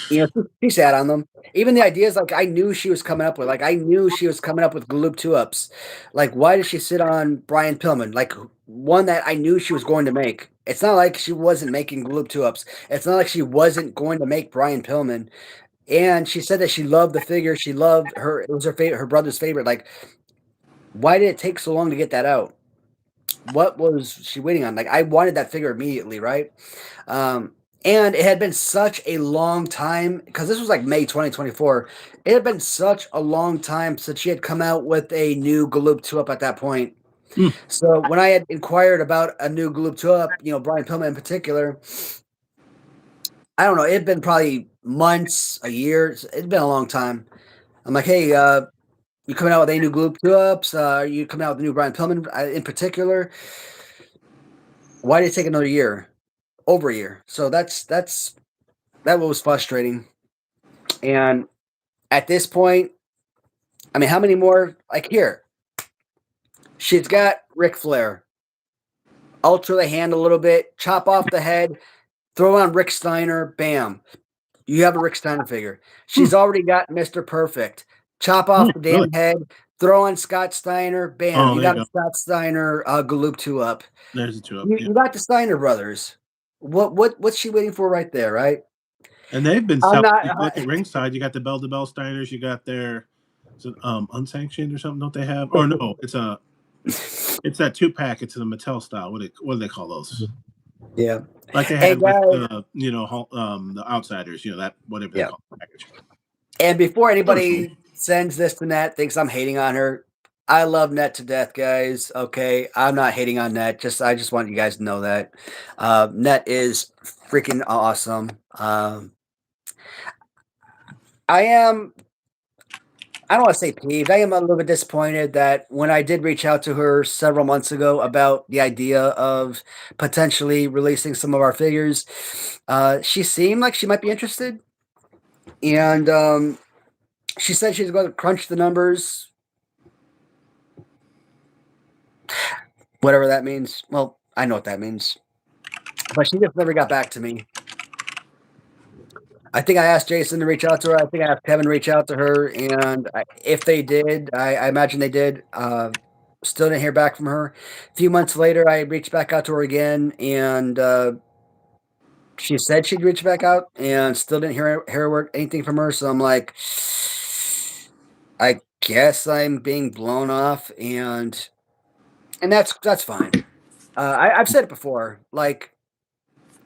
she sat on them. Even the ideas, like I knew she was coming up with, Gloop 2-ups. Like, why did she sit on Brian Pillman? Like one that I knew she was going to make. It's not like she wasn't making Gloop 2-ups. It's not like she wasn't going to make Brian Pillman. And she said that she loved the figure. She loved her. It was her favorite, her brother's favorite. Like, why did it take so long to get that out? What was she waiting on? Like, I wanted that figure immediately, right? And it had been such a long time because this was like May 2024. It had been such a long time since she had come out with a new Gloop 2-up at that point. So when I had inquired about a new Gloop 2-up, Brian Pillman in particular, I don't know. It had been probably months, a year. It'd been a long time. I'm like, hey, you coming out with any new Gloop 2-ups? Are you coming out with the new Brian Pillman in particular? Why did it take another year? Over a year. So that was frustrating. And at this point, I mean, how many more? Like here, she's got Ric Flair. Alter the hand a little bit, chop off the head, throw on Rick Steiner, bam. You have a Rick Steiner figure. She's already got Mr. Perfect. Chop off the damn head, throw on Scott Steiner, bam. You got a Scott Steiner Gloop 2-up. There's a 2-up. You got the Steiner brothers. What's she waiting for right there, right? And they've been selling. Look at ringside. You got the Bell to Bell Steiners. You got their unsanctioned or something. Don't they have? Or no, it's that 2-pack. It's a Mattel style. What do they call those? Yeah, like they had with the Outsiders. That whatever they call the package. And before anybody sends this to Net, thinks I'm hating on her, I love Net to death, guys. Okay, I'm not hating on Net. I just want you guys to know that Net is freaking awesome. I don't want to say peeved. I am a little bit disappointed that when I did reach out to her several months ago about the idea of potentially releasing some of our figures, she seemed like she might be interested. And she said she's going to crunch the numbers. Whatever that means. Well, I know what that means. But she just never got back to me. I think I asked Jason to reach out to her. I think I asked Kevin to reach out to her. And if they did, I imagine they did. Still didn't hear back from her. A few months later, I reached back out to her again. And she said she'd reach back out and still didn't hear anything from her. So I'm like, I guess I'm being blown off. And that's fine. I've said it before. Like,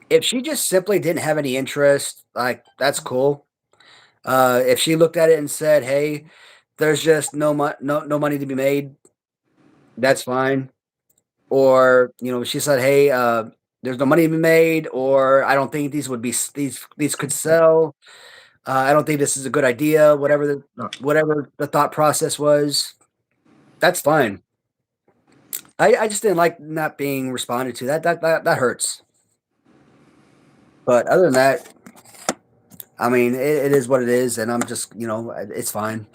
if she just simply didn't have any interest, like, that's cool. If she looked at it and said, "Hey, there's just no money to be made," that's fine. Or she said, "Hey, there's no money to be made," or "I don't think these could sell. I don't think this is a good idea." Whatever the thought process was, that's fine. I just didn't like not being responded to. That hurts. But other than that, I mean, it is what it is, and I'm just, it's fine.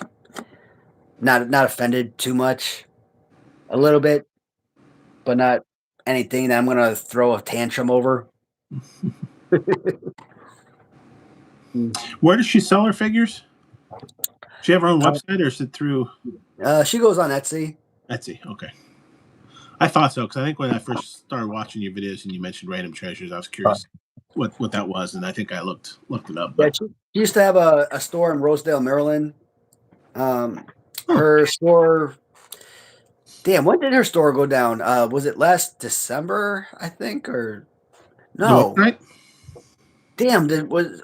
Not offended too much, a little bit, but not anything that I'm gonna throw a tantrum over. Where does she sell her figures? She have her own website, or is it through? She goes on Etsy. Etsy, okay. I thought so because I think when I first started watching your videos and you mentioned Random Treasures, I was curious what that was, and I think I looked it up. But yeah, she used to have a store in Rosedale, Maryland. Her store. Damn, when did her store go down? Was it last December? I think, or no? Right. Damn, has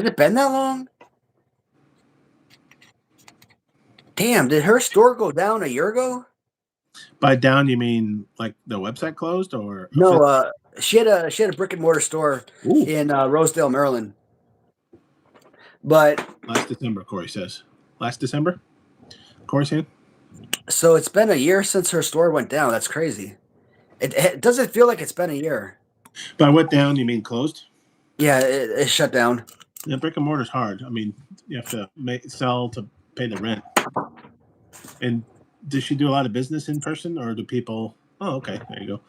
it been that long? Damn, did her store go down a year ago? By down, you mean like the website closed, or no? She had a brick and mortar store Ooh. in Rosedale, Maryland. But Last December, Corey says. Last December? Corey saying? so it's been a year since her store went down. That's crazy. It doesn't feel like it's been a year. By went down, you mean closed? Yeah, it shut down. Yeah, brick and mortar's hard. I mean, you have to sell to pay the rent. And does she do a lot of business in person, or do people? Oh, okay, there you go.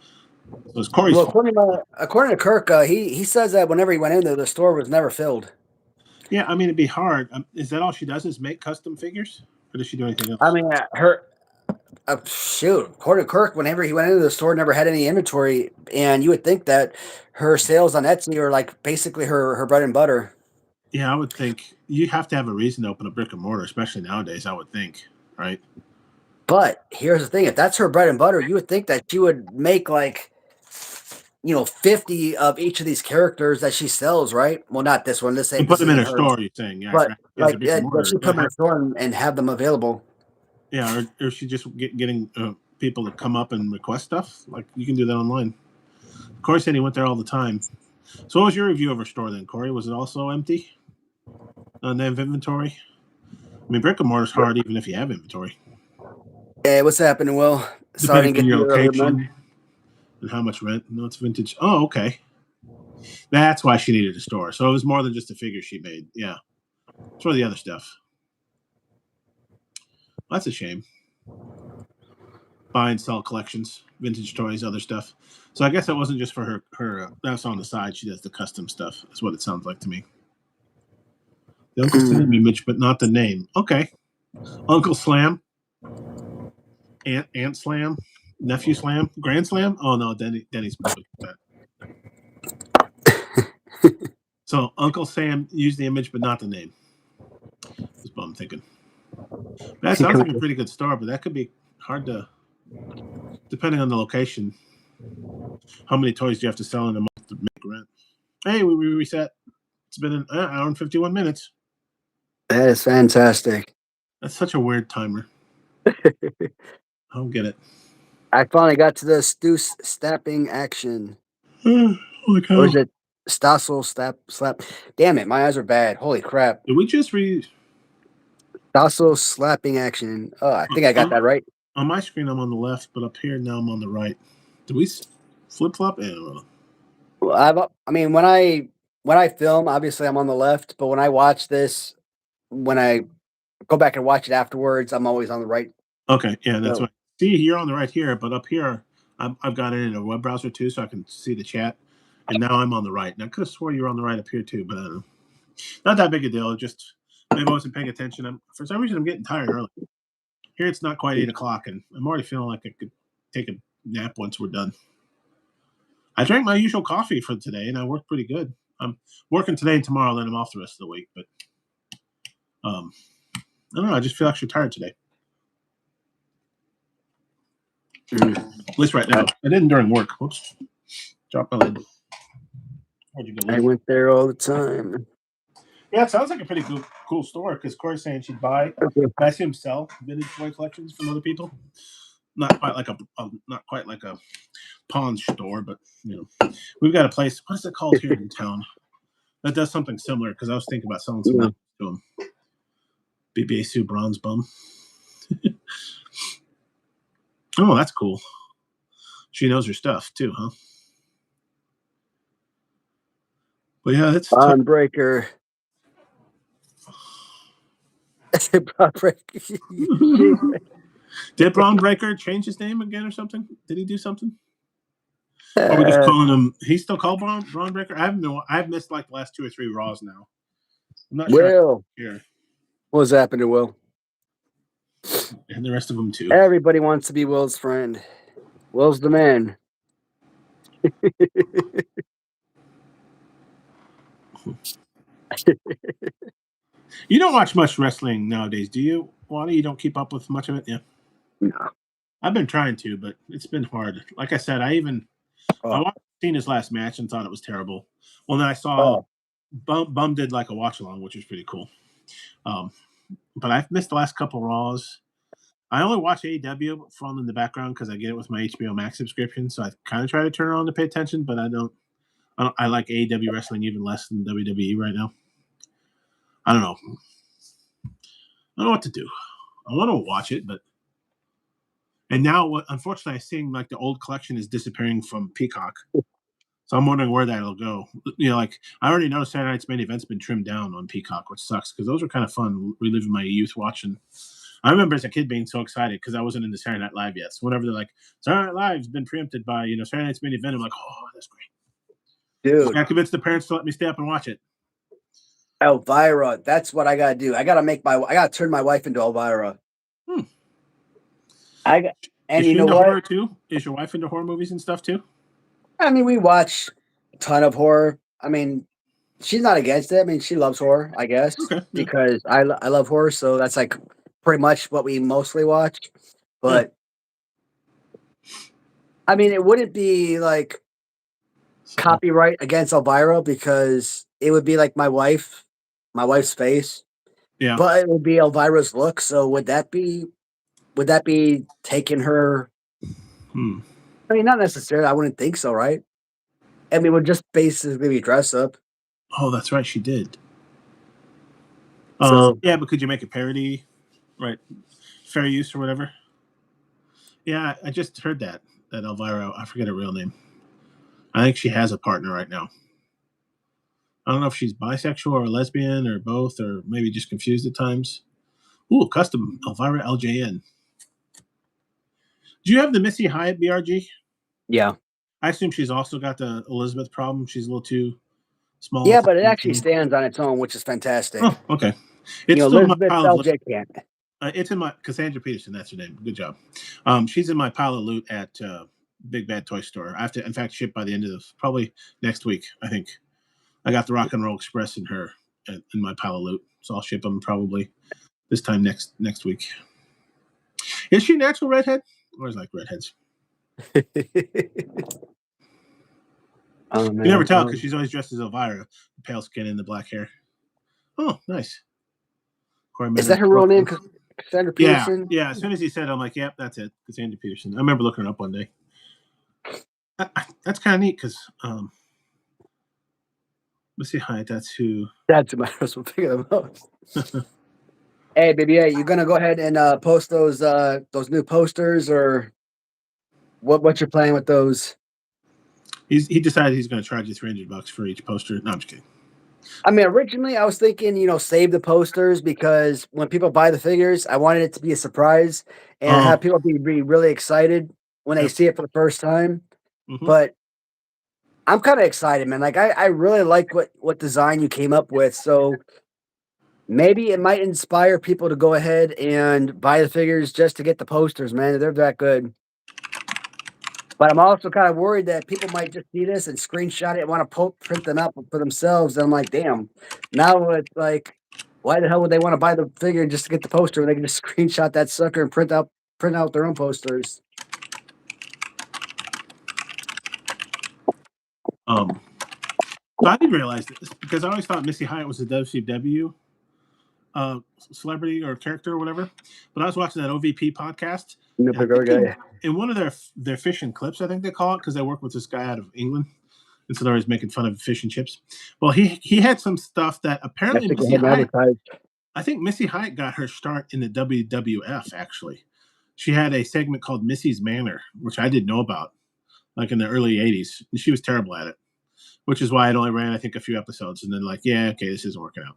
So it's Corey's Well, fault. according to Kirk, he says that whenever he went in there, the store was never filled. Yeah, I mean, it'd be hard. Is that all she does? Is make custom figures, or does she do anything else? I mean, shoot, according to Kirk, whenever he went into the store, never had any inventory, and you would think that her sales on Etsy are like basically her bread and butter. Yeah, I would think you have to have a reason to open a brick and mortar, especially nowadays. I would think, right? But here's the thing: if that's her bread and butter, you would think that she would make like 50 of each of these characters that she sells, right? Well, not this one. And put them in her store. You're saying, yeah, but as a like brick and that mortar, she put them in her store and have them available. yeah, or she just getting people to come up and request stuff. Like you can do that online. Corey said he went there all the time. So what was your review of her store then, Corey? Was it also empty? They have inventory? I mean, brick and mortar's hard even if you have inventory. Hey, what's happening, Will? Sorry I Depending didn't on get your to you earlier, location man. and how much rent. No, it's vintage. Oh, okay. That's why she needed a store. So it was more than just a figure she made. Yeah. It's for the other stuff. That's a shame. Buy and sell collections, vintage toys, other stuff. So I guess it wasn't just for her that's on the side. She does the custom stuff. That's what it sounds like to me. The Uncle Sam image, but not the name. Okay. Uncle Slam. Aunt Slam. Nephew Slam. Grand Slam? Oh no, Denny's probably that. So Uncle Sam used the image, but not the name. That's what I'm thinking. That sounds like a pretty good store, but that could be hard to, depending on the location. How many toys do you have to sell in a month to make rent? Hey, we reset. It's been an hour and 51 minutes. That is fantastic. That's such a weird timer. I don't get it. I finally got to the Stoose snapping action. Holy cow. Or is it Stossel slap? Damn it, my eyes are bad. Holy crap. Did we just read? Stossel slapping action. Oh, I think I got that right. On my screen, I'm on the left, but up here now I'm on the right. Did we flip flop? Well, I mean, when I film, obviously I'm on the left, but when I watch this, when I go back and watch it afterwards, I'm always on the right. Okay, yeah, that's right. See, you're on the right here, but up here, I've got it in a web browser too, so I can see the chat. And now I'm on the right. And I could have swore you were on the right up here too, but I don't know. Not that big a deal. Just maybe I wasn't paying attention. For some reason, I'm getting tired early. Here it's not quite 8 o'clock, and I'm already feeling like I could take a nap once we're done. I drank my usual coffee for today, and I worked pretty good. I'm working today and tomorrow, then I'm off the rest of the week. But I don't know. I just feel extra tired today. At least right now. I didn't during work. Whoops. Dropped my lid. Where'd you go? I went there all the time. Yeah, it sounds like a pretty cool store because Corey's saying she'd buy. I see him sell vintage toy collections from other people. Not quite like a pawn store, but we've got a place. What is it called here in town that does something similar? Because I was thinking about selling some to them. BBA Sue Bronze Bum. Oh, that's cool. She knows her stuff too, huh? But yeah, that's Bond Breaker. Bond Breaker. Did Braun Breaker change his name again or something? Did he do something? Or are we just calling him? He's still called Braun Breaker. I've missed like the last 2 or 3 Raws now. I'm not sure. Will, here. What's happening, Will? And the rest of them too. Everybody wants to be Will's friend. Will's the man. You don't watch much wrestling nowadays, do you, Wally? You don't keep up with much of it? Yeah. No. I've been trying to, but it's been hard. Like I said, I watched Cena's last match and thought it was terrible. Well, then I saw Bum did like a watch along, which was pretty cool. But I've missed the last couple Raws. I only watch AEW from in the background because I get it with my HBO Max subscription. So I kind of try to turn it on to pay attention, but I don't. I like AEW wrestling even less than WWE right now. I don't know. I don't know what to do. I want to watch it, but and now, unfortunately, I'm seeing like the old collection is disappearing from Peacock. So I'm wondering where that'll go. You know, like I already know Saturday Night's Main Event's been trimmed down on Peacock, which sucks because those were kind of fun reliving my youth watching. I remember as a kid being so excited because I wasn't into Saturday Night Live yet. So whenever they're like, Saturday Night Live's been preempted by, Saturday Night's Main Event, I'm like, oh, that's great. Just Dude. got to convince the parents to let me stay up and watch it. Elvira, that's what I gotta do. I gotta turn my wife into Elvira. Hmm. And Is you she know into what? horror too? Is your wife into horror movies and stuff too? I mean, we watch a ton of horror. I mean, she's not against it. I mean, she loves horror, I guess, Okay. Yeah. because I love horror, so that's like pretty much what we mostly watch. But I mean, it wouldn't be like copyright against Elvira because it would be like my wife's face, Yeah. but it would be Elvira's look. So would that be taking her? Hmm. I mean, not necessarily. I wouldn't think so, right? I mean, we're just basically be dress up. Oh, that's right. She did. So Yeah, but could you make a parody, right? Fair use or whatever. Yeah, I just heard that Elvira. I forget her real name. I think she has a partner right now. I don't know if she's bisexual or lesbian or both, or maybe just confused at times. Ooh, custom Elvira LJN. Do you have the Missy Hyatt BRG? yeah, I assume she's also got the Elizabeth problem. She's a little too small. yeah, but it actually stands on its own, which is fantastic. Oh, okay. It's still in my Elizabeth pile of loot. LJ can't. It's in my Cassandra Peterson. That's her name. Good job. She's in my pile of loot at Big Bad Toy Store. I have to, in fact, ship by the end of probably next week. I think I got the Rock and Roll Express in my pile of loot, so I'll ship them probably this time next week. Is she a natural redhead? I always like redheads. Oh man, You never tell because she's always dressed as Elvira, the pale skin and the black hair. Oh, nice. Is that her real name? Cassandra Peterson? Yeah. As soon as he said it, I'm like, yep, that's it. Cassandra Peterson. I remember looking her up one day. That's kind of neat because let's see, hi, that's who. That's my first pick of the most. Hey, baby, hey, you gonna go ahead and post those new posters, or what you're playing with those? He decided he's going to charge you $300 for each poster. No, I'm just kidding. I mean, originally I was thinking, save the posters because when people buy the figures, I wanted it to be a surprise and have people be really excited when they see it for the first time. Mm-hmm. But I'm kind of excited, man. Like I really like what design you came up with. So maybe it might inspire people to go ahead and buy the figures just to get the posters, man. They're that good. But I'm also kind of worried that people might just see this and screenshot it and want to print them out for themselves. And I'm like, damn. Now it's like, why the hell would they want to buy the figure just to get the poster when they can just screenshot that sucker and print out their own posters? I didn't realize this because I always thought Missy Hyatt was a WCW celebrity or character or whatever. But I was watching that OVP podcast. In one of their fish and clips, I think they call it, because they work with this guy out of England. And so they're always making fun of fish and chips. Well, he had some stuff that apparently I think Missy Hyatt got her start in the WWF, actually. She had a segment called Missy's Manor, which I didn't know about, like in the early 80s. And she was terrible at it, which is why it only ran, I think, a few episodes. And then like, yeah, okay, this isn't working out.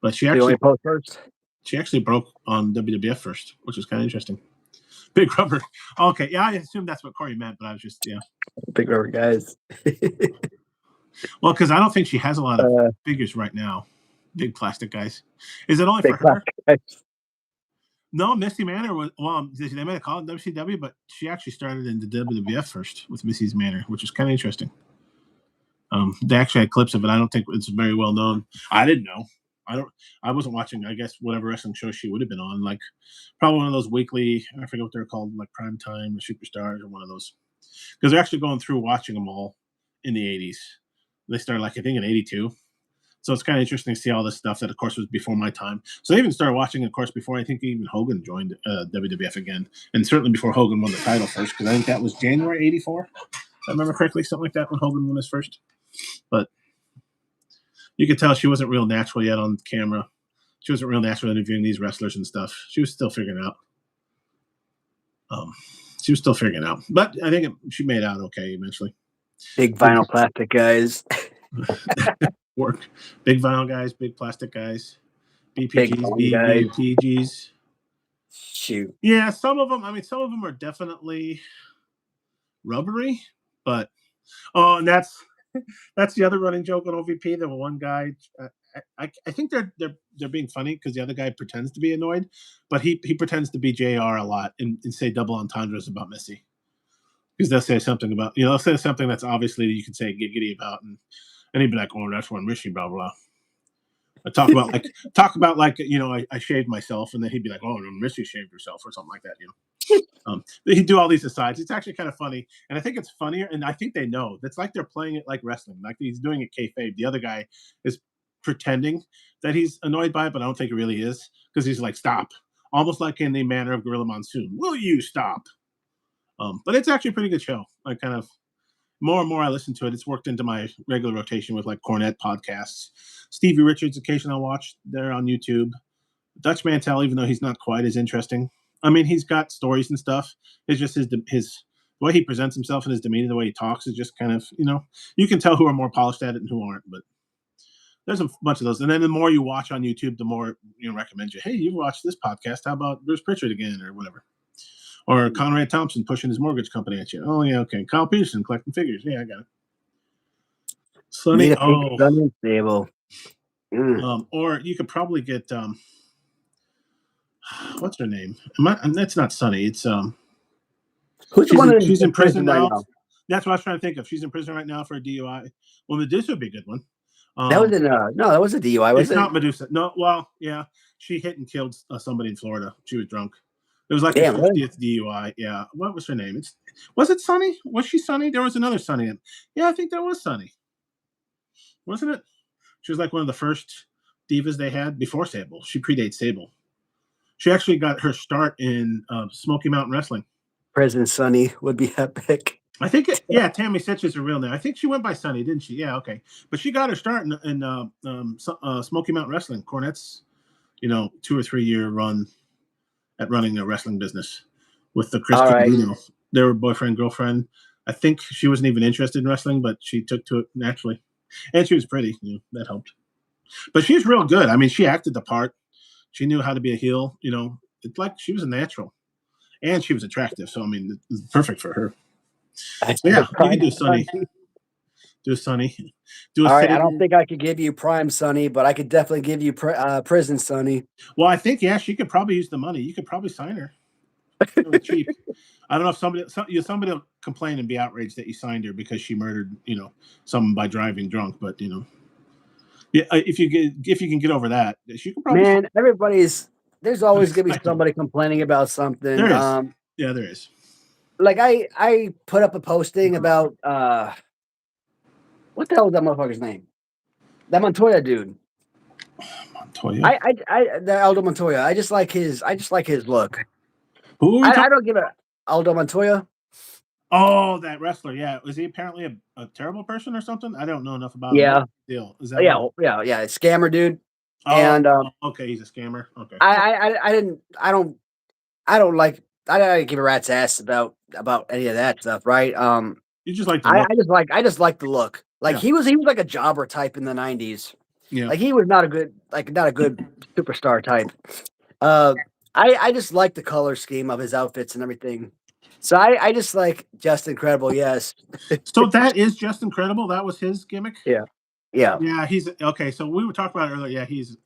But she actually broke on WWF first, which is kind of interesting. Big Rubber. Okay, yeah, I assumed that's what Corey meant, but I was just, yeah. Big Rubber guys. Well, because I don't think she has a lot of figures right now. Big plastic guys. Is it only for her? No, Misty Manor was, they might have called it WCW, but she actually started in the WWF first with Missy's Manor, which is kind of interesting. They actually had clips of it. I don't think it's very well known. I didn't know. I wasn't watching, I guess, whatever wrestling show she would have been on, like probably one of those weekly, I forget what they're called, like Prime Time or Superstars or one of those. Because they're actually going through watching them all in the 80s. They started, like, I think in 82. So it's kind of interesting to see all this stuff that, of course, was before my time. So I even started watching, of course, before I think even Hogan joined WWF again, and certainly before Hogan won the title first, because I think that was January '84. If I remember correctly, something like that when Hogan won his first. But you could tell she wasn't real natural yet on camera. She wasn't real natural interviewing these wrestlers and stuff. She was still figuring out. She was still figuring out, but I think she made out okay eventually. Big vinyl plastic guys. Work. Big vinyl guys, big plastic guys, Big BPGs, bone guys. BVPGs. Shoot. Yeah, some of them. I mean, some of them are definitely rubbery, but and that's the other running joke on OVP. The one guy, I think they're being funny because the other guy pretends to be annoyed, but he pretends to be JR a lot and say double entendres about Missy. Because they'll say something about, they'll say something that's obviously you can say giggity about, and he'd be like, "Oh, that's one Missy, blah blah." I talk about like I shaved myself, and then he'd be like, "Oh, Missy shaved herself" or something like that. He'd do all these asides. It's actually kind of funny, and I think it's funnier. And I think they know it's like they're playing it like wrestling, like he's doing it kayfabe. The other guy is pretending that he's annoyed by it, but I don't think it really is because he's like, "Stop," almost like in the manner of Gorilla Monsoon. Will you stop? But it's actually a pretty good show. I kind of more and more I listen to it. It's worked into my regular rotation with like Cornette podcasts. Stevie Richards, occasionally I watch. They're on YouTube. Dutch Mantel, even though he's not quite as interesting. I mean, he's got stories and stuff. It's just his the way he presents himself and his demeanor, the way he talks is just kind of, you can tell who are more polished at it and who aren't. But there's a bunch of those. And then the more you watch on YouTube, the more recommend you. Hey, you watched this podcast. How about Bruce Pritchard again or whatever? Or Conrad Thompson pushing his mortgage company at you. Oh, yeah, okay. Kyle Peterson collecting figures. Yeah, I got it. Sonny, Sunny stable. or you could probably get, what's her name? That's not Sonny. It's, Who's she's in prison now. Right now? That's what I was trying to think of. She's in prison right now for a DUI. Well, Medusa would be a good one. That was that was a DUI, was it? It's not Medusa. No, well, yeah. She hit and killed somebody in Florida. She was drunk. It was like Damn, the 50th DUI. Yeah. What was her name? Was it Sunny? Was she Sunny? There was another Sunny. Yeah, I think that was Sunny. Wasn't it? She was like one of the first divas they had before Sable. She predates Sable. She actually got her start in Smoky Mountain Wrestling. Prison Sunny would be epic. I think, Tammy Sitch is her real name. I think she went by Sunny, didn't she? Yeah, okay. But she got her start in Smoky Mountain Wrestling. Cornette's, 2 or 3 year run at running a wrestling business with the Chris Gambino. They were boyfriend, girlfriend. I think she wasn't even interested in wrestling, but she took to it naturally. And she was pretty. That helped. But she was real good. I mean, she acted the part. She knew how to be a heel. It's like she was a natural. And she was attractive. So, I mean, it was perfect for her. So, yeah, you can do Sunny. Do Sunny. All right, I don't think I could give you Prime Sunny, but I could definitely give you Prison Sunny. Well, I think, she could probably use the money. You could probably sign her. Really cheap. I don't know if somebody will complain and be outraged that you signed her because she murdered, someone by driving drunk. But yeah, if you can get over that, she can probably. Man, there's always gonna be somebody complaining about something. There is. Yeah, there is. Like I put up a posting about what the hell is that motherfucker's name? That Montoya dude. Montoya. The Aldo Montoya. I just like his look. Who? I don't give a Aldo Montoya. Oh, that wrestler. Yeah, was he apparently a terrible person or something? I don't know enough about him. Yeah. Deal. Is that? Yeah. Scammer dude. Oh, and okay, he's a scammer. Okay. I didn't give a rat's ass about any of that stuff, right? You just like I just like the look. Like he was like a jobber type in the 90s. Yeah. Like he was not a good superstar type. I just like the color scheme of his outfits and everything. So I just like Just Incredible, yes. So that is Just Incredible? That was his gimmick? Yeah. Yeah. Yeah, he's okay. So we were talking about it earlier. Yeah, he's a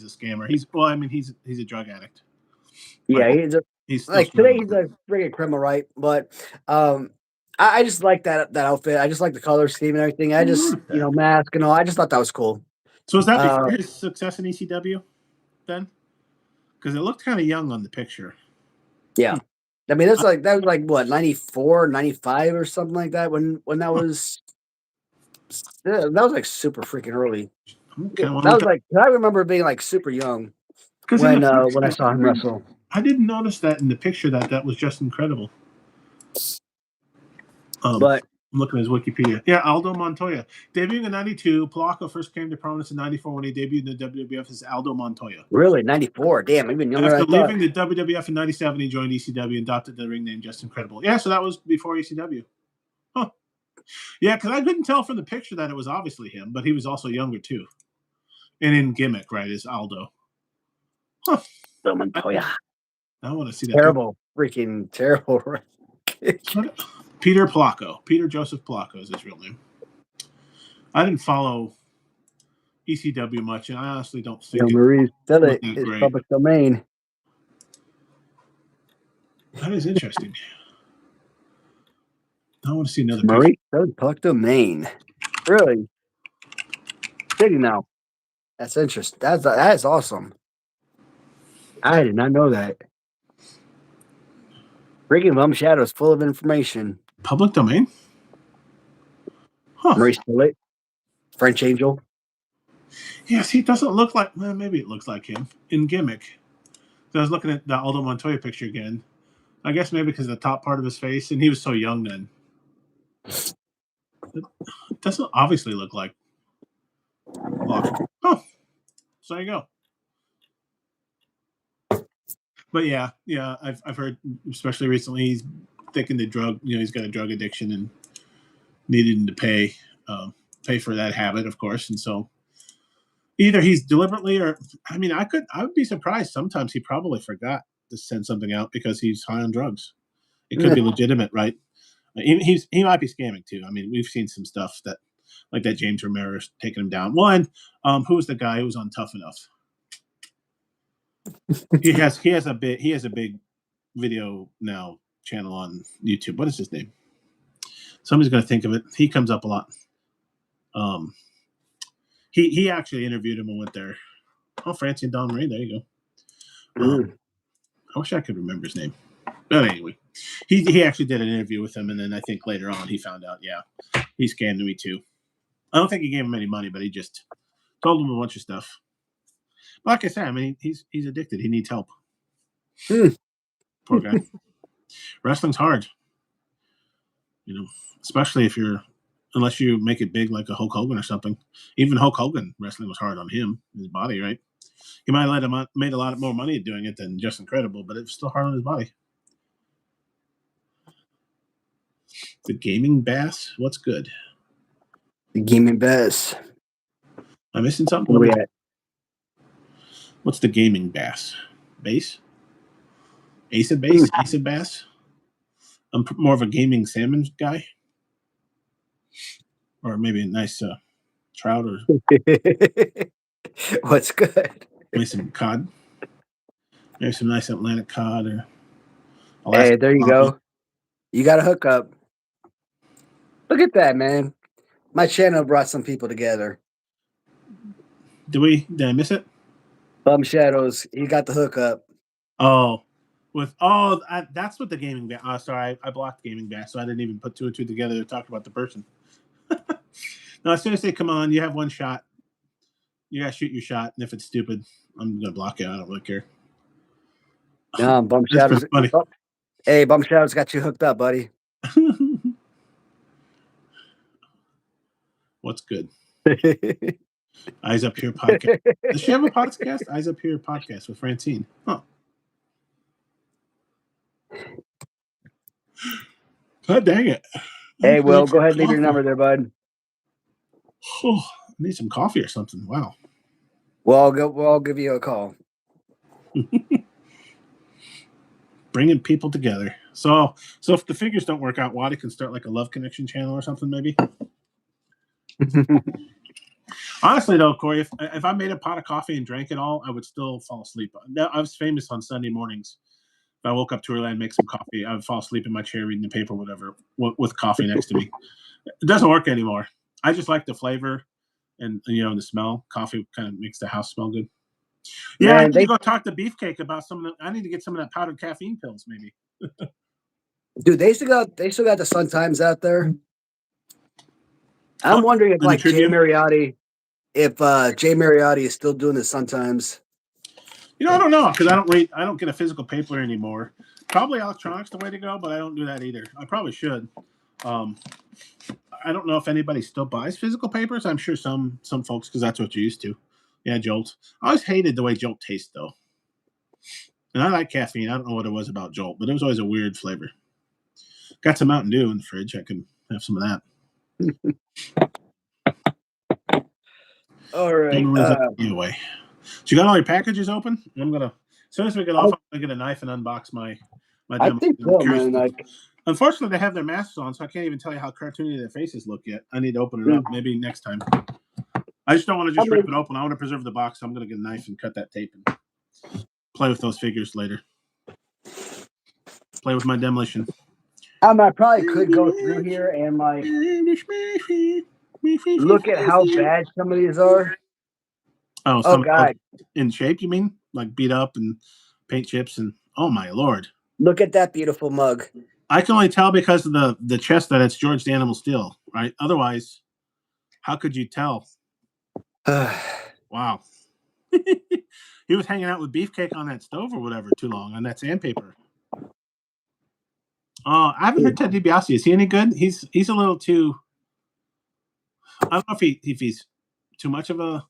scammer. He's a drug addict. Yeah, he's like today he's a friggin' criminal, right? But I just like that outfit. I just like the color scheme and everything. I just mask and all. I just thought that was cool. So was that before his success in ECW then? Because it looked kind of young on the picture. Yeah. I mean, that was like what, 94, 95 or something like that when that was. that was like super freaking early. Okay, well, That was like I remember being like super young because in the when I saw him wrestle. I didn't notice that in the picture that was just incredible. But I'm looking at his Wikipedia. Yeah, Aldo Montoya. Debuting in 92, Polanco first came to prominence in 94 when he debuted in the WWF as Aldo Montoya. really, 94. Damn, even younger After than I thought. leaving the WWF in 97, he joined ECW and adopted the ring name Just Incredible. Yeah, so that was before ECW. Huh. Yeah, because I couldn't tell from the picture that it was obviously him, but he was also younger too. And in gimmick, right, is Aldo. Huh. Aldo Montoya. I want to see that. Terrible, freaking terrible. Peter Polanco. Peter Joseph Polanco is his real name. I didn't follow ECW much, and I honestly don't think Marie said it. that It's great. public domain. That is interesting. I want to see another Marie picture. said public domain. Really? City now. That's interesting. That is awesome. I did not know that. Freaking Bum Shadow is full of information. Public domain? Huh. Maurice Bullitt, French Angel. Yes, he doesn't look like. Well, maybe it looks like him in gimmick. So I was looking at the Aldo Montoya picture again. I guess maybe because of the top part of his face, and he was so young then. It doesn't obviously look like. Oh, so there you go. But yeah, I've heard, especially recently, he's taking the drug. He's got a drug addiction and needing to pay for that habit, of course, and so either he's deliberately or I mean, I would be surprised. Sometimes he probably forgot to send something out because he's high on drugs. It could be legitimate, right? He might be scamming too. I mean, we've seen some stuff that like that James Ramirez taking him down. One, who was the guy who was on Tough Enough? he has a big video now channel on YouTube. What is his name? Somebody's going to think of it. He comes up a lot. He actually interviewed him and went there. Oh, Francie and Don Marie. There you go. I wish I could remember his name. But anyway, he actually did an interview with him, and then I think later on he found out, yeah, he scammed me too. I don't think he gave him any money, but he just told him a bunch of stuff. But like I said, I mean, he's addicted. He needs help. Poor guy. Wrestling's hard, especially unless you make it big like a Hulk Hogan or something. Even Hulk Hogan, wrestling was hard on him, his body, right? He might have made a lot more money doing it than Just Incredible, but it was still hard on his body. The Gaming Bass? What's good? The Gaming Bass. I'm missing something? Where we at? What's the Gaming Bass? Bass? Ace of Bass? Ace of Bass? I'm more of a gaming salmon guy. Or maybe a nice trout or what's good? Maybe some cod. Maybe some nice Atlantic cod or Alaska. Hey, there you go. You got a hookup. Look at that, man. My channel brought some people together. Did I miss it? Bum Shadows. He got the hookup. Oh, that's what the Gaming Bass. Oh, sorry, I blocked Gaming Bass, so I didn't even put two and two together to talk about the person. No, as soon as they come on, you have one shot. You gotta shoot your shot, and if it's stupid, I'm gonna block it. I don't really care. No, Bum Shadows. Funny. Oh, hey, Bum Shadows got you hooked up, buddy. What's good? Eyes Up Here podcast. Does she have a podcast? Eyes Up Here podcast with Francine. Huh. God dang it. Hey, Will, go ahead and leave your number there, bud. Oh, I need some coffee or something. Wow. Well, I'll give you a call. Bringing people together. So if the figures don't work out, Waddy can start like a Love Connection channel or something, maybe. Honestly, though, Corey, if I made a pot of coffee and drank it all, I would still fall asleep. I was famous on Sunday mornings. If I woke up too early and make some coffee, I would fall asleep in my chair reading the paper, whatever, with coffee next to me. It doesn't work anymore. I just like the flavor and the smell. Coffee kind of makes the house smell good. Yeah, I need to go talk to Beefcake about I need to get some of that powdered caffeine pills, maybe. Dude, they still got the Sun Times out there. I'm wondering if in the like Jay Tribune. Mariotti, if Jay Mariotti is still doing this sometimes. I don't know because I don't get a physical paper anymore. Probably electronics the way to go, but I don't do that either. I probably should. Um, I don't know if anybody still buys physical papers. I'm sure some folks because that's what you used to. Yeah, Jolt. I always hated the way Jolt tastes though, and I like caffeine. I don't know what it was about Jolt, but it was always a weird flavor. Got some Mountain Dew in the fridge. I can have some of that. All right. Anyway, so you got all your packages open? I'm gonna as soon as we get off, I'm gonna get a knife and unbox my I demo. think I'm so, curious. man. Like, Unfortunately, they have their masks on, so I can't even tell you how cartoony their faces look yet. I need to open it up. Maybe next time. I just don't want to just rip it open. I want to preserve the box, so I'm gonna get a knife and cut that tape and play with those figures later. Play with my demolition. I probably could go through here and like look at how bad some of these are. Oh, Oh God, in shape? You mean like beat up and paint chips and oh my lord! look at that beautiful mug. I can only tell because of the chest that it's George the Animal Steel, right? Otherwise, how could you tell? Wow. He was hanging out with Beefcake on that stove or whatever too long on that sandpaper. I haven't heard Ted DiBiase. Is he any good? He's a little too. I don't know if he's too much of a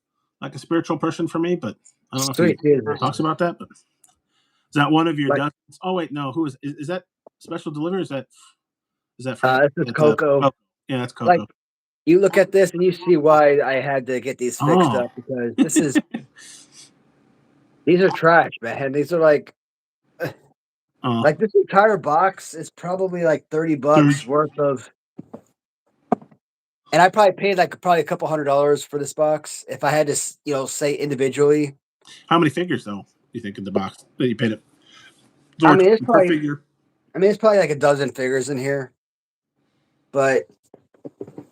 spiritual person for me, but I don't know if he talks about that. But is that one of your dozens? Oh wait, no. Who is that? Special delivery? Is that This is Coco. Yeah, that's Coco. Like, you look at this and you see why I had to get these fixed up because these are trash, man. These are like this entire box is probably like $30 worth of, and I probably paid like a couple $100 for this box if I had to, say individually. How many figures though? Do you think in the box that you paid it? I mean, it's probably figure. like a dozen figures in here, but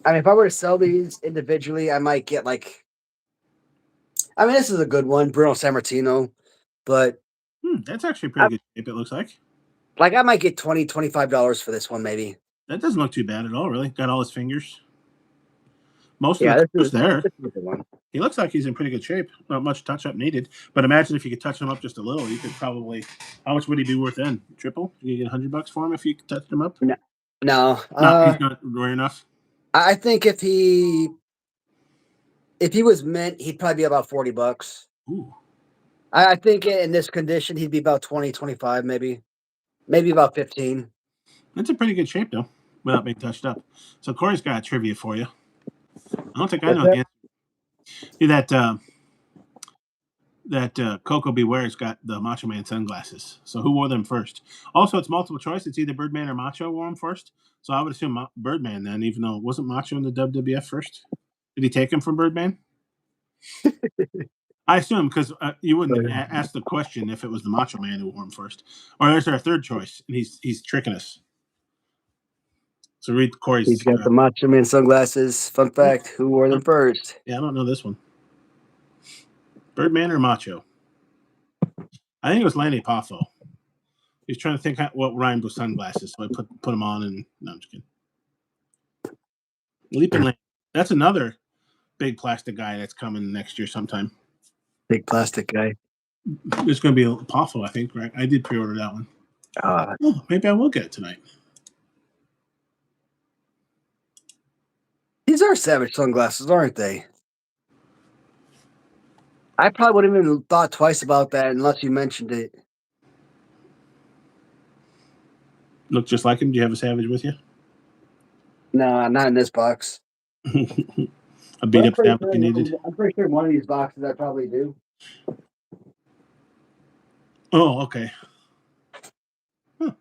I mean, if I were to sell these individually, I might get like. I mean, this is a good one, Bruno Sammartino, but that's actually pretty good shape. It looks like. Like I might get $25 for this one, maybe. That doesn't look too bad at all, really. Got all his fingers. Most of it's there. This is a good one. He looks like he's in pretty good shape. Not much touch-up needed. But imagine if you could touch him up just a little. You could probably... How much would he be worth then? Triple? You get $100 for him if you could touch him up? No. He's not rare enough? I think if he was mint, he'd probably be about $40. Ooh. I think in this condition, he'd be about 20, 25, maybe about 15. That's a pretty good shape, though, without being touched up. So Corey's got a trivia for you. I don't think I know the answer. That Coco Beware's got the Macho Man sunglasses. So who wore them first? Also, it's multiple choice. It's either Birdman or Macho wore them first. So I would assume Birdman then, even though it wasn't Macho in the WWF first. Did he take him from Birdman? I assume because you wouldn't ask the question if it was the Macho Man who wore him first. Or is there a third choice? And he's tricking us. So read Corey's. He's got the Macho Man sunglasses. Fun fact: who wore them first? Yeah, I don't know this one. Birdman or Macho? I think it was Lanny Poffo. He's trying to think what rhymed with sunglasses, so I put them on. And no, I'm just kidding. Leaping Lanny. That's another big plastic guy that's coming next year sometime. Big plastic guy. It's going to be a Poffo, I think. Right? I did pre-order that one. Maybe I will get it tonight. These are Savage sunglasses, aren't they? I probably wouldn't even thought twice about that unless you mentioned it. Look just like him. Do you have a Savage with you? No, not in this box. A beat up Savage you needed. I'm pretty sure one of these boxes I probably do. Oh, okay. Huh.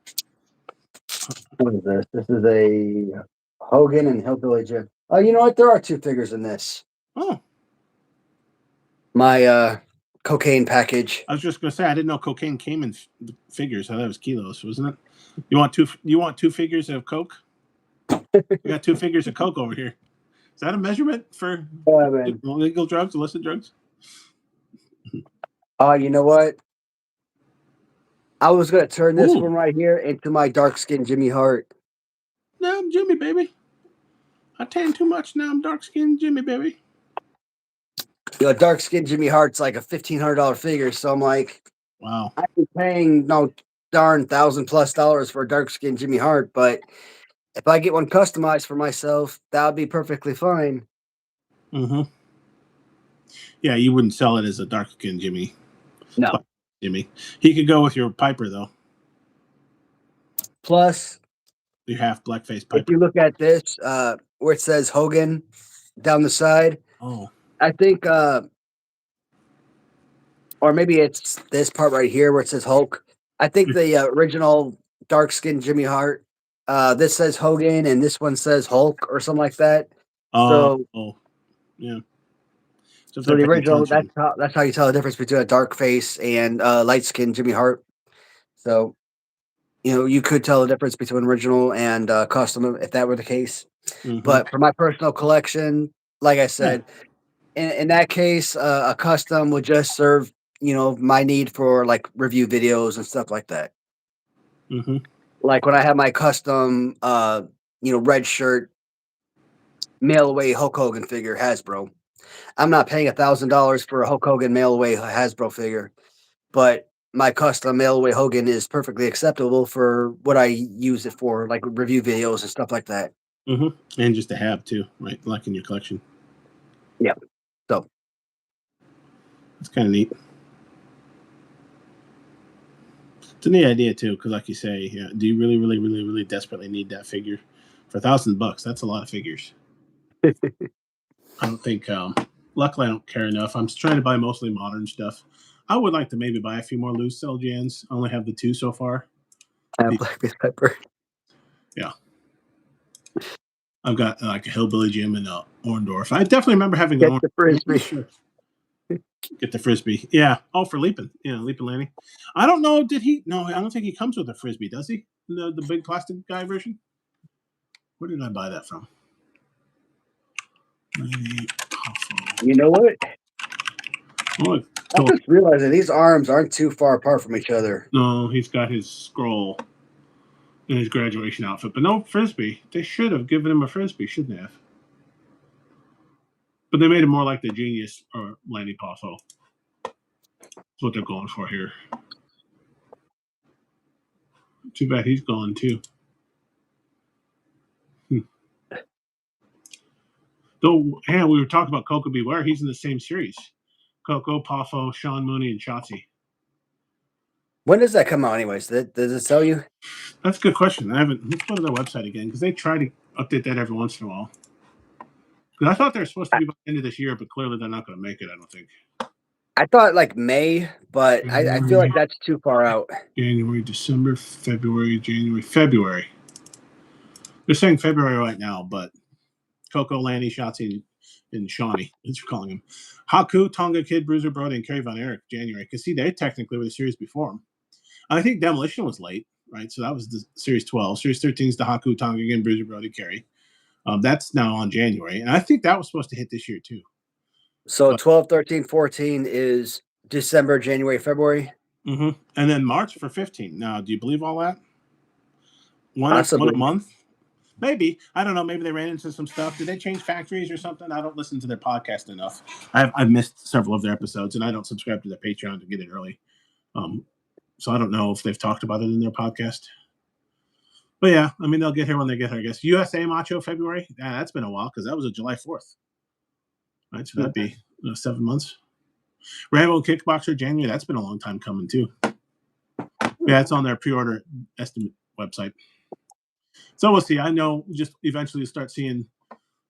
What is this? This is a Hogan and Hillbilly Jim. Oh, you know what? There are two figures in this. Oh. My cocaine package. I was just going to say I didn't know cocaine came in figures. I thought it was kilos, wasn't it? You want two figures of coke? We got 2 figures of coke over here. Is that a measurement for illegal drugs, illicit drugs? You know what? I was going to turn this one right here into my dark-skinned Jimmy Hart. No, I'm Jimmy, baby. I tan too much now. I'm dark skinned Jimmy, baby. Dark skinned Jimmy Hart's like a $1,500 figure. So I'm like, Wow. I'd be paying no darn $1,000+ for a dark skinned Jimmy Hart, but if I get one customized for myself, that would be perfectly fine. Mm-hmm. Yeah, you wouldn't sell it as a dark skinned Jimmy. No. Jimmy. He could go with your Piper though. Plus, Your half blackface if Piper. you look at this, where it says Hogan down the side, Oh. I think, or maybe it's this part right here where it says Hulk. I think the original dark skinned Jimmy Hart, this says Hogan and this one says Hulk or something like that. So, Yeah. So if so they're the paying original, attention. that's how you tell the difference between a dark face and light skinned Jimmy Hart. So, you could tell the difference between original and custom if that were the case. Mm-hmm. But for my personal collection, like I said, in that case, a custom would just serve, my need for like review videos and stuff like that. Mm-hmm. Like when I have my custom, red shirt mail away Hulk Hogan figure Hasbro. I'm not paying $1,000 for a Hulk Hogan mail away Hasbro figure, but my custom mail away Hogan is perfectly acceptable for what I use it for, like review videos and stuff like that. Mm-hmm. And just to have too, right? Like in your collection. Yeah. So It's kind of neat. It's a neat idea too, because like you say, yeah, do you really, really, really, really desperately need that figure for $1,000? That's a lot of figures. I don't think. Luckily, I don't care enough. I'm trying to buy mostly modern stuff. I would like to maybe buy a few more loose cell Jans. I only have the 2 so far. Blackface Pepper. Yeah, I've got like a Hillbilly Jim and a Orndorff. I definitely remember having an Get Orndorff. the frisbee. Sure. Get the frisbee. Yeah. Oh, for leaping. Yeah, leaping landing. I don't know. Did he? No, I don't think he comes with a frisbee. Does he? The big plastic guy version. Where did I buy that from? You know what? Oh, I'm just realizing these arms aren't too far apart from each other. no, he's got his scroll in his graduation outfit, but no frisbee. They should have given him a frisbee, shouldn't they have? But they made him more like the genius or Lanny Poffo. That's what they're going for here. Too bad he's gone too. Though, hey, we were talking about Coco Beware. He's in the same series. Coco, Poffo, Sean Mooney, and Shotzi. When does that come out, anyways? Does it tell you? That's a good question. I haven't. Let's go to their website again because they try to update that every once in a while. Because I thought they were supposed to be by the end of this year, but clearly they're not going to make it. I don't think. I thought like May, but I feel like that's too far out. January, December, February, January, February. They're saying February right now, but Coco, Lanny, Shotzi, and Shawnee, as you're calling him. Haku, Tonga Kid, Bruiser Brody, and Kerry Von Erich, January. Because see, they technically were the series before him. I think Demolition was late, right? So that was the series 12. Series 13 is the Haku, Tonga again, Bruiser Brody, Kerry. That's now on January. And I think that was supposed to hit this year too. So 12, 13, 14 is December, January, February. Mm-hmm. And then March for 15. Now, do you believe all that? One Possibly. a month? Maybe. I don't know. Maybe they ran into some stuff. Did they change factories or something? I don't listen to their podcast enough. I've missed several of their episodes, and I don't subscribe to their Patreon to get it early. So I don't know if they've talked about it in their podcast. But yeah, I mean, they'll get here when they get here, I guess. USA Macho February? Yeah, that's been a while because that was a July 4th. Right? So that'd be 7 months. Rambo Kickboxer January. That's been a long time coming, too. Yeah, it's on their pre-order estimate website. So we'll see. I know just eventually start seeing,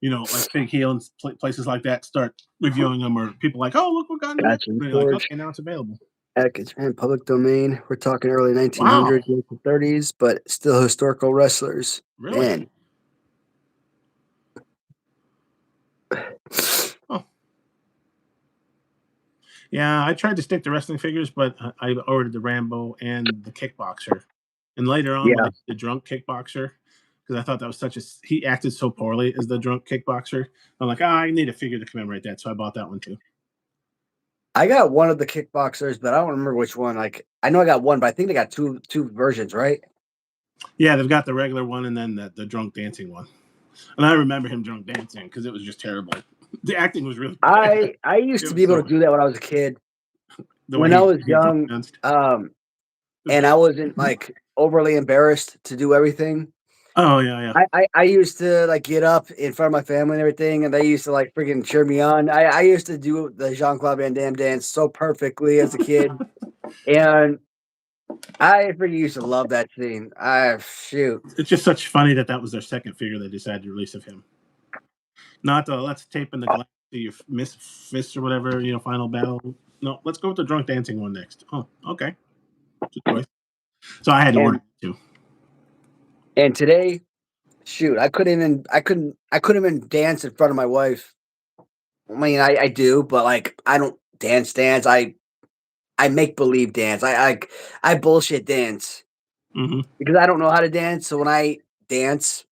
like Fig Heel and places like that start reviewing them, or people like, oh, look, we're got it. Like, okay, now it's available. It's in public domain. We're talking early 1900s, 1930s, but still historical wrestlers. Really? Man. Oh. Yeah, I tried to stick to wrestling figures, but I ordered the Rambo and the Kickboxer. And later on, when the drunk Kickboxer, because I thought that was he acted so poorly as the drunk Kickboxer. I'm like, I need a figure to commemorate that. So I bought that one too. I got one of the Kickboxers, but I don't remember which one. Like, I know I got one, but I think they got two versions, right? Yeah, they've got the regular one and then the drunk dancing one. And I remember him drunk dancing because it was just terrible. The acting was really bad. I used It to was be able so to do that when I was a kid. the way When I was he drunk young, danced. and I wasn't like overly embarrassed to do everything. Oh yeah. I used to like get up in front of my family and everything, and they used to like freaking cheer me on. I used to do the Jean-Claude Van Damme dance so perfectly as a kid, and I freaking used to love that scene. Shoot. It's just such funny that was their second figure they decided to release of him. Not the let's tape in the glass to your fist or whatever, final battle. No, let's go with the drunk dancing one next. Oh, okay. Good choice. So I had to order it too. And today, shoot, I couldn't even dance in front of my wife. I mean, I do, but like I don't dance. I make believe dance. I bullshit dance because I don't know how to dance. So when I dance,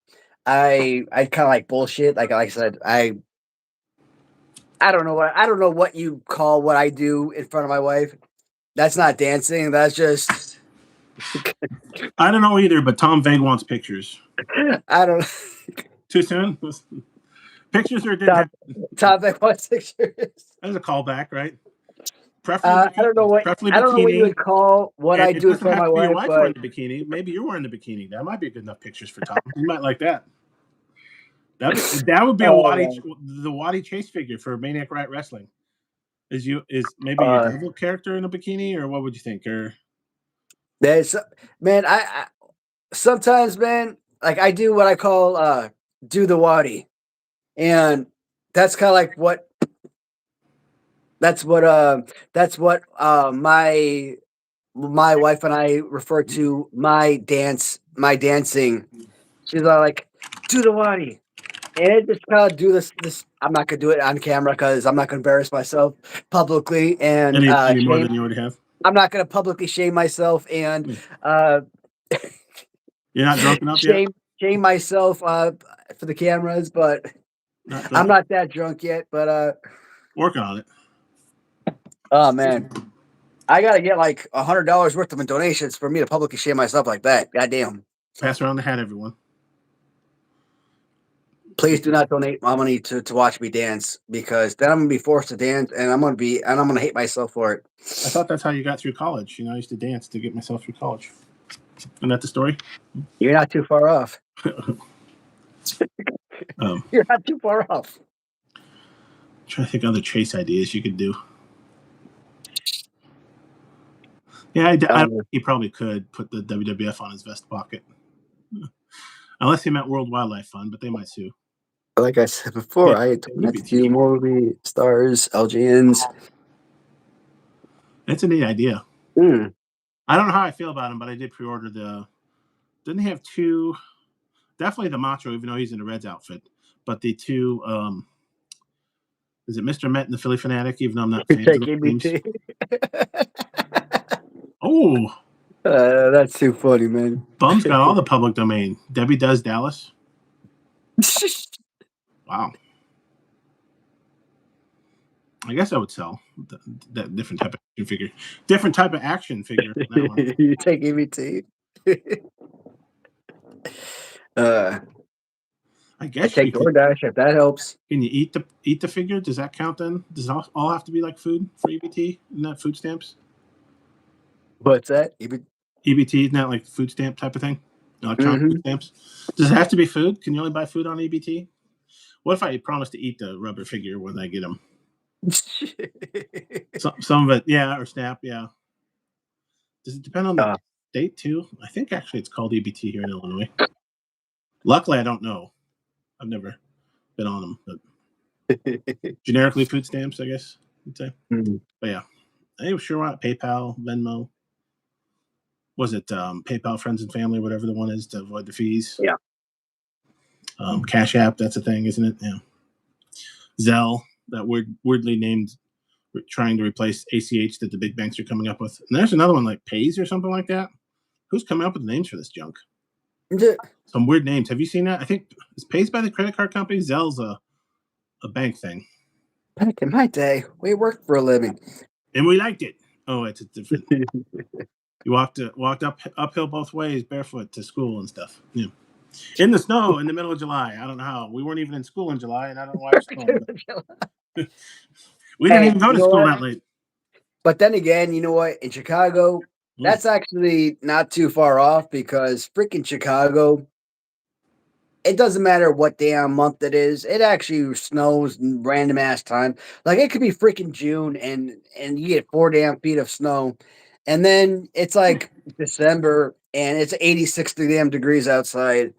I kind of like bullshit. Like I said, I don't know what you call what I do in front of my wife. That's not dancing. That's just I don't know either, but Tom Vague wants pictures. I don't. Too soon? Pictures or didn't Top Vague wants pictures. That's a callback, right? I don't know what you would call what I It do in doesn't front of have my to be your wife, wife but wearing the bikini. Maybe you're wearing the bikini. That might be good enough pictures for Tom. You might like that. That would be the Waddy Chase figure for Maniac Rat Wrestling. Is maybe your devil character in a bikini, or what would you think? Or there's man, I sometimes, man, like I do what I call do the Waddy, and that's kind of like what that's what my wife and I refer to my dancing. She's all like, do the Waddy. And it just kind of do this. I'm not gonna do it on camera because I'm not gonna embarrass myself publicly and any more shame. than you already have. I'm not gonna publicly shame myself and You're not drunk enough yet. Shame myself for the cameras, but I'm not that drunk yet. But working on it. Oh man, I gotta get like $100 worth of donations for me to publicly shame myself like that. Goddamn! Pass around the hat, everyone. Please do not donate my money to watch me dance because then I'm gonna be forced to dance and I'm gonna hate myself for it. I thought that's how you got through college. I used to dance to get myself through college. Isn't that the story? You're not too far off. You're not too far off. I'm trying to think of other chase ideas you could do. Yeah, he probably could put the WWF on his vest pocket. Unless he meant World Wildlife Fund, but they might sue. Like I said before, I told to do movie stars, LGNs. It's a neat idea. I don't know how I feel about him, but I did pre-order didn't he have two? Definitely the Macho, even though he's in a Reds outfit. But the two, is it Mr. Met and the Philly Fanatic? Even though I'm not fans of the names. Oh, that's too funny, man. Bum's got all the public domain. Debbie Does Dallas. Wow. I guess I would sell that different type of action figure. Different type of action figure. You take EBT. I guess I take DoorDash if that helps. Can you eat the figure? Does that count then? Does it all have to be like food for EBT? Isn't that food stamps? What's that? EBT, isn't that like food stamp type of thing? Electronic food stamps? Does it have to be food? Can you only buy food on EBT? What if I promise to eat the rubber figure when I get them? Some of it, yeah, or Snap, yeah. Does it depend on the state too? I think actually it's called EBT here in Illinois. Luckily, I don't know. I've never been on them, but generically food stamps, I guess you'd say. But yeah, I sure want PayPal, Venmo. Was it PayPal, friends and family, whatever the one is to avoid the fees? Yeah. Cash App, that's a thing, isn't it? Yeah. Zelle, that weirdly named, trying to replace ACH that the big banks are coming up with. And there's another one like Pays or something like that. Who's coming up with the names for this junk? Some weird names. Have you seen that? I think it's Pays by the credit card company. Zelle's a bank thing. Back in my day, we worked for a living. And we liked it. Oh, it's a different. You walked uphill both ways barefoot to school and stuff. Yeah. in the snow in the middle of July. I don't know how. We weren't even in school in July, and I don't know why it was snowing. We didn't Hey, even go you to know school what? that late. But then again, you know what? In Chicago, Mm. that's actually not too far off because freaking Chicago, it doesn't matter what damn month it is. It actually snows random ass time. Like it could be freaking June and you get 4 damn feet of snow. And then it's like December and it's 86 damn degrees outside.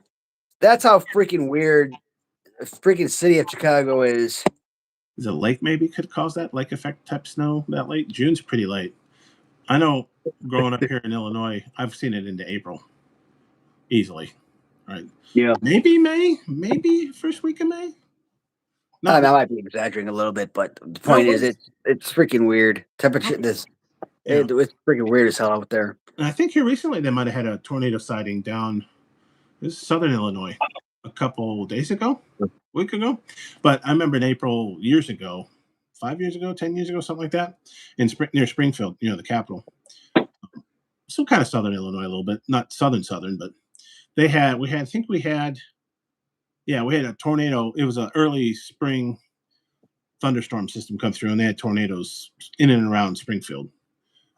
That's how freaking weird freaking city of Chicago is. Is a lake maybe could cause that lake effect type snow that late? June's pretty late. I know growing up here in Illinois, I've seen it into April easily. Right. Yeah. Maybe May, maybe first week of May. I Not might be exaggerating a little bit, but the no, it point is was it's freaking weird. Temperature yeah. it's freaking weird as hell out there. And I think here recently they might have had a tornado sighting down this is southern Illinois a couple days ago, a week ago. But I remember in April years ago, 5 years ago, 10 years ago, something like that, in near Springfield, the capital. Still kind of southern Illinois a little bit, not southern, but I think we had a tornado. It was an early spring thunderstorm system come through, and they had tornadoes in and around Springfield.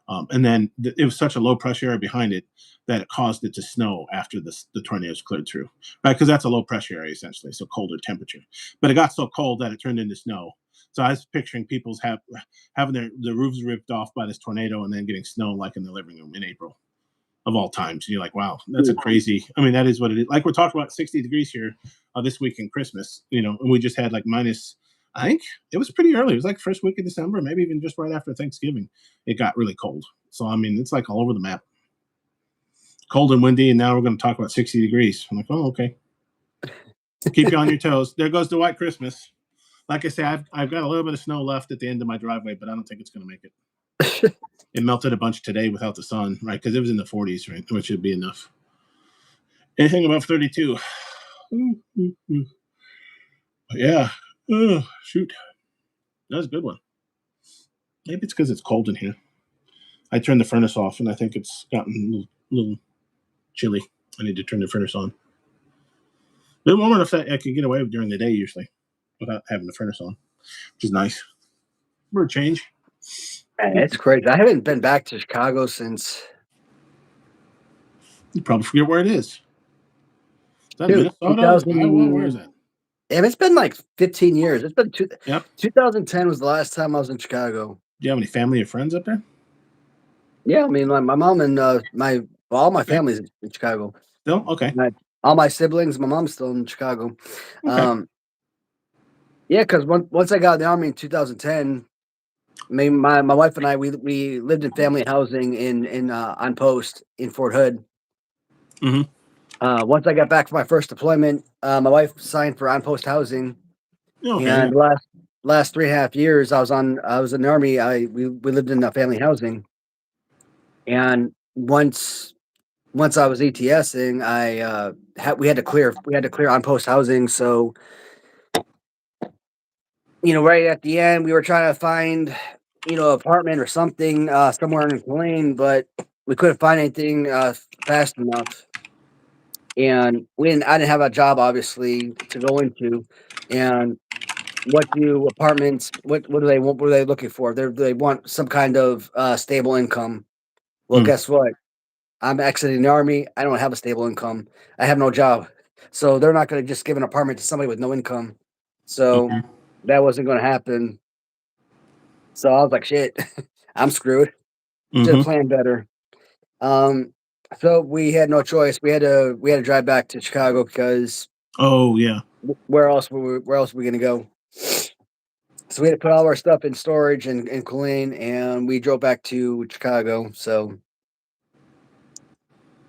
And then it was such a low pressure area behind it that it caused it to snow after the tornadoes cleared through, right? Because that's a low pressure area essentially, so colder temperature. But it got so cold that it turned into snow. So I was picturing people's having the roofs ripped off by this tornado and then getting snow like in the living room in April of all times. And you're like, wow, that's a crazy. I mean, that is what it is. Like we're talking about 60 degrees here this week in Christmas, and we just had like minus. I think it was pretty early. It was like first week of December, maybe even just right after Thanksgiving. It got really cold. So I mean, it's like all over the map. Cold and windy, and now we're going to talk about 60 degrees. I'm like, oh, okay. Keep you on your toes. There goes the white Christmas. Like I say, I've got a little bit of snow left at the end of my driveway, but I don't think it's going to make it. It melted a bunch today without the sun, right? Because it was in the 40s, right? Which should be enough. Anything above 32. Yeah. Oh, shoot. That was a good one. Maybe it's because it's cold in here. I turned the furnace off, and I think it's gotten a little chilly. I need to turn the furnace on. A bit warm enough that I can get away during the day usually without having the furnace on, which is nice. For a change. It's crazy. I haven't been back to Chicago since. You probably forget where it is. Is that Dude, Minnesota? Is Iowa? Where is that? It's been like 15 years. It's been Yep. 2010 was the last time I was in Chicago. Do you have any family or friends up there? Yeah, I mean, my mom and all my family's in Chicago. No? Okay. All my siblings, my mom's still in Chicago. Okay. Yeah, because once I got in the army in 2010, my wife and I we lived in family housing in on post in Fort Hood. Mm-hmm. Once I got back from my first deployment, my wife signed for on post housing. Okay. And last 3.5 years, I was in the army. We lived in family housing, and once I was ETSing, we had to clear on post housing. So right at the end, we were trying to find apartment or something somewhere in Lane, but we couldn't find anything fast enough. And I didn't have a job obviously to go into, and what do apartments? What do they want? What are they looking for? They want some kind of stable income. Well, guess what? I'm exiting the army. I don't have a stable income. I have no job, so they're not going to just give an apartment to somebody with no income. So that wasn't going to happen. So I was like, shit, I'm screwed. Should have planned better. So we had no choice. We had to drive back to Chicago because oh yeah, where else were we going to go? So we had to put all our stuff in storage in Killeen, and we drove back to Chicago. So,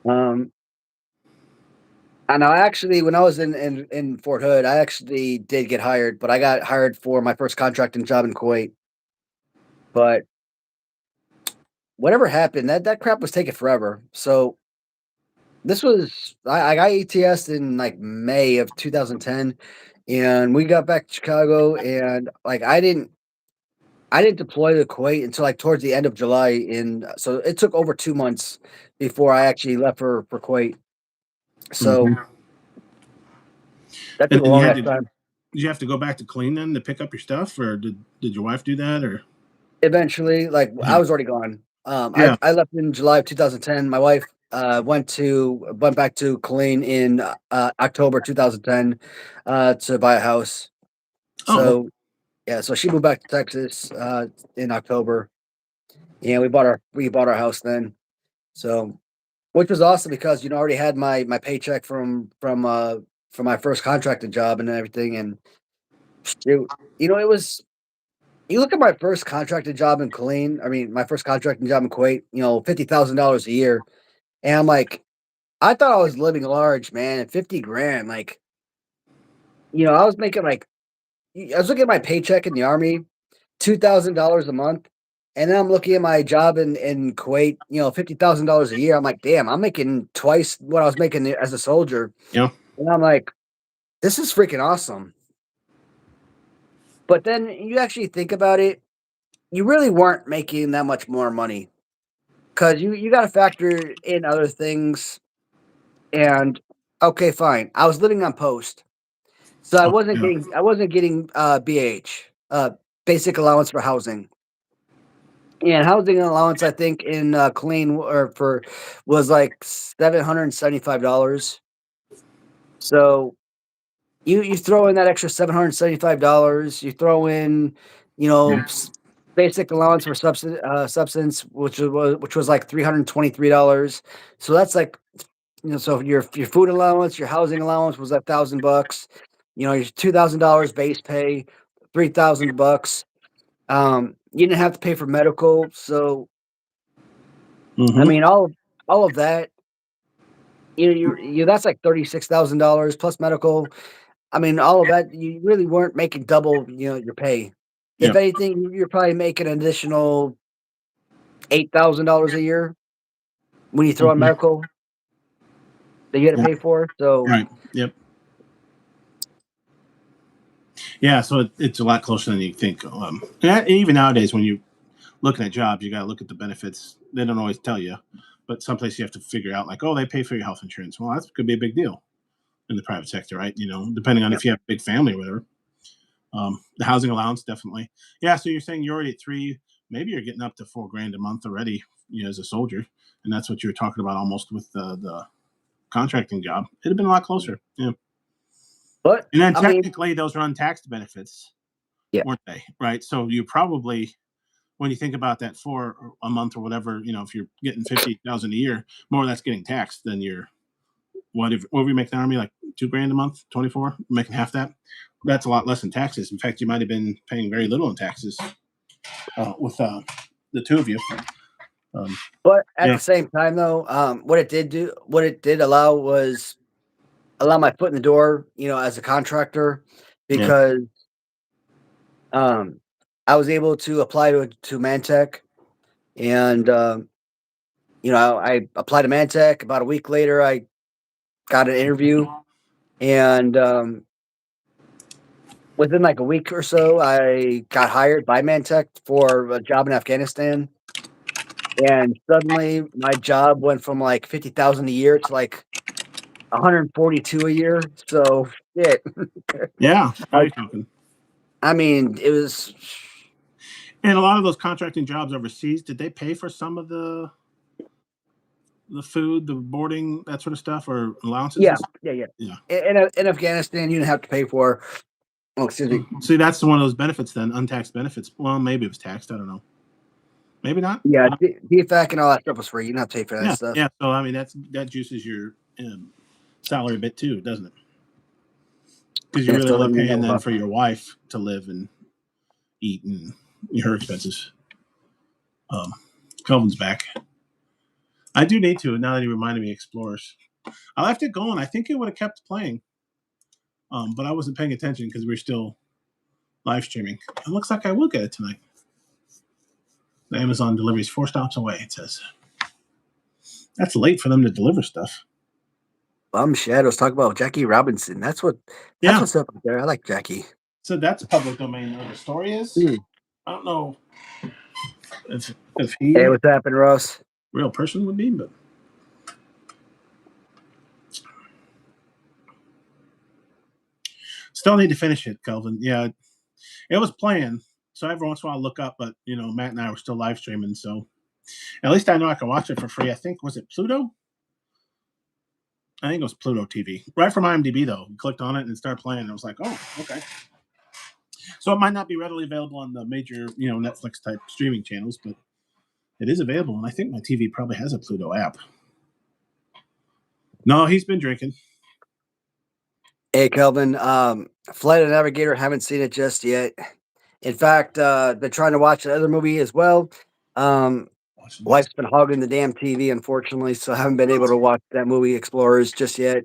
and I actually, when I was in Fort Hood, I actually did get hired, but I got hired for my first contracting job in Kuwait. But whatever happened, that crap was taking forever. So this was I got ETS in like May of 2010, and we got back to Chicago, and like I didn't deploy to Kuwait until like towards the end of July. So it took over 2 months before I actually left for Kuwait. So That took And, a and you long had ass to time. did you have to go back to clean then to pick up your stuff, or did your wife do that, or Eventually, like I yeah, was already gone. yeah, I left in July of 2010. My wife went back to Killeen in October 2010 to buy a house. oh, So yeah, so she moved back to Texas in October. Yeah, we bought our house then. So which was awesome because I already had my paycheck from my first contracted job and everything. And shoot, it was you look at my first contracted job in Killeen, I mean, my first contracting job in Kuwait, $50,000 a year. And I'm like, I thought I was living large, man, at 50 grand. Like, I was making I was looking at my paycheck in the army, $2,000 a month. And then I'm looking at my job in Kuwait, $50,000 a year. I'm like, damn, I'm making twice what I was making as a soldier. yeah, And I'm like, this is freaking awesome. But then you actually think about it, you really weren't making that much more money. 'Cause you gotta factor in other things, and okay, fine. I was living on post, so oh, yeah, I wasn't getting, BH, basic allowance for housing. And housing allowance, I think, in, Killeen or for was, like, $775. So, you throw in that extra $775, you throw in, yeah, basic allowance for substance, which was, like, $323. So that's, like, so your food allowance, your housing allowance was $1,000. Your $2,000 base pay, $3,000. You didn't have to pay for medical, so I mm-hmm, mean, all of that, that's like $36,000 plus medical. I mean, all of that, you really weren't making double, your pay. yeah, If anything, you're probably making an additional $8,000 a year when you throw in mm-hmm, medical that you had to yeah, pay for. So right, yep, yeah. So it's a lot closer than you think. And even nowadays, when you looking at jobs, you got to look at the benefits. They don't always tell you, but someplace you have to figure out, like, oh, they pay for your health insurance. Well, that could be a big deal in the private sector, right? Depending on yeah. if you have a big family or whatever. The housing allowance, definitely. Yeah. So you're saying you're already at three, maybe you're getting up to 4 grand a month already, as a soldier. And that's what you were talking about almost with the contracting job. It'd have been a lot closer. Yeah. But And then I mean, technically those are untaxed benefits, yeah, weren't they? Right. So you probably, when you think about that for a month or whatever, if you're getting 50,000 a year, more of that's getting taxed than your what we make in the army, like 2 grand a month, 24, making half that. That's a lot less in taxes. In fact, you might have been paying very little in taxes with the two of you. Um, but at yeah, the same time, though, what it did allow was allow my foot in the door, as a contractor, yeah, because um, I was able to apply to Mantech, and I applied to Mantech. About a week later, I got an interview, and within like a week or so, I got hired by Mantech for a job in Afghanistan. And suddenly, my job went from like 50,000 a year to like 142 a year. So shit. yeah. Now Like, you're talking. I mean, it was And a lot of those contracting jobs overseas, did they pay for some of the food, the boarding, that sort of stuff, or allowances yeah, and stuff? yeah, yeah. Yeah. In Afghanistan, you didn't have to pay for. Oh, excuse me. See, that's one of those benefits then, untaxed benefits. Well, maybe it was taxed. I don't know. Maybe not. Yeah, DFAC and all that stuff was free. You didn't have to pay for that Yeah, stuff. yeah. So I mean, that juices your salary a bit too, doesn't it? Because you're Yeah, really so I only didn't even paying know then about for that. your wife to live and eat and her expenses. Um, Kelvin's back. I do need to now that he reminded me. Explorers. I left it going. I think it would have kept playing, but I wasn't paying attention because we are still live streaming. It looks like I will get it tonight. The Amazon delivery is 4 stops away. It says that's late for them to deliver stuff. Bum Shadows talk about Jackie Robinson. That's Yeah. what's up there. I like Jackie. So that's public domain where the story is. Hmm. I don't know if Hey, he what's happening, Ross? real person would be, but Still need to finish it, Kelvin. Yeah, it was playing. So every once in a while I look up, but Matt and I were still live streaming, so at least I know I can watch it for free. I think was it Pluto? I think it was Pluto TV. Right from IMDb though. Clicked on it and it started playing. And I was like, oh, okay. So it might not be readily available on the major, Netflix type streaming channels, but it is available. And I think my TV probably has a Pluto app. No, he's been drinking. Hey, Kelvin. Flight of the Navigator, haven't seen it just yet. In fact, been trying to watch another movie as well. Wife's been hogging the damn TV, unfortunately, so I haven't been able to watch that movie Explorers just yet.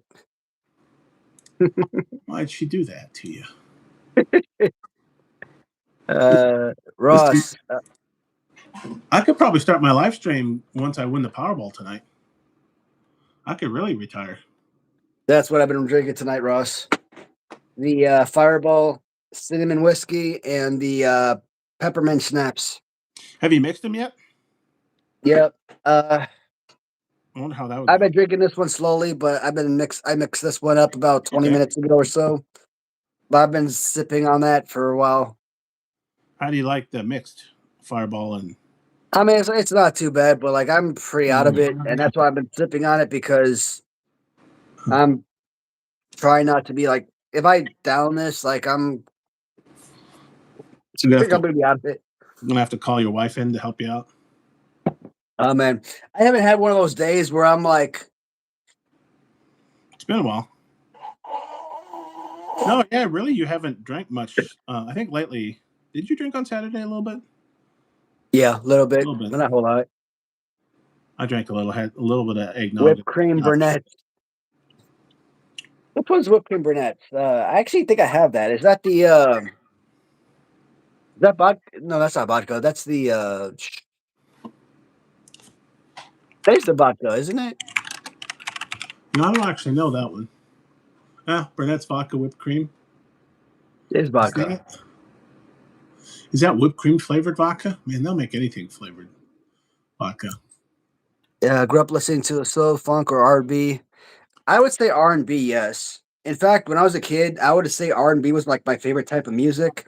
Why'd she do that to you? Ross. I could probably start my live stream once I win the Powerball tonight. I could really retire. That's what I've been drinking tonight, Ross. The Fireball cinnamon whiskey and the peppermint schnapps. Have you mixed them yet? Yep. I wonder how that would I've been drinking this one slowly, but I mixed this one up about 20 minutes ago or so. But I've been sipping on that for a while. How do you like the mixed Fireball and? I mean, it's not too bad, but like I'm pretty out of it, and that's why I've been sipping on it because I'm trying not to be like if I down this, like I'm gonna be out of it. I'm gonna have to call your wife in to help you out. Oh man, I haven't had one of those days where I'm like. It's been a while. No, yeah, really, you haven't drank much. I think lately. Did you drink on Saturday a little bit? Yeah, a little bit. Not a whole lot. I drank a little. Had a little bit of eggnog. Whipped cream Burnett. Which one's whipped cream Burnett? I actually think I have that. Is that the? Is that vodka? No, that's not vodka. That's the. There's the vodka, isn't it? No, I don't actually know that one. Burnett's vodka whipped cream. It's vodka. Is that whipped cream flavored vodka? Man, they'll make anything flavored vodka. Yeah, I grew up listening to soul, funk, or R&B. I would say R&B, yes. In fact, when I was a kid, I would say R&B was like my favorite type of music.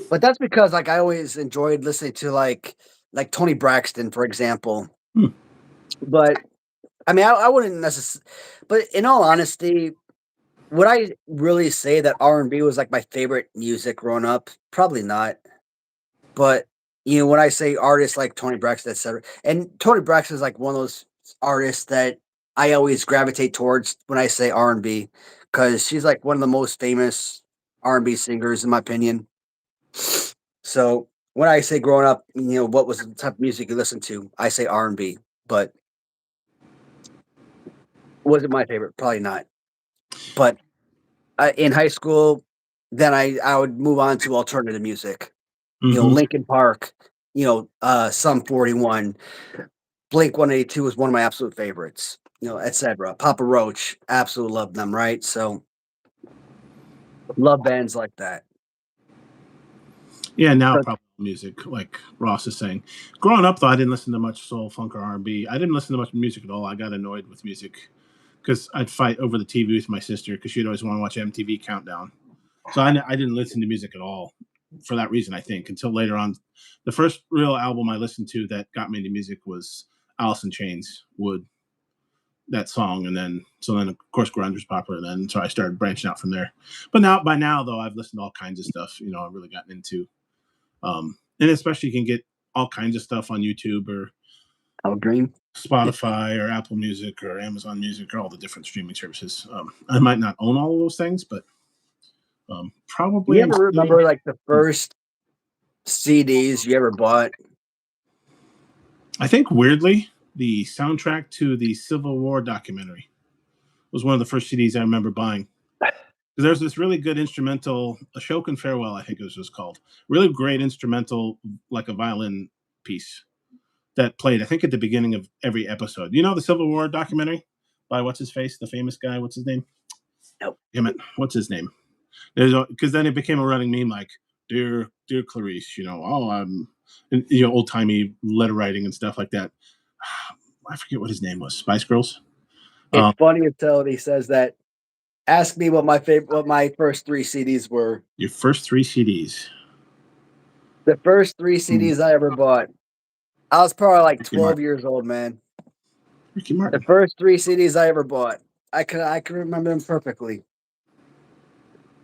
But that's because like I always enjoyed listening to like Tony Braxton, for example. But I mean, I wouldn't necessarily. But in all honesty, would I really say that R&B was like my favorite music growing up? Probably not. But when I say artists like Tony Braxton, etc., and Tony Braxton is like one of those artists that I always gravitate towards when I say R&B, because she's like one of the most famous R&B singers in my opinion. So when I say growing up, what was the type of music you listened to? I say R&B, but was it my favorite? Probably not. But in high school, then I would move on to alternative music. Linkin Park, Sum 41, Blink 182 was one of my absolute favorites, etc. Papa Roach, absolutely love them, right? So love bands like that. Yeah, now probably music, like Ross is saying. Growing up, though, I didn't listen to much soul, funk, or R&B. I didn't listen to much music at all. I got annoyed with music because I'd fight over the TV with my sister because she'd always want to watch MTV Countdown. So I didn't listen to music at all for that reason, I think, until later on. The first real album I listened to that got me into music was Alice in Chains, Wood, that song. And then of course, grunge was popular then. So I started branching out from there. But by now, though, I've listened to all kinds of stuff, I've really gotten into. And especially you can get all kinds of stuff on YouTube or Spotify or Apple Music or Amazon Music or all the different streaming services. I might not own all of those things, but probably. You ever remember like the first CDs you ever bought? I think weirdly, the soundtrack to the Civil War documentary was one of the first CDs I remember buying. There's this really good instrumental, Ashokan Farewell, I think it was just called. Really great instrumental, like a violin piece that played, I think, at the beginning of every episode. You know the Civil War documentary by what's his face, the famous guy? What's his name? Nope. Damn it, what's his name? Because then it became a running meme, like dear Clarice, I'm old timey letter writing and stuff like that. I forget what his name was. Spice Girls. It's funny until he says that Ask me what my first three CDs were. Your first three CDs. The first three CDs I ever bought. I was probably like Ricky 12 Martin. years old, man. Ricky The Martin. first three CDs I ever bought. I can remember them perfectly.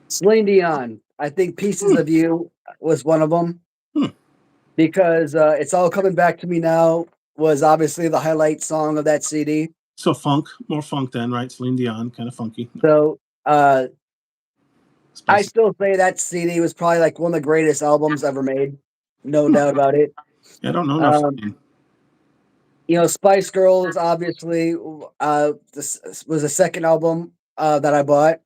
Celine Dion. I think Pieces Hmm. of You was one of them Hmm. because It's All Coming Back to Me Now was obviously the highlight song of that CD. So funk, more funk then, right? Celine Dion, kind of funky. So I Spicy. still say that CD was probably like one of the greatest albums ever made. No doubt about it. I don't know enough. Um, Spice Girls obviously this was the second album that I bought.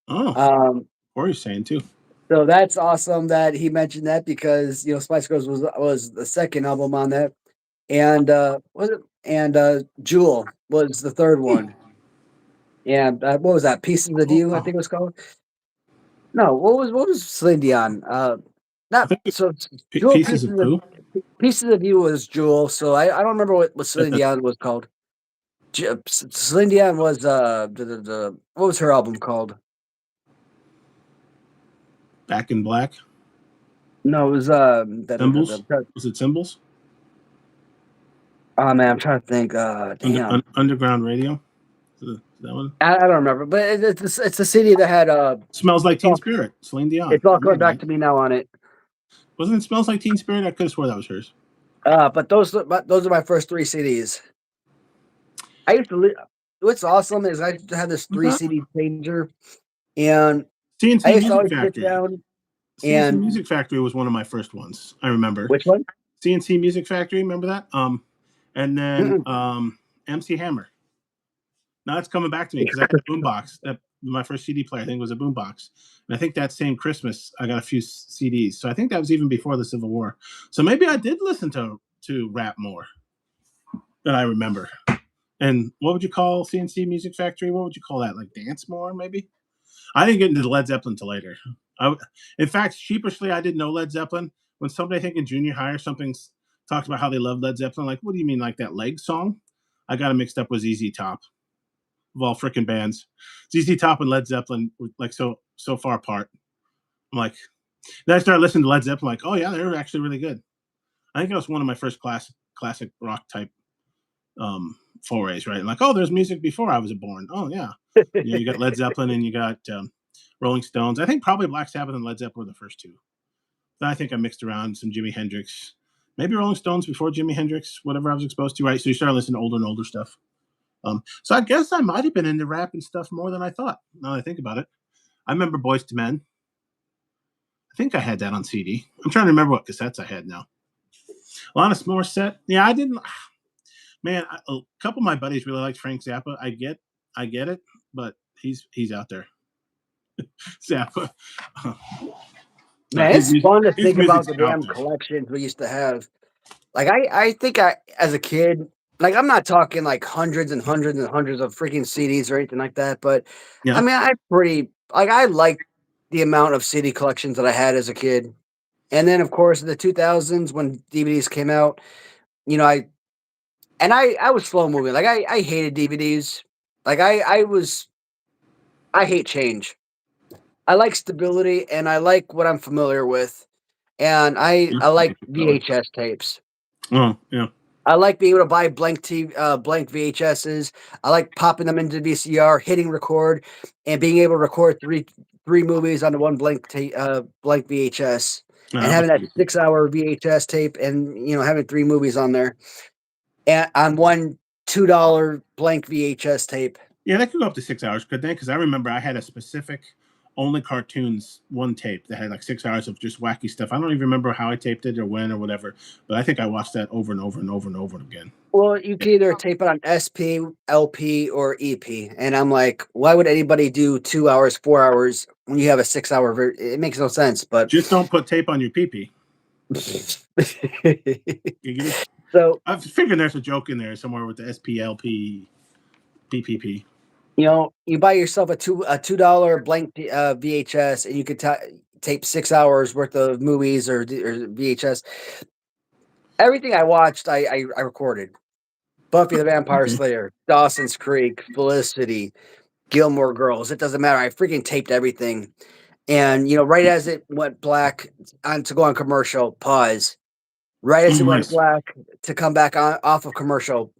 Oh, Um, what are you saying too? so that's awesome that he mentioned that because Spice Girls was the second album on that, and was it? And Jewel was the third Hmm. one. And what was that? Pieces of Oh, You, I wow. think it was called. No, what was Celine Dion? I Not think so Jewel pieces of poo. Pieces of You was Jewel. So I don't remember what Celine Dion was called. Celine Dion was what was her album called? Back in Black. No, it was Symbols. Was it Symbols? oh man, I'm trying to think. Damn, Underground Radio. That one. I don't remember, but it's a city that had Smells Like Teen Spirit. Celine Dion. it's all Come coming on, back man. to me now on it. Wasn't it Smells Like Teen Spirit? I could have swore that was hers. But those are my first three CDs. I used to. What's awesome is I used to have this What's three that? CD changer, and I CNC used to Music always sit Factory. down CNC and Music Factory was one of my first ones. I remember. which one? CNC Music Factory. Remember that? And then Mm-mm. MC Hammer. Now it's coming back to me because I got a boombox. That my first CD player, I think, was a boombox, and I think that same Christmas I got a few CDs. So I think that was even before the Civil War. So maybe I did listen to rap more than I remember. And what would you call CNC Music Factory? What would you call that? Like dance more, maybe? I didn't get into Led Zeppelin until later. In fact, sheepishly, I didn't know Led Zeppelin. When somebody, I think in junior high or something, talked about how they loved Led Zeppelin, like, what do you mean, like that leg song? I got it mixed up with ZZ Top of all freaking bands. ZZ Top and Led Zeppelin were like so far apart. I'm like, then I started listening to Led Zeppelin, like, oh yeah, they were actually really good. I think that was one of my first classic rock type forays, right? Like, oh, there's music before I was born. Oh yeah, you got Led Zeppelin and you got Rolling Stones. I think probably Black Sabbath and Led Zeppelin were the first two. Then I think I mixed around some Jimi Hendrix, maybe Rolling Stones before Jimi Hendrix, whatever I was exposed to, right? So you start listening to older and older stuff. So I guess I might have been into rap and stuff more than I thought. Now that I think about it, I remember Boys to Men. I think I had that on CD. I'm trying to remember what cassettes I had now. Alanis Morissette. Yeah, I didn't. Man, a couple of my buddies really liked Frank Zappa. I get it, but he's out there. Zappa. Man, His it's music, fun to his think about music's the out damn there. collections we used to have. Like I think as a kid, like I'm not talking like hundreds and hundreds and hundreds of freaking CDs or anything like that, but I Yeah. mean I like the amount of CD collections that I had as a kid. And then of course in the 2000s when DVDs came out, you know, I was slow moving. Like I hated DVDs. Like I hate change. I like stability and I like what I'm familiar with. And I like VHS tapes. Oh, yeah. I like being able to buy blank VHSs. I like popping them into VCR, hitting record, and being able to record three movies onto one blank VHS, No, and that having must that be cool. 6 hour VHS tape, and having three movies on there, and on one $2 blank VHS tape. Yeah, that could go up to 6 hours, could they? Because I remember I had a specific only cartoons one tape that had like 6 hours of just wacky stuff. I don't even remember how I taped it or when or whatever, but I think I watched that over and over and over and over again. Well, you can either tape it on SP, LP, or EP, and I'm like, why would anybody do 2 hours, 4 hours when you have a 6 hour? It makes no sense, but. Just don't put tape on your pee. Giggity. So, I figured there's a joke in there somewhere with the SPLP PPP. you buy yourself a $2 blank VHS, and you could tape 6 hours worth of movies or VHS. Everything I watched, I recorded. Buffy the Vampire Okay. Slayer, Dawson's Creek, Felicity, Gilmore Girls. It doesn't matter. I freaking taped everything. And right as it went black on to go on commercial, pause. Right Oh, as it went nice. black to come back on off of commercial,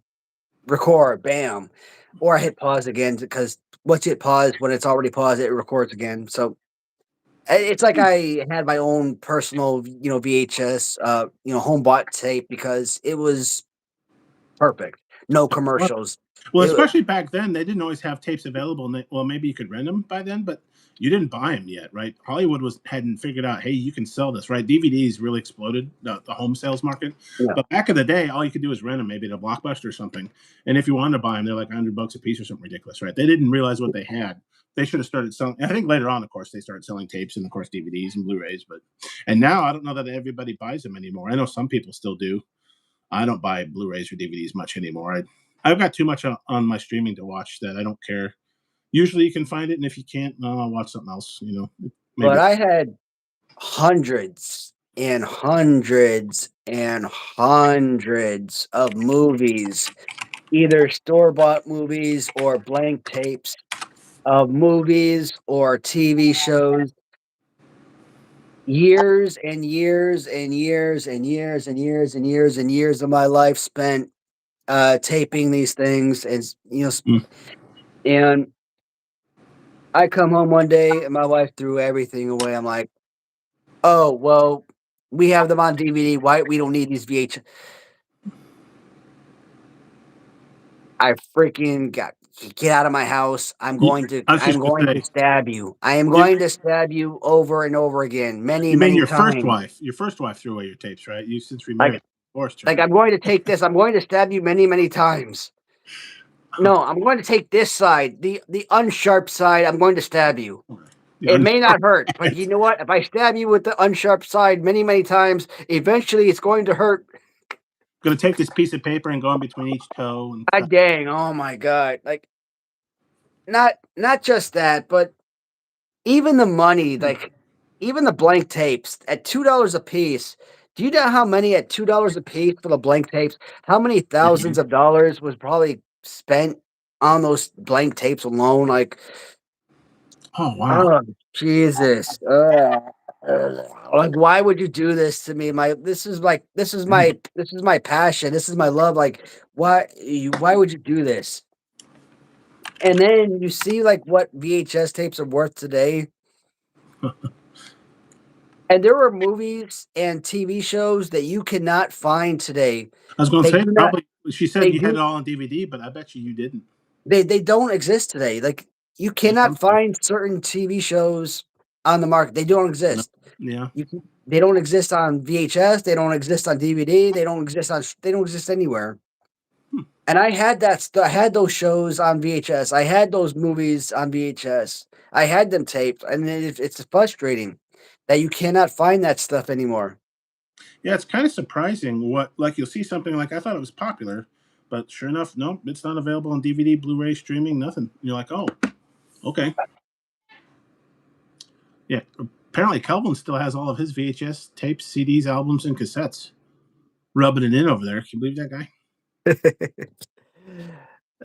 record, bam. Or I hit pause again because once you hit pause, when it's already paused, it records again. So it's like I had my own personal, VHS, home bought tape because it was perfect. No commercials. Well, It, especially back then, they didn't always have tapes available. And well, maybe you could rent them by then, but you didn't buy them yet, right? Hollywood hadn't figured out, hey, you can sell this, right? DVDs really exploded the home sales market, yeah. but back in the day, all you could do was rent them, maybe at a Blockbuster or something. And if you wanted to buy them, they're like $100 a piece or something ridiculous, right? They didn't realize what they had. They should have started selling. I think later on, of course, they started selling tapes and, of course, DVDs and Blu-rays. And now I don't know that everybody buys them anymore. I know some people still do. I don't buy Blu-rays or DVDs much anymore. I've got too much on my streaming to watch that I don't care. Usually you can find it, and if you can't, I'll watch something else. But Maybe. I had hundreds and hundreds and hundreds of movies, either store bought movies or blank tapes of movies or TV shows. Years and years and years and years and years and years and years of my life spent taping these things, Mm. and I come home one day and my wife threw everything away. I'm like, oh well, we have them on DVD. Why we don't need these VH? I freaking got get out of my house. I'm You, going to I was I'm just going going to to say, stab you. I am you, going to stab you over and over again, many, you mean many your first times. wife? Your first wife threw away your tapes, right? You since Like remarried, divorced her, like right? I'm going to take this. I'm going to stab you many, many times. No, I'm going to take this side, the unsharp side. I'm going to stab you. The It may not hurt, but unsharp. you know what? If I stab you with the unsharp side many, many times, eventually it's going to hurt. Going to take this piece of paper and go in between each toe and God cut. dang! Oh my god! Like not just that, but even the money, like even the blank tapes at $2 a piece. Do you know how many at $2 a piece for the blank tapes? How many thousands of dollars was probably spent on those blank tapes alone? Like, Oh wow! oh Jesus! Like, why would you do this to me? This is my passion. This is my love. Like, why would you do this? And then you see like what VHS tapes are worth today. And there were movies and TV shows that you cannot find today. I was going to They say do not. probably. She said They you had do. it all on DVD, but I bet you didn't. They don't exist today. Like you There's cannot some stuff. find certain TV shows on the market. They don't No. exist. Yeah. They don't exist on VHS. They don't exist on DVD. They don't exist on. They don't exist anywhere. Hmm. And I had I had those shows on VHS. I had those movies on VHS. I had them taped, and it's frustrating that you cannot find that stuff anymore. Yeah, it's kind of surprising what like you'll see something like I thought it was popular, but sure enough, no, it's not available on DVD, Blu-ray, streaming, nothing. You're like, oh, okay, yeah. Apparently, Kelvin still has all of his VHS tapes, CDs, albums, and cassettes, rubbing it in over there. Can you believe that guy?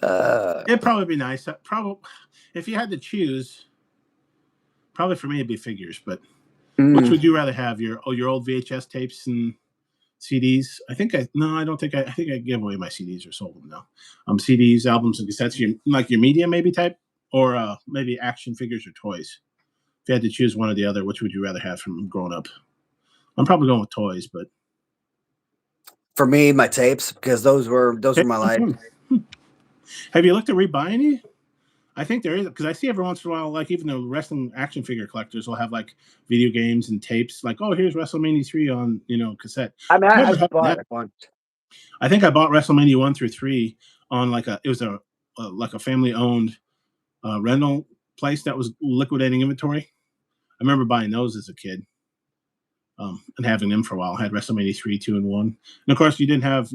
uh, It'd probably be nice. Probably, if you had to choose, probably for me it'd be figures. But which mm, would you rather have? Your old VHS tapes and CDs. I don't think I think I give away my CDs or sold them now. CDs, albums, and cassettes. Like your media maybe type, or maybe action figures or toys. If you had to choose one or the other, which would you rather have from growing up? I'm probably going with toys, but for me, my tapes because those were my life. have you looked at rebuy any? I think there is because I see every once in a while, like even the wrestling action figure collectors will have like video games and tapes. Like, oh, here's WrestleMania 3 on cassette. I mean, Never I've had bought that. a bunch. I think I bought WrestleMania 1 through 3 on it was like a family owned rental place that was liquidating inventory. I remember buying those as a kid and having them for a while. I had WrestleMania 3, 2, and 1. And of course, you didn't have,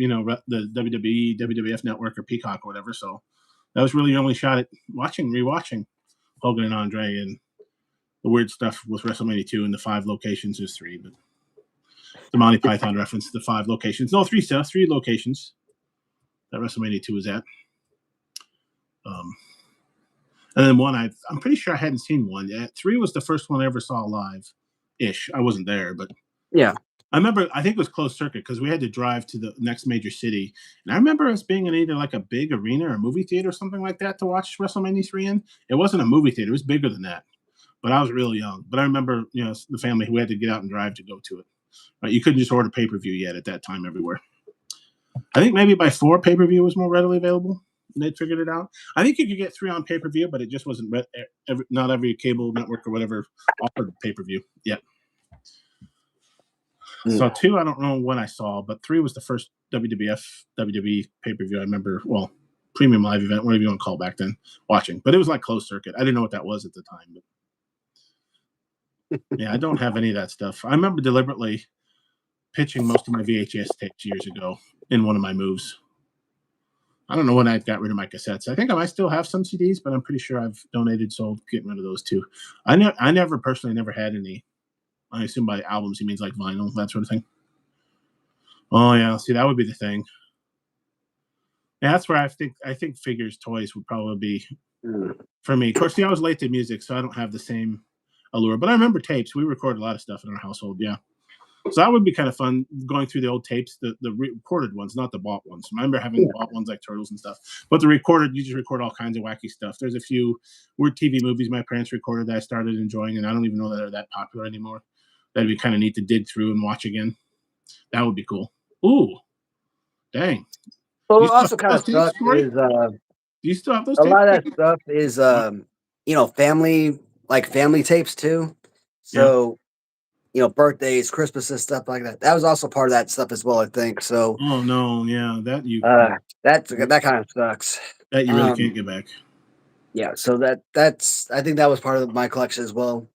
the WWE, WWF network or Peacock or whatever. So that was really your only shot at rewatching Hogan and Andre and the weird stuff with WrestleMania 2 and the 5 locations. There's 3, but the Monty Python reference, the 5 locations. No, 3 stuff, 3 locations that WrestleMania 2 was at. Um, And then I'm pretty sure I hadn't seen one yet. 3 was the first one I ever saw live ish. I wasn't there, but Yeah. I remember, I think it was closed circuit because we had to drive to the next major city. And I remember us being in either like a big arena or movie theater or something like that to watch WrestleMania 3 in. It wasn't a movie theater, it was bigger than that. But I was really young. But I remember, the family who had to get out and drive to go to it. Right? You couldn't just order pay per view yet at that time everywhere. I think maybe by 4 pay per view was more readily available. They'd figured it out. I think you could get 3 on pay per view, but it just wasn't not every cable network or whatever offered pay per view yet. So 2, I don't know when I saw, but 3 was the first WWE pay per view I remember. Well, premium live event, whatever you want to call it back then, watching. But it was like closed circuit. I didn't know what that was at the time. But yeah, I don't have any of that stuff. I remember deliberately pitching most of my VHS tapes years ago in one of my moves. I don't know when I got rid of my cassettes. I think I might still have some CDs, but I'm pretty sure I've donated, sold, getting rid of those too. I never personally never had any. I assume by albums he means like vinyl, that sort of thing. Oh yeah, see, that would be the thing. Yeah, that's where I think figures, toys would probably be for me. Of course, see, I was late to music, so I don't have the same allure. But I remember tapes. We recorded a lot of stuff in our household. Yeah. So that would be kind of fun going through the old tapes, the recorded ones, not the bought ones. I remember having bought ones like Turtles and stuff. But the recorded, you just record all kinds of wacky stuff. There's a few weird TV movies my parents recorded that I started enjoying, and I don't even know that they're that popular anymore. That'd be kind of neat to dig through and watch again. That would be cool. Ooh, dang. Well, what also kind of sucks is do you still have those a tapes? lot of that stuff is family tapes too. So birthdays, Christmases, stuff like that. That was also part of that stuff as well, I think. So Oh no, yeah, that kind of sucks. that you really can't get back. Yeah, so that's I think that was part of my collection as well.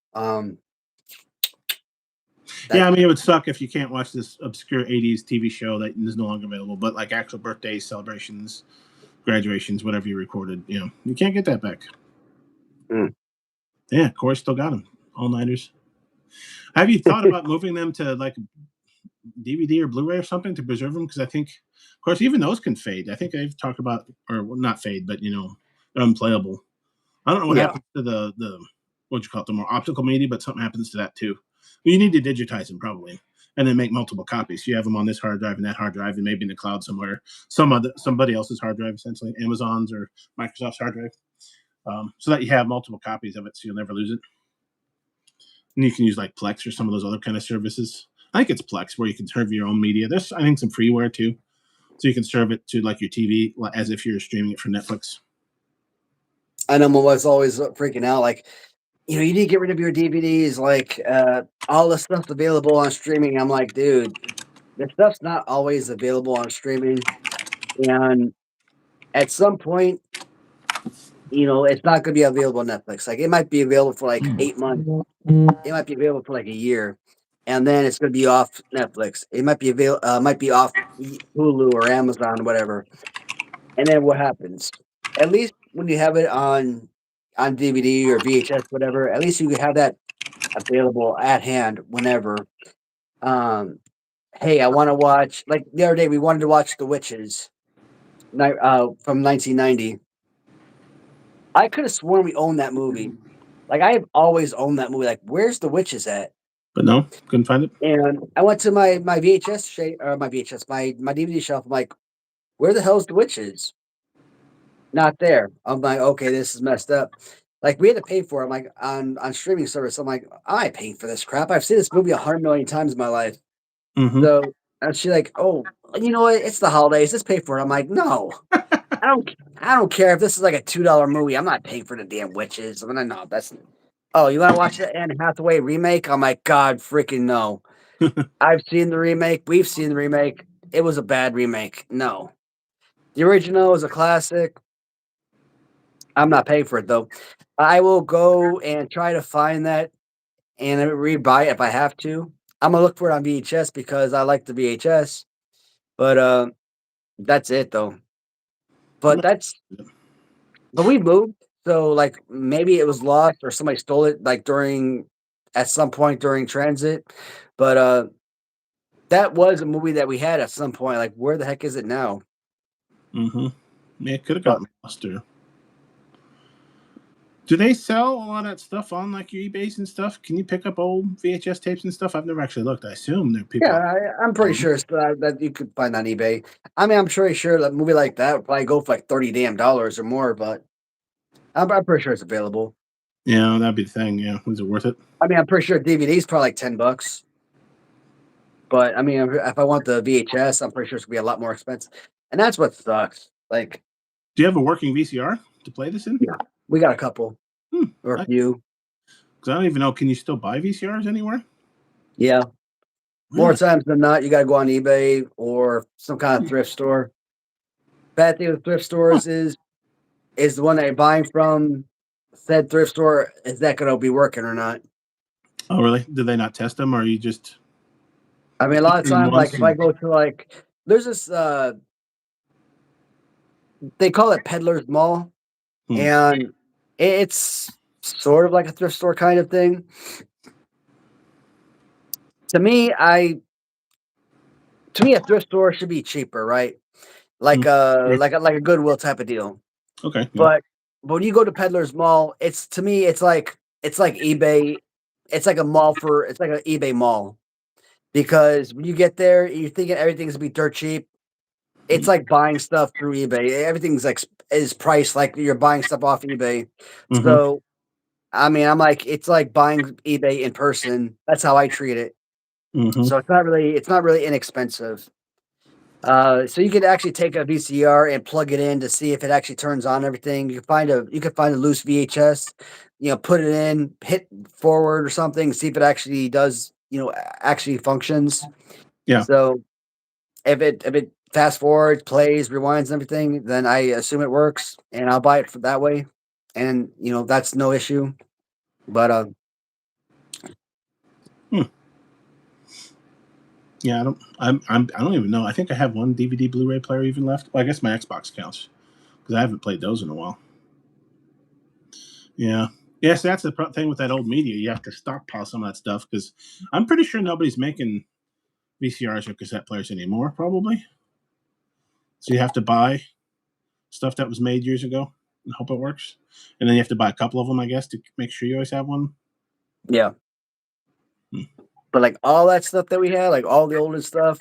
Yeah, I mean, it would suck if you can't watch this obscure 80s TV show that is no longer available, but like actual birthdays, celebrations, graduations, whatever you recorded, you can't get that back. Yeah, Corey still got them. All-nighters. Have you thought about moving them to like DVD or Blu-ray or something to preserve them? Because I think, of course, even those can fade. I think they've talked about, or not fade, but they're unplayable. I don't know what happens to the what you call it, the more optical media, but something happens to that too. You need to digitize them probably, and then make multiple copies. You have them on this hard drive and that hard drive, and maybe in the cloud somewhere, somebody else's hard drive, essentially Amazon's or Microsoft's hard drive, so that you have multiple copies of it, so you'll never lose it. And you can use like Plex or some of those other kind of services. I think it's Plex where you can serve your own media. There's, I think, some freeware too, so you can serve it to like your TV as if you're streaming it from Netflix. I know my wife's always freaking out, like, you need to get rid of your DVDs, like all the stuff's available on streaming. I'm like, dude, the stuff's not always available on streaming, and at some point, it's not going to be available on Netflix. Like, it might be available for like 8 months. It might be available for like a year, and then it's going to be off Netflix. It might be off Hulu or Amazon or whatever. And then what happens? At least when you have it on DVD or VHS, whatever, at least you can have that available at hand whenever. Hey, I want to watch, like the other day we wanted to watch The Witches from 1990. I could have sworn we owned that movie. Like, I have always owned that movie. Like, where's The Witches at? But no, couldn't find it. And I went to my DVD shelf. I'm like, where the hell's The Witches? Not there. I'm like, okay, this is messed up. Like, we had to pay for it. I'm like, on streaming service. I'm like, I ain't paying for this crap. I've seen this movie 100 million times in my life. Mm-hmm. So, and she's like, oh, you know what? It's the holidays. Let's pay for it. I'm like, no, I don't care if this is like a $2 movie. I'm not paying for the damn Witches. I'm like, no, that's. Oh, you want to watch the Anne Hathaway remake? I'm like, God freaking no. I've seen the remake. We've seen the remake. It was a bad remake. No. The original is a classic. I'm not paying for it, though. I will go and try to find that and rebuy it if I have to. I'm going to look for it on VHS because I like the VHS. But that's it, though. But we moved. So, like, maybe it was lost or somebody stole it, like, at some point during transit. But that was a movie that we had at some point. Like, where the heck is it now? Mm-hmm. Yeah, it could have gotten lost too. Do they sell a lot of that stuff on like your eBays and stuff? Can you pick up old VHS tapes and stuff? I've never actually looked. I assume there are Yeah, people. I'm pretty sure that you could find on eBay. I mean, I'm pretty sure that a movie like that would probably go for like $30 or more, but I'm pretty sure it's available. Yeah, that'd be the thing. Yeah, was it worth it? I mean, I'm pretty sure DVD is probably like $10. But I mean, if I want the VHS, I'm pretty sure it's gonna be a lot more expensive. And that's what sucks. Like, Do you have a working VCR to play this in? yeah, we got a couple or a Because few. I don't even know. Can you still buy VCRs anywhere? Yeah. More Really? times than not, you gotta go on eBay or some kind of thrift store. Bad thing with thrift Huh. stores is the one that you're buying from said thrift store, is that gonna be working or not? Oh, really? Did they not test them, or you just I mean, a lot of seen them times, like once if I and? go to like there's this they call it Peddler's Mall, Hmm. and it's sort of like a thrift store kind of thing. To me, I to me, a thrift store should be cheaper, right? Hmm. Right. Like a Goodwill type of deal. Okay. Yeah. But when you go to Peddler's Mall, it's to me, it's like eBay. It's like a mall for it's like an eBay mall because when you get there, you're thinking everything's gonna be dirt cheap. It's like buying stuff through eBay. Everything's like is priced like you're buying stuff off eBay. Mm-hmm. So I mean, I'm like, it's like buying eBay in person. That's how I treat it. Mm-hmm. So it's not really inexpensive. So you could actually take a VCR and plug it in to see if it actually turns on everything. You could find a loose VHS, put it in, hit forward or something, see if it actually does, actually functions. Yeah. So if it fast forwards, plays, rewinds, and everything, then I assume it works, and I'll buy it for that way, and that's no issue. But Hmm. Yeah. I don't even know. I think I have one DVD Blu-ray player even left. Well, I guess my Xbox counts because I haven't played those in a while. Yeah. Yes, that's the thing with that old media. You have to stockpile some of that stuff because I'm pretty sure nobody's making VCRs or cassette players anymore, probably. So you have to buy stuff that was made years ago and hope it works. And then you have to buy a couple of them, I guess, to make sure you always have one. yeah, Hmm. but like all that stuff that we had, like all the older stuff,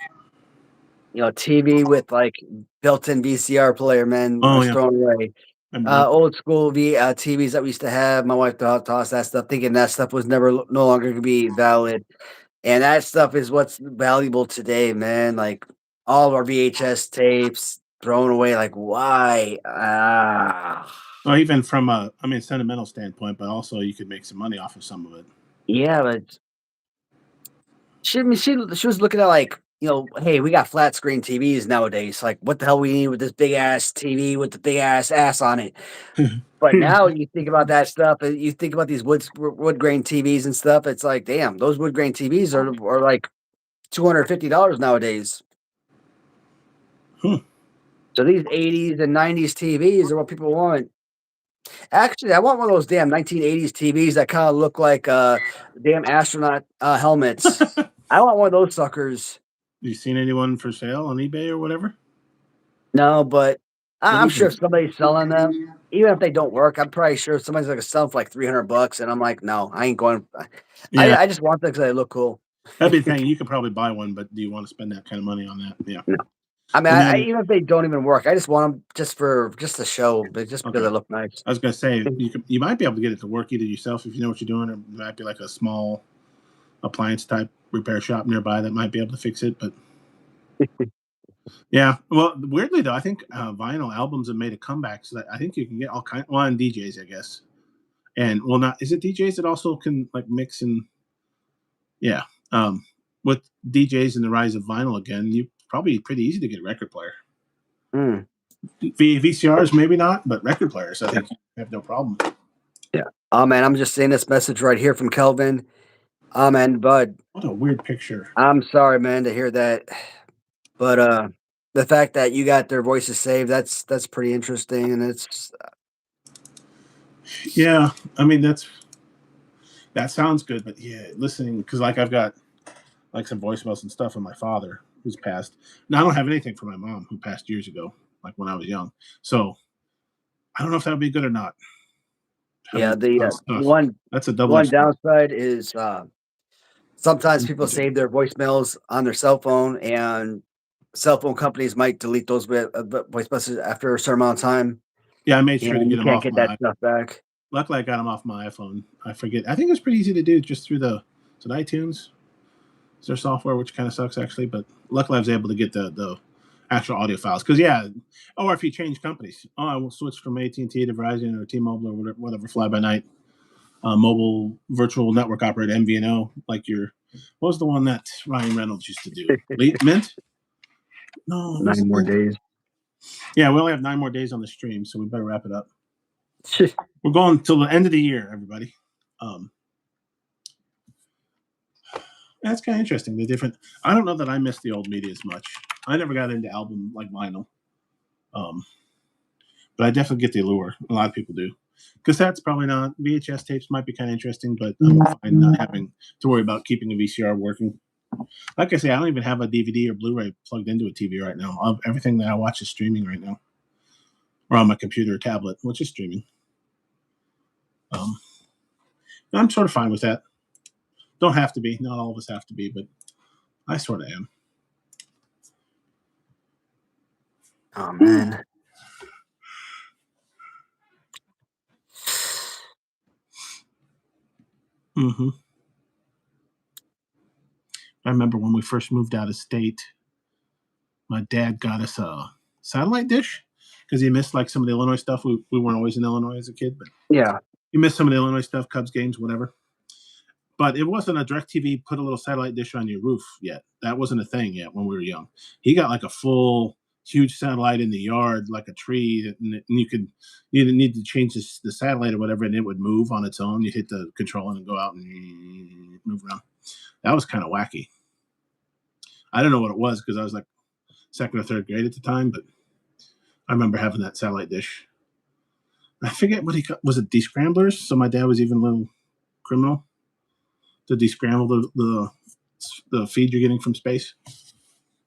TV with like built-in VCR player, man, Oh was yeah, thrown away. I remember that. Old school TVs that we used to have. My wife tossed that stuff, thinking that stuff was no longer gonna be valid. And that stuff is what's valuable today, man. Like all of our VHS tapes thrown away. Like why? Well, even from a sentimental standpoint, but also you could make some money off of some of it. Yeah, but she was looking at like, hey, we got flat screen TVs nowadays. Like, what the hell we need with this big ass TV with the big ass on it? But now you think about that stuff, and you think about these wood grain TVs and stuff. It's like, damn, those wood grain TVs are like $250 nowadays. Hmm. So these 80s and 90s TVs are what people want. Actually, I want one of those damn 1980s TVs that kind of look like damn astronaut helmets. I want one of those suckers. You seen anyone for sale on eBay or whatever? No, but What I'm is sure it? if somebody's selling them, even if they don't work, I'm probably sure somebody's like sell them for like $300, and I'm like, no, I ain't going. Yeah, I just want them because they look cool. that'd be the thing. You could probably buy one, but do you want to spend that kind of money on that? Yeah. No, I mean, And I then even if they don't even work, I just want them just to show, but just because okay, they look nice. I was gonna say you might be able to get it to work either yourself if you know what you're doing, or there might be like a small appliance type repair shop nearby that might be able to fix it. But yeah, well, weirdly though, I think vinyl albums have made a comeback, so that I think you can get all kind. Well, on DJs, I guess, and well, not is it DJs that also can like mix and yeah. Um, with DJs and the rise of vinyl again, you probably pretty easy to get a record player. Mm, VCRs maybe not, but record players I think you have no problem. yeah. Oh man, I'm just seeing this message right here from Kelvin. Oh man, bud, What a weird picture. I'm sorry, man, to hear that. But the fact that you got their voices saved, that's pretty interesting, and it's Yeah, I mean that sounds good, but yeah, listening because like I've got like some voicemails and stuff on my father who's passed. Now I don't have anything for my mom who passed years ago, like when I was young. So I don't know if that would be good or not. Yeah, the That's tough. one That's a one double-edged sword. downside is sometimes people save their voicemails on their cell phone, and cell phone companies might delete those voice messages after a certain amount of time, Yeah, I made sure to and get you them can't off get that my stuff back. luckily, I got them off my iPhone. I forget. I think it's pretty easy to do just through is it iTunes? Is their software, which kind of sucks actually, but luckily I was able to get the actual audio files. Because yeah, or if you change companies, I will switch from AT&T to Verizon or T-Mobile or whatever fly by night mobile virtual network operator MVNO. Like what was the one that Ryan Reynolds used to do? Mint? No, what's 9 the more one? days. Yeah, we only have 9 more days on the stream, so we better wrap it up. We're going till the end of the year, everybody. That's kind of interesting. The different. I don't know that I miss the old media as much. I never got into album like vinyl, but I definitely get the allure. A lot of people do. Cassettes probably not. VHS tapes might be kind of interesting, but I'm fine not having to worry about keeping a VCR working. Like I say, I don't even have a DVD or Blu-ray plugged into a TV right now. Everything that I watch is streaming right now, or on my computer or tablet, which is streaming. I'm sort of fine with that. Don't have to be. Not all of us have to be, but I sort of am. Oh man. Mm-hmm. I remember when we first moved out of state, my dad got us a satellite dish because he missed like some of the Illinois stuff. We weren't always in Illinois as a kid, but Yeah. he missed some of the Illinois stuff, Cubs games, whatever. But it wasn't a DirecTV put a little satellite dish on your roof yet. That wasn't a thing yet when we were young. He got like a full huge satellite in the yard, like a tree, and you didn't need to change the satellite or whatever, and it would move on its own. You hit the control and go out and move around. That was kind of wacky. I don't know what it was because I was like second or third grade at the time, but I remember having that satellite dish. I forget what he got. Was it descramblers? So my dad was even a little criminal to descramble the feed you're getting from space,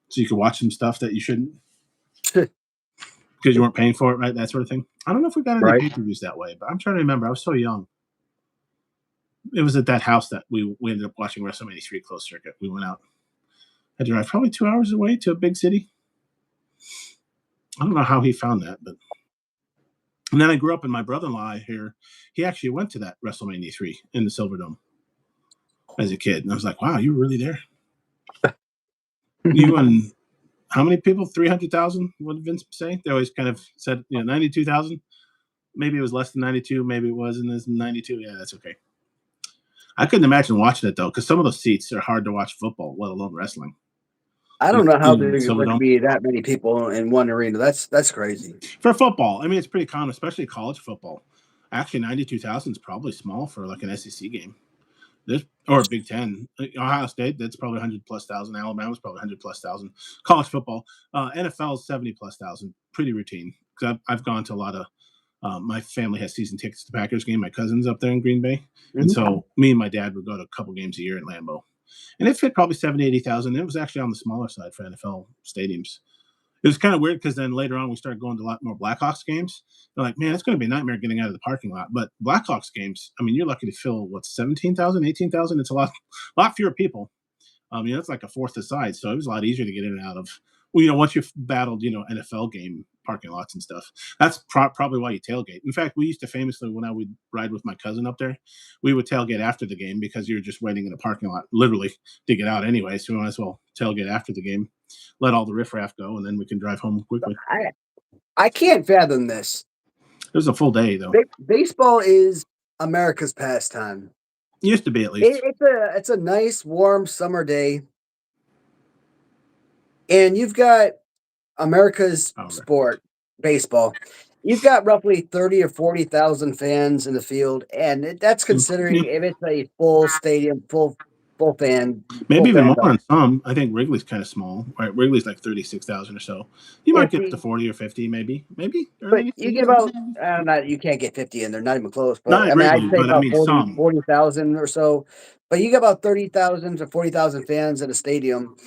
so you could watch some stuff that you shouldn't because you weren't paying for it, right? That sort of thing. I don't know if we got any Right. pay-per-views that way, but I'm trying to remember. I was so young. It was at that house that we ended up watching WrestleMania 3 closed circuit. We went out. I had to drive probably 2 hours away to a big city. I don't know how he found that, but and then I grew up, and my brother-in-law here, he actually went to that WrestleMania 3 in the Silverdome as a kid. And I was like, wow, you were really there? You and how many people? 300,000? What did Vince say? They always kind of said, 92,000. Maybe it was less than 92. Maybe it was in this 92. Yeah, that's okay. I couldn't imagine watching it, though, because some of those seats are hard to watch football, let alone wrestling. I don't know how there Silverdome. would be that many people in one arena. That's crazy. For football, I mean, it's pretty common, especially college football. Actually, 92,000 is probably small for like an SEC game. Or Big Ten. Ohio State, that's probably 100 plus thousand. Alabama's probably 100 plus thousand. College football, NFL is 70 plus thousand. Pretty routine. Because I've gone to a lot of. My family has season tickets to the Packers game. My cousin's up there in Green Bay, and so me and my dad would go to a couple games a year at Lambeau, and it fit probably 70, 80,000. It was actually on the smaller side for NFL stadiums. It was kind of weird because then later on we started going to a lot more Blackhawks games. They're like, man, it's going to be a nightmare getting out of the parking lot. But Blackhawks games, I mean, you're lucky to fill 17,000, 18,000. It's a lot fewer people. That's like a fourth the size, so it was a lot easier to get in and out of. Well, once you've battled, NFL game parking lots and stuff, that's probably why you tailgate. In fact, we used to famously, when I would ride with my cousin up there, we would tailgate after the game because you were just waiting in a parking lot, literally, to get out anyway. So we might as well tailgate after the game, let all the riffraff go, and then we can drive home quickly. I can't fathom this. It was a full day, though. Baseball is America's pastime. Used to be, at least. It's a nice, warm summer day, and you've got America's sport, baseball. You've got roughly 30 or 40,000 fans in the field, and that's considering if it's a full stadium, full fan. Maybe full even fan more on some. I think Wrigley's kind of small, right? Wrigley's like 36,000 or so. You might get to 40 or 50, maybe. But you get about, you can't get 50 in there, not even close. But Not I mean, Wrigley, I'd say but I about mean 40,000 or so. But you get about 30,000 to 40,000 fans in a stadium.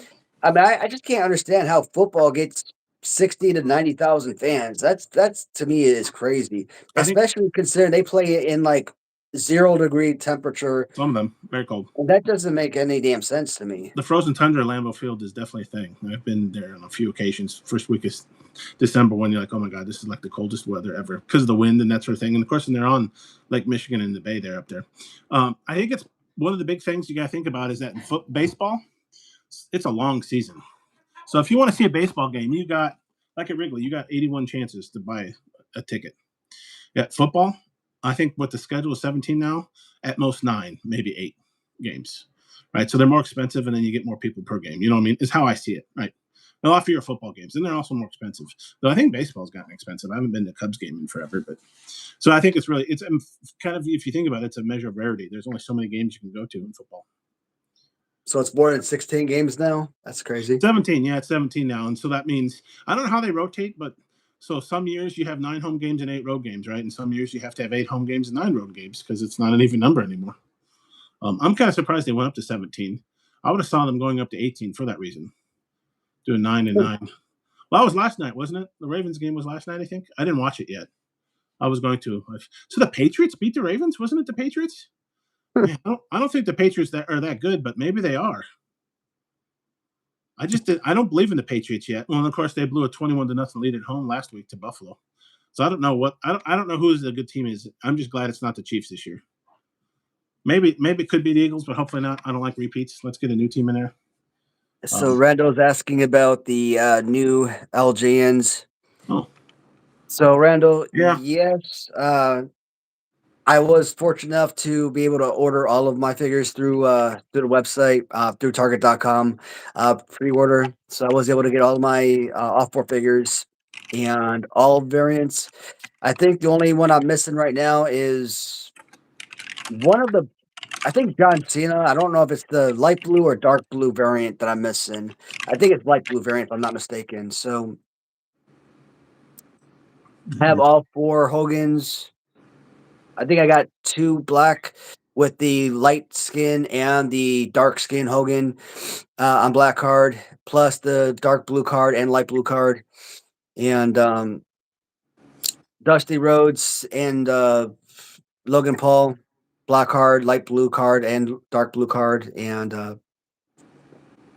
I mean, I just can't understand how football gets 60 to 90,000 fans. That's to me is crazy, I think especially considering they play it in like 0 degree temperature, some of them very cold. and that doesn't make any damn sense to me. The frozen tundra at Lambeau Field is definitely a thing. I've been there on a few occasions. First week is December when you're like, oh my god, this is like the coldest weather ever because of the wind and that sort of thing. And of course, when they're on Lake Michigan and the Bay, they're up there. I think it's one of the big things you got to think about is that in baseball, it's a long season. So if you want to see a baseball game, you got like at Wrigley, you got 81 chances to buy a ticket. Yeah, football, I think what the schedule is 17 now, at most 9, maybe 8 games. Right. So they're more expensive and then you get more people per game. You know what I mean? Is how I see it. Right. They'll offer your football games and they're also more expensive. Though I think baseball's gotten expensive. I haven't been to Cubs game in forever, but so I think it's kind of, if you think about it, it's a measure of rarity. There's only so many games you can go to in football. So it's more than 16 games now. That's crazy. 17, yeah, it's 17 now. And so that means I don't know how they rotate, but so some years you have 9 home games and 8 road games, right? And some years you have to have 8 home games and 9 road games because it's not an even number anymore. I'm kind of surprised they went up to 17. I would have saw them going up to 18 for that reason, doing 9 and 9. Well, that was last night, wasn't it? The Ravens game was last night, I think. I didn't watch it yet. I was going to. So the Patriots beat the Ravens, wasn't it? The Patriots? Man, I don't think the Patriots are that good, but maybe they are. I don't believe in the Patriots yet. Well, of course, they blew a 21-0 lead at home last week to Buffalo. So I don't know I don't know who the good team is. I'm just glad it's not the Chiefs this year. Maybe it could be the Eagles, but hopefully not. I don't like repeats. Let's get a new team in there. So Randall's asking about the new LJNs. Oh. So Randall, Yeah. yes, I was fortunate enough to be able to order all of my figures through the website, through Target.com, pre-order. So I was able to get all my off-board figures and all variants. I think the only one I'm missing right now is one of the, I think John Cena. I don't know if it's the light blue or dark blue variant that I'm missing. I think it's light blue variant, if I'm not mistaken. So I have all 4 Hogans. I think I got 2 black with the light skin and the dark skin Hogan on black card, plus the dark blue card and light blue card, and Dusty Rhodes and Logan Paul, black card, light blue card, and dark blue card, and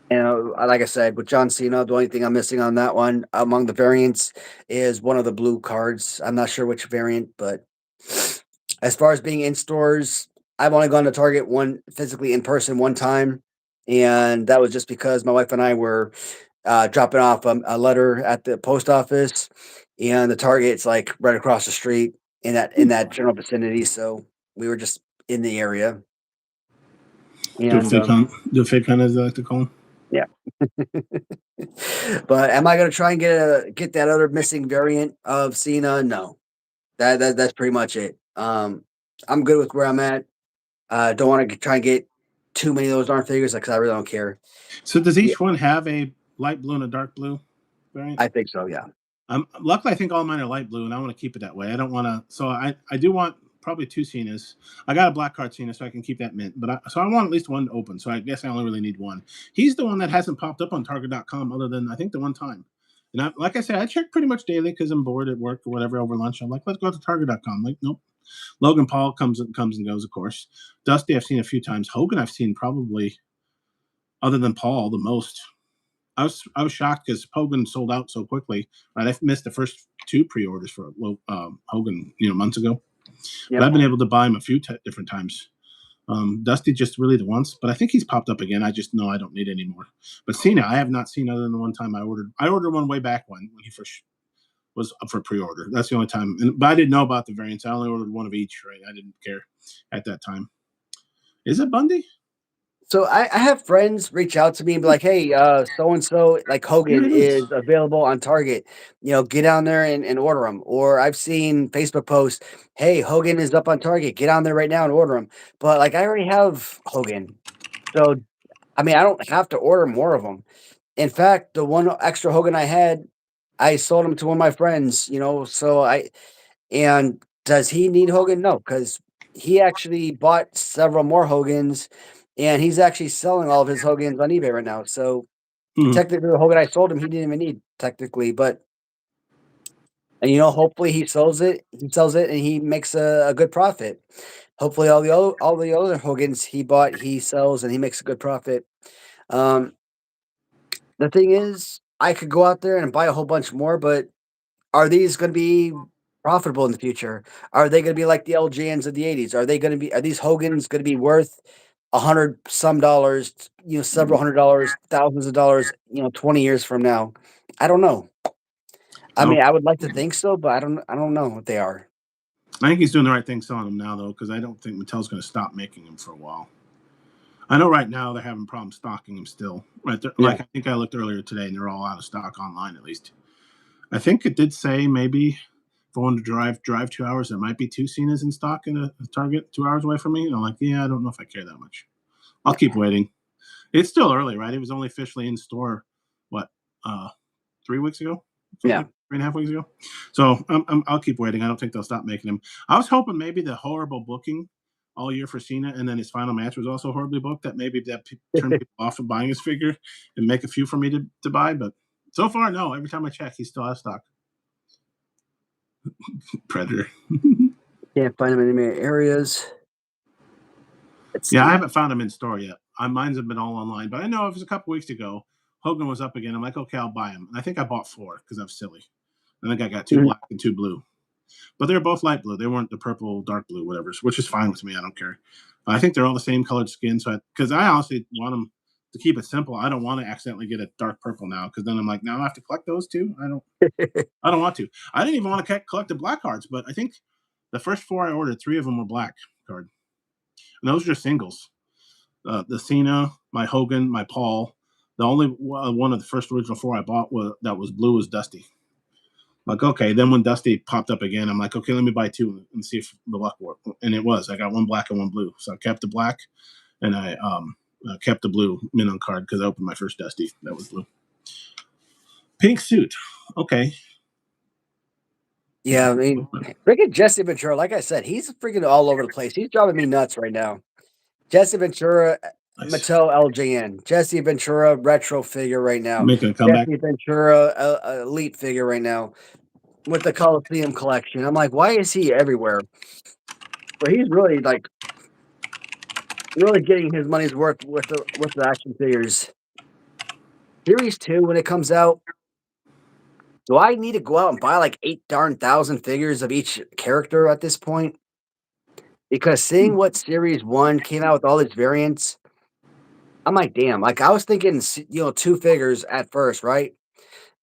like I said, with John Cena, the only thing I'm missing on that one among the variants is one of the blue cards. I'm not sure which variant, but as far as being in stores, I've only gone to Target physically in person one time, and that was just because my wife and I were dropping off a letter at the post office, and the Target's like right across the street in that general vicinity. So we were just in the area. And The fake hunt, as they like to call them. Yeah. But am I going to try and get that other missing variant of Cena? No. That's pretty much it. I'm good with where I'm at. Don't want to try and get too many of those darn figures because I really don't care. So does each one have a light blue and a dark blue variant? I think so, yeah. Luckily, I think all mine are light blue, and I want to keep it that way. I don't want to. So I do want probably 2 Cenas. I got a black card Cena, so I can keep that mint. But so I want at least one to open. So I guess I only really need one. He's the one that hasn't popped up on Target.com other than I think the one time. And like I said, I check pretty much daily because I'm bored at work or whatever over lunch. I'm like, let's go to Target.com. Like, nope. Logan Paul comes and goes, of course. Dusty, I've seen a few times. Hogan, I've seen probably, other than Paul, the most. I was shocked because Hogan sold out so quickly. Right, I missed the first 2 pre-orders for Hogan, months ago. Yep. But I've been able to buy him a few different times. Dusty just really the once, but I think he's popped up again. I just know I don't need any more. But Cena, I have not seen other than the one time I ordered. I ordered one way back when he first was up for pre-order. That's the only time. But I didn't know about the variants. I only ordered one of each. Right, I didn't care at that time. Is it Bundy? So I have friends reach out to me and be like, hey, so and so, like Hogan is available on Target. Get down there and order them. Or I've seen Facebook posts, hey, Hogan is up on Target. Get on there right now and order them. But like I already have Hogan. So I mean, I don't have to order more of them. In fact, the one extra Hogan I had, I sold him to one of my friends, and does he need Hogan? No, because he actually bought several more Hogans, and he's actually selling all of his Hogans on eBay right now. So Technically, the Hogan I sold him, he didn't even need technically, but and hopefully he sells it. He sells it, and he makes a good profit. Hopefully, all the other Hogans he bought, he sells, and he makes a good profit. Um, the thing is, I could go out there and buy a whole bunch more, but are these going to be profitable in the future? Are they going to be like the LGNs of the '80s? Are these Hogans going to be worth 100 some dollars? Several $100s, thousands of dollars. 20 years from now, I don't know. I Oh, mean, I would like to think so, but I don't know what they are. I think he's doing the right thing selling them now, though, because I don't think Mattel's going to stop making them for a while. I know right now they're having problems stocking them still. Right there, Yeah. like I think I looked earlier today, and they're all out of stock online at least. I think it did say maybe if I wanted to drive 2 hours, there might be two Cenas in stock in a Target 2 hours away from me. And I'm like, yeah, I don't know if I care that much. I'll keep waiting. It's still early, right? It was only officially in store, what, 3 weeks ago? Yeah. Something, 3.5 weeks ago. So I'll keep waiting. I don't think they'll stop making them. I was hoping maybe the horrible booking all year for Cena, and then his final match was also horribly booked. That maybe that turned people off of buying his figure and make a few for me to buy. But so far, no. Every time I check, he's still out of stock. Predator. Can't find them in many areas. Yeah, I haven't found him in store yet. Mine's have been all online, but I know it was a couple weeks ago. Hogan was up again. I'm like, okay, I'll buy him. And I think I bought 4 because I was silly. I think I got 2 black and 2 blue, but they're both light blue. They weren't the purple, dark blue, whatever, which is fine with me. I don't care. I think they're all the same colored skin. So, because I honestly want them to keep it simple. I don't want to accidentally get a dark purple now, because then I'm like, now I have to collect those too. I don't want to. I didn't even want to collect the black cards, but I think the first 4 I ordered, 3 of them were black card, and those are singles. The Cena, my Hogan, my Paul. The only one of the first original 4 I bought that was blue was Dusty. Like, okay. Then when Dusty popped up again, I'm like, okay, let me buy 2 and see if the luck worked. And it was. I got 1 black and 1 blue. So I kept the black, and I kept the blue mint on card because I opened my first Dusty. That was blue. Pink suit. Okay. Yeah, I mean, freaking Jesse Ventura, like I said, he's freaking all over the place. He's driving me nuts right now. Jesse Ventura, Nice. Mattel LJN. Jesse Ventura retro figure right now. Making a comeback. Jesse Ventura elite figure right now with the Coliseum collection. I'm like, why is he everywhere? But he's really really getting his money's worth with the action figures. Series 2, when it comes out, do I need to go out and buy like 8,000 figures of each character at this point? Because seeing what Series 1 came out with all its variants, I'm like, damn. Like, I was thinking, 2 figures at first, right?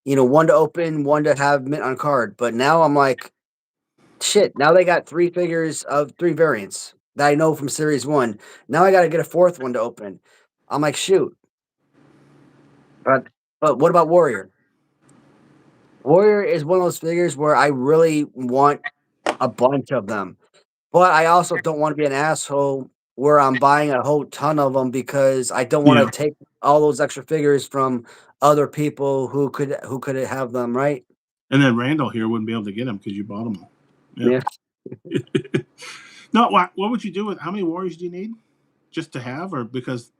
One to open, one to have mint on card. But now I'm like, shit, now they got 3 figures of 3 variants that I know from Series 1. Now I got to get a 4th one to open. I'm like, shoot. But what about Warrior? Warrior is one of those figures where I really want a bunch of them. But I also don't want to be an asshole where I'm buying a whole ton of them because I don't want Yeah. to take all those extra figures from other people who could have them, right? And then Randall here wouldn't be able to get them because you bought them all. Yeah. No, what would you do with how many Warriors do you need? Just to have, or because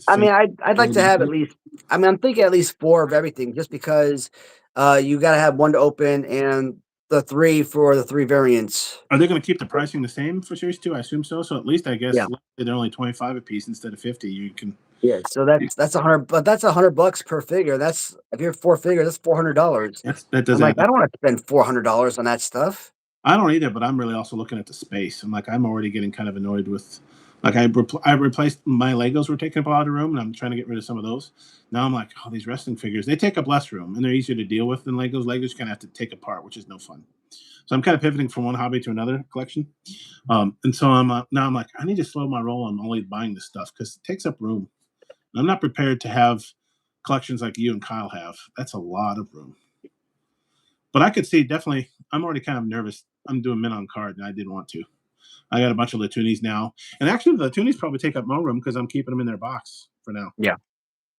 I mean, I'd like to have at least. I mean, I'm thinking at least 4 of everything, just because you got to have 1 to open and the 3 for the 3 variants. Are they going to keep the pricing the same for Series 2? I assume so. So at least I guess Yeah. they're only 25 a piece instead of 50. You can. Yeah, so that's 100, but that's $100 per figure. That's if you're 4 figures, that's $400. That does I'm like, add I up. don't want to spend $400 on that stuff. I don't either, but I'm really also looking at the space. I'm already getting kind of annoyed with, like I replaced my Legos were taking up a lot of room, and I'm trying to get rid of some of those. Now I'm like, oh, these wrestling figures, they take up less room and they're easier to deal with than Legos. Legos you kind of have to take apart, which is no fun. So I'm kind of pivoting from one hobby to another collection. And so now I'm like, I need to slow my roll on only buying this stuff because it takes up room. I'm not prepared to have collections like you and Kyle have. That's a lot of room. But I could see definitely. I'm already kind of nervous. I'm doing mint on card, and I didn't want to. I got a bunch of Latunis now, and actually the Latunis probably take up more room because I'm keeping them in their box for now. Yeah.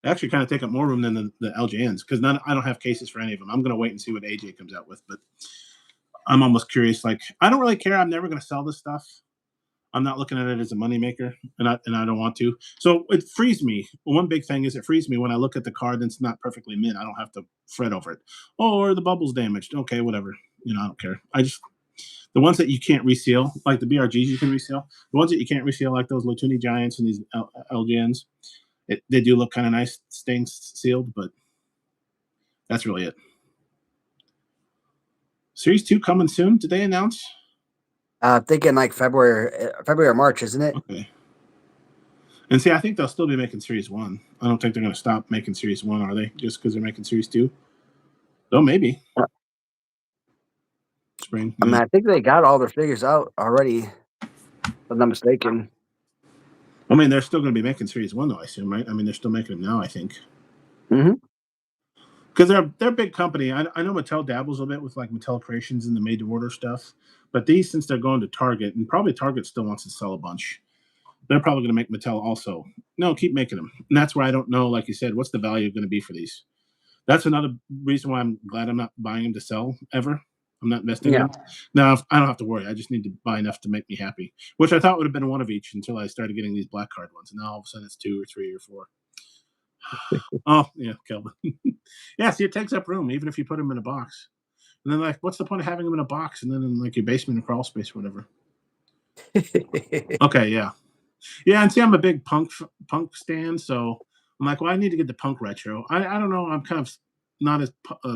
They actually kind of take up more room than the LJNs because I don't have cases for any of them. I'm going to wait and see what AJ comes out with, but I'm almost curious. Like, I don't really care. I'm never going to sell this stuff. I'm not looking at it as a moneymaker, and I don't want to. So it frees me. One big thing is it frees me when I look at the card and it's not perfectly mint. I don't have to fret over it. Oh, or the bubble's damaged. Okay, whatever. I don't care. I just the ones that you can't reseal, like the BRGs you can reseal. The ones that you can't reseal, like those Latuni Giants and these LGNs, they do look kind of nice staying sealed, but that's really it. Series 2 coming soon. Did they announce? Thinking like February or March, isn't it? Okay. And see, I think they'll still be making Series 1. I don't think they're going to stop making Series 1, are they? Just because they're making Series 2? Oh, maybe. Spring. I mean, I think they got all their figures out already, if I'm not mistaken. I mean, they're still going to be making Series 1, though, I assume, right? I mean, they're still making them now, I think. Mm-hmm. Because they're a big company. I know Mattel dabbles a bit with like Mattel Creations and the made-to-order stuff. But these, since they're going to Target, and probably Target still wants to sell a bunch, they're probably going to make Mattel also. No, keep making them. And that's where I don't know, like you said, what's the value going to be for these? That's another reason why I'm glad I'm not buying them to sell ever. I'm not investing in them. Now, I don't have to worry. I just need to buy enough to make me happy, which I thought would have been one of each until I started getting these black card ones. And now all of a sudden it's 2 or 3 or 4. Oh, yeah, Kelvin. Yeah, see, it takes up room, even if you put them in a box. And then, like, what's the point of having them in a box and then in, like, your basement or crawl space or whatever? Okay, yeah. Yeah, and see, I'm a big punk stan, so I'm like, well, I need to get the punk retro. I don't know. I'm kind of not as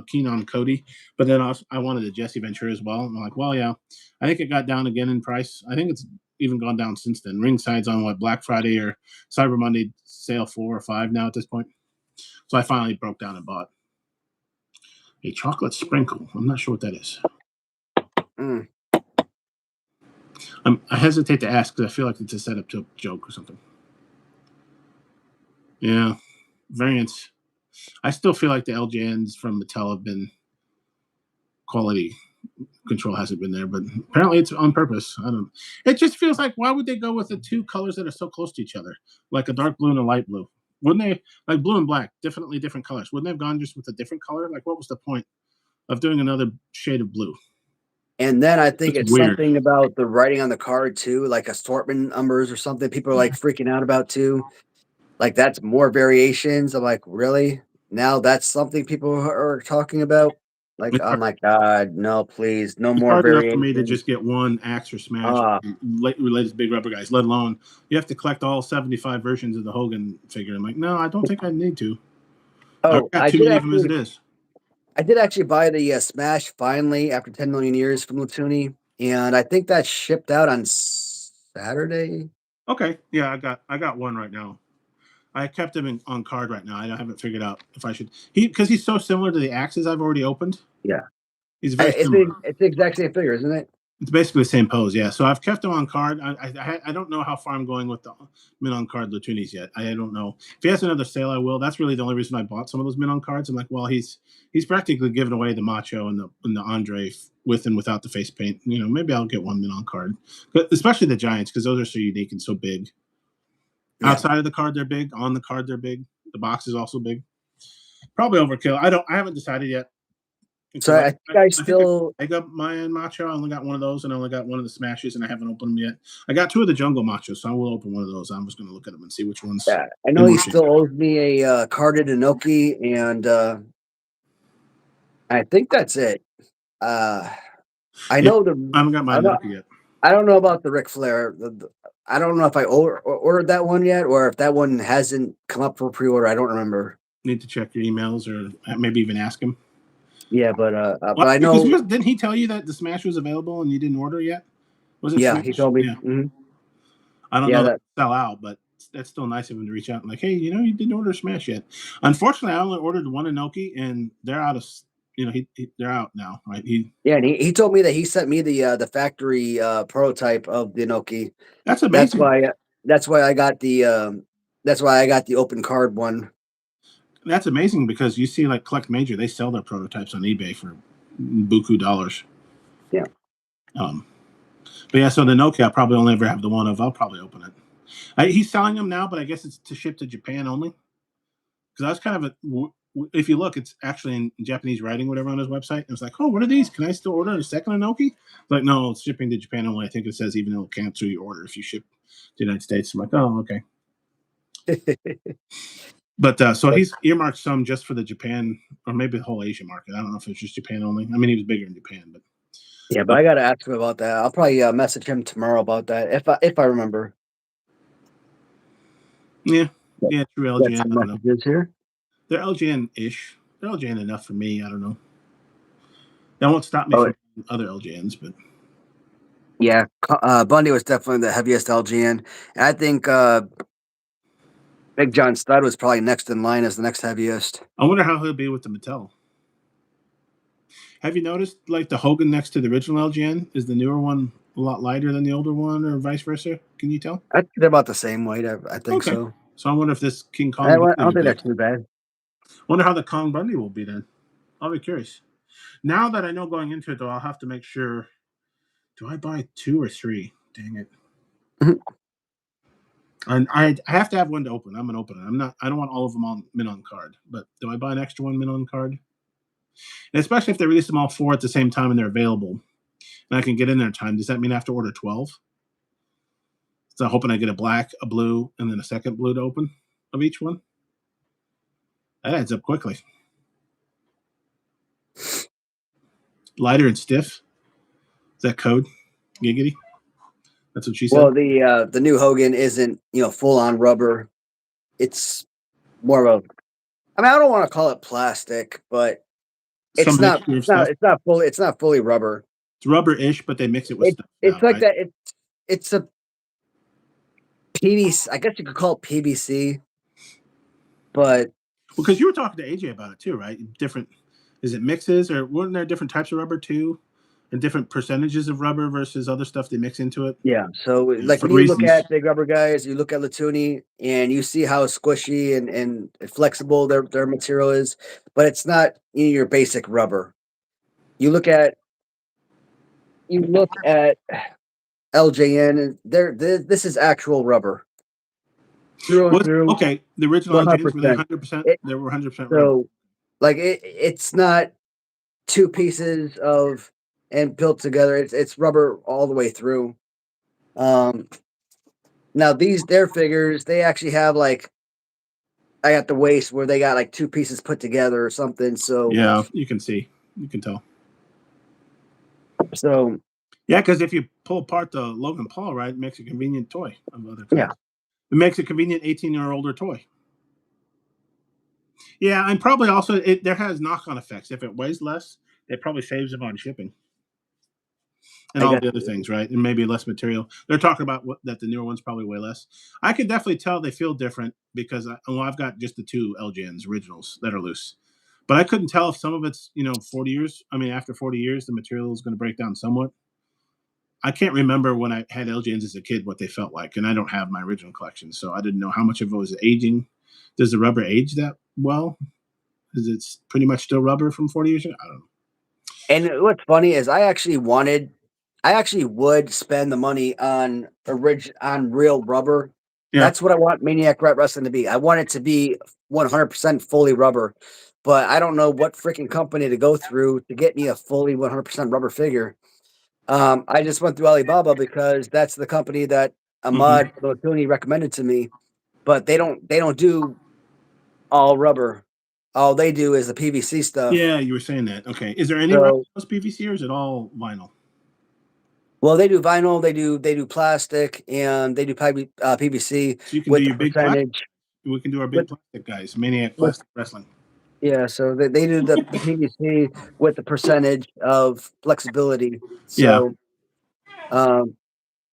keen on Cody, but then I wanted a Jesse Ventura as well. And I'm like, well, yeah, I think it got down again in price. I think it's even gone down since then. Ringside's on what, Black Friday or Cyber Monday sale 4 or 5 now at this point. So I finally broke down and bought a chocolate sprinkle. I'm not sure what that is. Mm. I hesitate to ask because I feel like it's a setup to a joke or something. Yeah, variants. I still feel like the LJNs from Mattel have been quality control hasn't been there, but apparently it's on purpose. I don't. It just feels like why would they go with the 2 colors that are so close to each other, like a dark blue and a light blue? Wouldn't they, like blue and black, definitely different colors? Wouldn't they have gone just with a different color? Like, what was the point of doing another shade of blue? And then I think it's weird. something about the writing on the card too, like assortment numbers or something. People are like freaking out about too. Like that's more variations. I'm like, really? Now that's something people are talking about. Like, oh my god, no, please, no It's more hard enough for variations. me to just get one Axe or Smash related to big rubber guys, let alone you have to collect all 75 versions of the Hogan figure. I'm like, no, I don't think I need to. Oh, I've got too many of them as it is. I did actually buy the Smash finally after 10 million years from Latuni, and I think that shipped out on Saturday. Okay, yeah, I got one right now. I kept him on card right now. I haven't figured out if I should because he's so similar to the Axes I've already opened. Yeah, He's very similar. It's the exact same figure, isn't it? It's basically the same pose, yeah. So I've kept him on card. I don't know how far I'm going with the min on card Latunis yet. I don't know. If he has another sale, I will. That's really the only reason I bought some of those min on cards. I'm like, well, he's practically giving away the Macho and the Andre with and without the face paint. Maybe I'll get one min on card, but especially the Giants because those are so unique and so big. Yeah. Outside of the card, they're big. On the card, they're big. The box is also big. Probably overkill. I haven't decided yet. So I think I got my Macho. I only got one of those, and I only got one of the Smashes, and I haven't opened them yet. I got 2 of the Jungle Machos, so I will open one of those. I'm just going to look at them and see which ones. Yeah, I know he still owes me a carded Inoki, and I think that's it. I know I haven't got my Inoki yet. I don't know about the Ric Flair. I don't know if I ordered that one yet, or if that one hasn't come up for pre-order. I don't remember. Need to check your emails, or maybe even ask him. Yeah, but I know. Didn't he tell you that the Smash was available and you didn't order yet? Was it? Yeah, Smash? He told me. Yeah. Mm-hmm. I don't know that sell out, but that's still nice of him to reach out and like, hey, you didn't order Smash yet. Unfortunately, I only ordered one Inoki, and they're out of. They're out now, right? And he told me that he sent me the factory prototype of the Inoki. That's amazing. That's why I got the open card one. That's amazing because you see, like Collect Major, they sell their prototypes on eBay for buku dollars. Yeah. But yeah, so the Nokia, I'll probably only ever have the one of. I'll probably open it. He's selling them now, but I guess it's to ship to Japan only. Because I was kind of if you look, it's actually in Japanese writing, whatever, on his website. It was like, oh, what are these? Can I still order a second Inoki? Like, no, it's shipping to Japan only. I think it says even it'll cancel your order if you ship to the United States. I'm like, oh, okay. But so he's earmarked some just for the Japan or maybe the whole Asian market. I don't know if it's just Japan only. I mean, he was bigger in Japan, but Yeah, but I gotta ask him about that. I'll probably message him tomorrow about that if I remember. yeah, Got true some LGN. I don't know. messages here. They're LGN-ish. They're LGN enough for me. I don't know. That won't stop me Oh, from other LGNs, but yeah, Bundy was definitely the heaviest LGN. And I think Big John Studd was probably next in line as the next heaviest. I wonder how he'll be with the Mattel. Have you noticed, like, the Hogan next to the original LGN? Is the newer one a lot lighter than the older one, or vice versa? Can you tell? I think they're about the same weight. I think Okay. so. So I wonder if this King I Kong Bundy don't will think be. that's too bad. Wonder how the Kong Bundy will be then. I'll be curious. Now that I know going into it, though, I'll have to make sure. Do I buy 2 or 3? Dang it. And I have to have one to open. I'm gonna open it. I don't want all of them on mint on card. But do I buy an extra one mint on card? And especially if they release them all 4 at the same time and they're available, and I can get in there in time. Does that mean I have to order 12? So I'm hoping I get a black, a blue, and then a second blue to open of each one. That adds up quickly. Lighter and stiff. Is that code? Giggity. That's what she said. Well, the new Hogan isn't full on rubber. It's more of a. I mean, I don't want to call it plastic, but Some mixture of stuff. it's not fully rubber. It's rubber-ish, but they mix it with stuff. It's now, like right? that. It's a PVC. I guess you could call it PVC, but Because you were talking to AJ about it too, right? Different. Is it mixes, or weren't there different types of rubber too, and different percentages of rubber versus other stuff they mix into it? yeah. So like For when you look reasons. at big rubber guys, you look at Latuni, and you see how squishy and flexible their material is, but it's not your basic rubber. You look at LJN, and this is actual rubber through and through, Okay, the original LGNs were they 100%. 100%? They were 100% rubber. So, like it's not two pieces of and built together. It's rubber all the way through. Now their figures, they actually have like I got the waist where they got like two pieces put together or something. So Yeah, you can see, you can tell. So yeah, because if you pull apart the Logan Paul, right, it makes a convenient toy of other kinds. Yeah, it makes a convenient 18-year older toy. Yeah, and probably also there has knock-on effects. If it weighs less, it probably saves them on shipping and I all got the other things, right? And maybe less material. They're talking about that the newer ones probably weigh less. I could definitely tell they feel different because I've got just the 2 LGNs originals that are loose, but I couldn't tell if some of it's 40 years. I mean, after 40 years, the material is going to break down somewhat. I can't remember when I had LGNs as a kid what they felt like, and I don't have my original collection, so I didn't know how much of it was aging. Does the rubber age that well? Is it pretty much still rubber from 40 years ago? I don't know. And what's funny is I actually would spend the money on real rubber. Yeah. That's what I want Maniac Rat Wrestling to be. I want it to be 100% fully rubber, but I don't know what freaking company to go through to get me a fully 100% rubber figure. I just went through Alibaba because that's the company that Ahmad Lotuni recommended to me, but they don't do all rubber. All they do is the PVC stuff. Yeah, you were saying that. Okay. Is there any So- rubber in those PVC or is it all vinyl? Well, they do vinyl, they do plastic, and they do PVC So you can with do the your big plastic. percentage. We can do our big plastic guys, Maniac with- Plastic Wrestling. Yeah, so they do the PVC with the percentage of flexibility. So,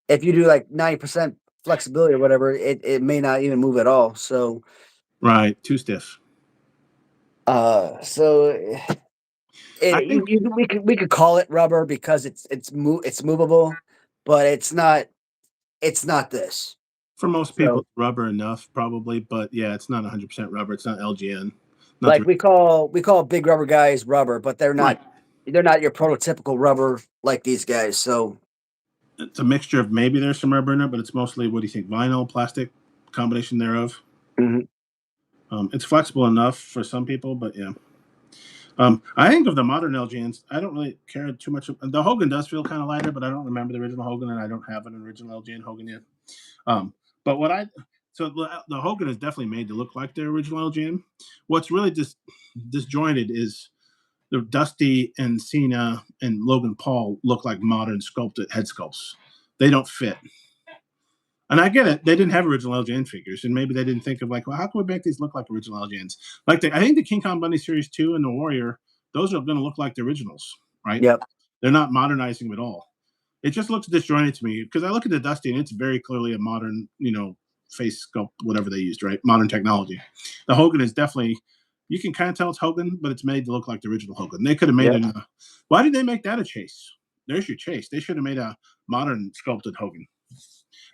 if you do like 90% flexibility or whatever, it may not even move at all. So, Right, too stiff. so we could call it rubber because it's movable, but it's not this. For most people, it's rubber enough probably, but yeah, it's not 100% rubber. It's not LGN. Like we call big rubber guys rubber, but they're not. Right. They're not your prototypical rubber like these guys. So It's a mixture of maybe there's some rubber in it, but it's mostly, what do you think, vinyl, plastic, combination thereof? Mhm. It's flexible enough for some people, but yeah. I think of the modern LGNs, I don't really care too much. The Hogan does feel kind of lighter, but I don't remember the original Hogan, and I don't have an original LGN Hogan yet. But what I so the Hogan is definitely made to look like the original LGN. What's really just disjointed is the Dusty and Cena and Logan Paul look like modern sculpted head sculpts. They don't fit. And I get it. They didn't have original LJN figures, and maybe they didn't think of like, well, how can we make these look like original LJNs? Like I think the King Kong Bundy Series 2 and the Warrior, those are going to look like the originals, right? Yep. They're not modernizing them at all. It just looks disjointed to me because I look at the Dusty and it's very clearly a modern, face sculpt, whatever they used, right? Modern technology. The Hogan is definitely, you can kind of tell it's Hogan, but it's made to look like the original Hogan. They could have made it. Why did they make that a chase? There's your chase. They should have made a modern sculpted Hogan.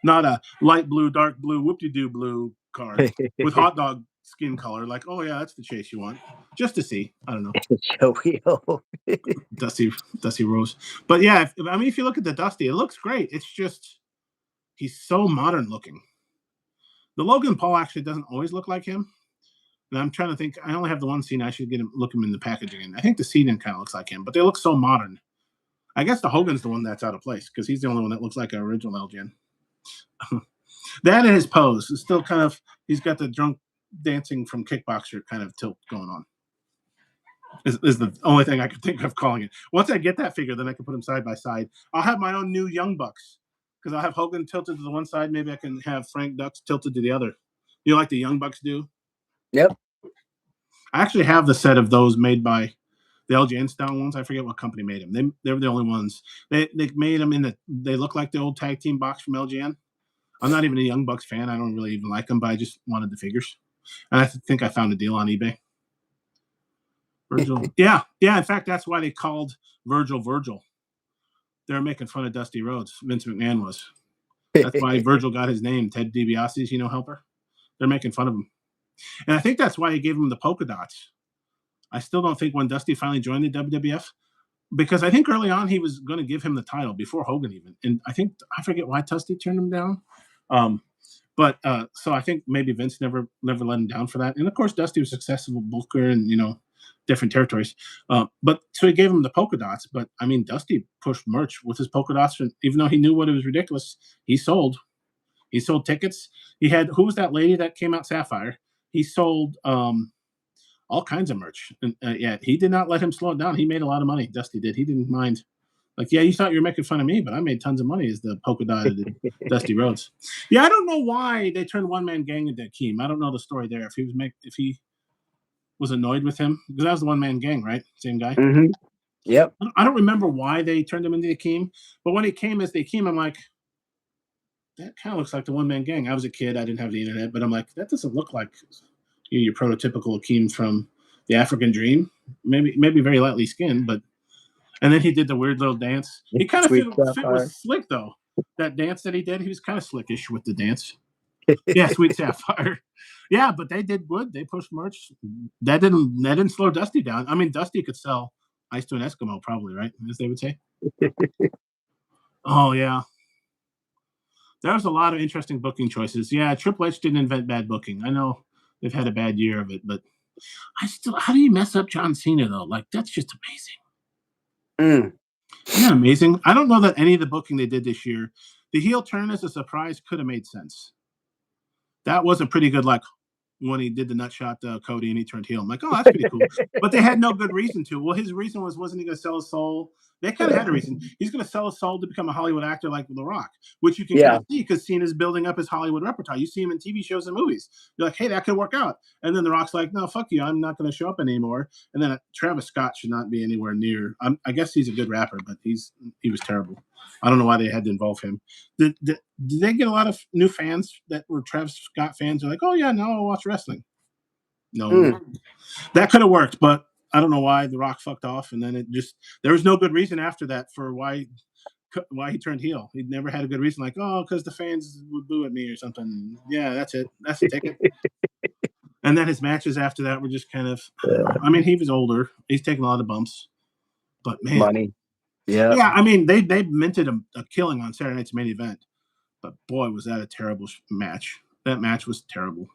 Not a light blue, dark blue, whoop-de-doo blue card with hot dog skin color. Like, oh yeah, that's the chase you want. Just to see. I don't know. Dusty Rose. But yeah, if you look at the Dusty, it looks great. It's just he's so modern looking. The Logan Paul actually doesn't always look like him. And I'm trying to think. I only have the one scene. I should look him in the packaging. And I think the Cena kind of looks like him, but they look so modern. I guess the Hogan's the one that's out of place because he's the only one that looks like an original LGN. That and his pose is still kind of, he's got the drunk dancing from Kickboxer kind of tilt going on. Is the only thing I could think of calling it. Once I get that figure, then I can put them side by side. I'll have my own new Young Bucks because I'll have Hogan tilted to the one side. Maybe I can have Frank Dux tilted to the other. You know, like the Young Bucks do? Yep. I actually have the set of those made by the LJN style ones. I forget what company made them. They were the only ones. They made them they look like the old tag team box from LJN. I'm not even a Young Bucks fan. I don't really even like them, but I just wanted the figures. And I think I found a deal on eBay. Virgil. Yeah. In fact, that's why they called Virgil. They're making fun of Dusty Rhodes. Vince McMahon was. That's why Virgil got his name, Ted DiBiase's, helper. They're making fun of him. And I think that's why he gave him the polka dots. I still don't think when Dusty finally joined the WWF, because I think early on he was going to give him the title before Hogan even. And I forget why Dusty turned him down. So I think maybe Vince never let him down for that. And of course, Dusty was a successful booker and, different territories. But so he gave him the polka dots. But I mean, Dusty pushed merch with his polka dots. And even though he knew what it was ridiculous, he sold tickets. He had, who was that lady that came out, Sapphire? He sold all kinds of merch. And he did not let him slow it down. He made a lot of money. Dusty did. He didn't mind. Like, yeah, you thought you were making fun of me, but I made tons of money as the polka dotted Dusty Rhodes. Yeah, I don't know why they turned One Man Gang into Akeem. I don't know the story there. If he was annoyed with him, because that was the One Man Gang, right? Same guy. Mm-hmm. Yep. I don't remember why they turned him into Akeem, but when he came as the Akeem, I'm like, that kind of looks like the One Man Gang. I was a kid, I didn't have the internet, but I'm like, that doesn't look like your prototypical Akeem from the African Dream. Maybe very lightly skinned, but. And then he did the weird little dance. He kind of fit with Slick, though. That dance that he did, he was kind of slickish with the dance. Yeah, Sweet Sapphire. Yeah, but they did good. They pushed merch. That didn't slow Dusty down. I mean, Dusty could sell ice to an Eskimo, probably, right? As they would say. Oh, yeah. There was a lot of interesting booking choices. Yeah, Triple H didn't invent bad booking. I know they've had a bad year of it, but how do you mess up John Cena, though? Like, that's just amazing. Isn't that amazing? I don't know that any of the booking they did this year, the heel turn as a surprise could have made sense. That was a pretty good, like, when he did the nut shot Cody and he turned heel. I'm like, oh, that's pretty cool. But they had no good reason to. Well, his reason wasn't he going to sell his soul? They kind of had a reason. He's going to sell his soul to become a Hollywood actor like The Rock, which you can kind of see because Cena's building up his Hollywood repertoire. You see him in TV shows and movies. You're like, hey, that could work out. And then The Rock's like, no, fuck you. I'm not going to show up anymore. And then Travis Scott should not be anywhere near. I guess he's a good rapper, but he was terrible. I don't know why they had to involve him. Did they get a lot of new fans that were Travis Scott fans? They're like, oh, yeah, now I'll watch wrestling. No, that could have worked, but I don't know why The Rock fucked off. And then there was no good reason after that for why he turned heel. He never had a good reason, like, oh, because the fans would boo at me or something. Yeah, that's it. That's the ticket. And then his matches after that were just kind of, I mean, he was older. He's taken a lot of bumps, but man. Money. Yeah. Yeah, I mean, they minted a killing on Saturday Night's Main Event, but boy, was that a terrible match. That match was terrible.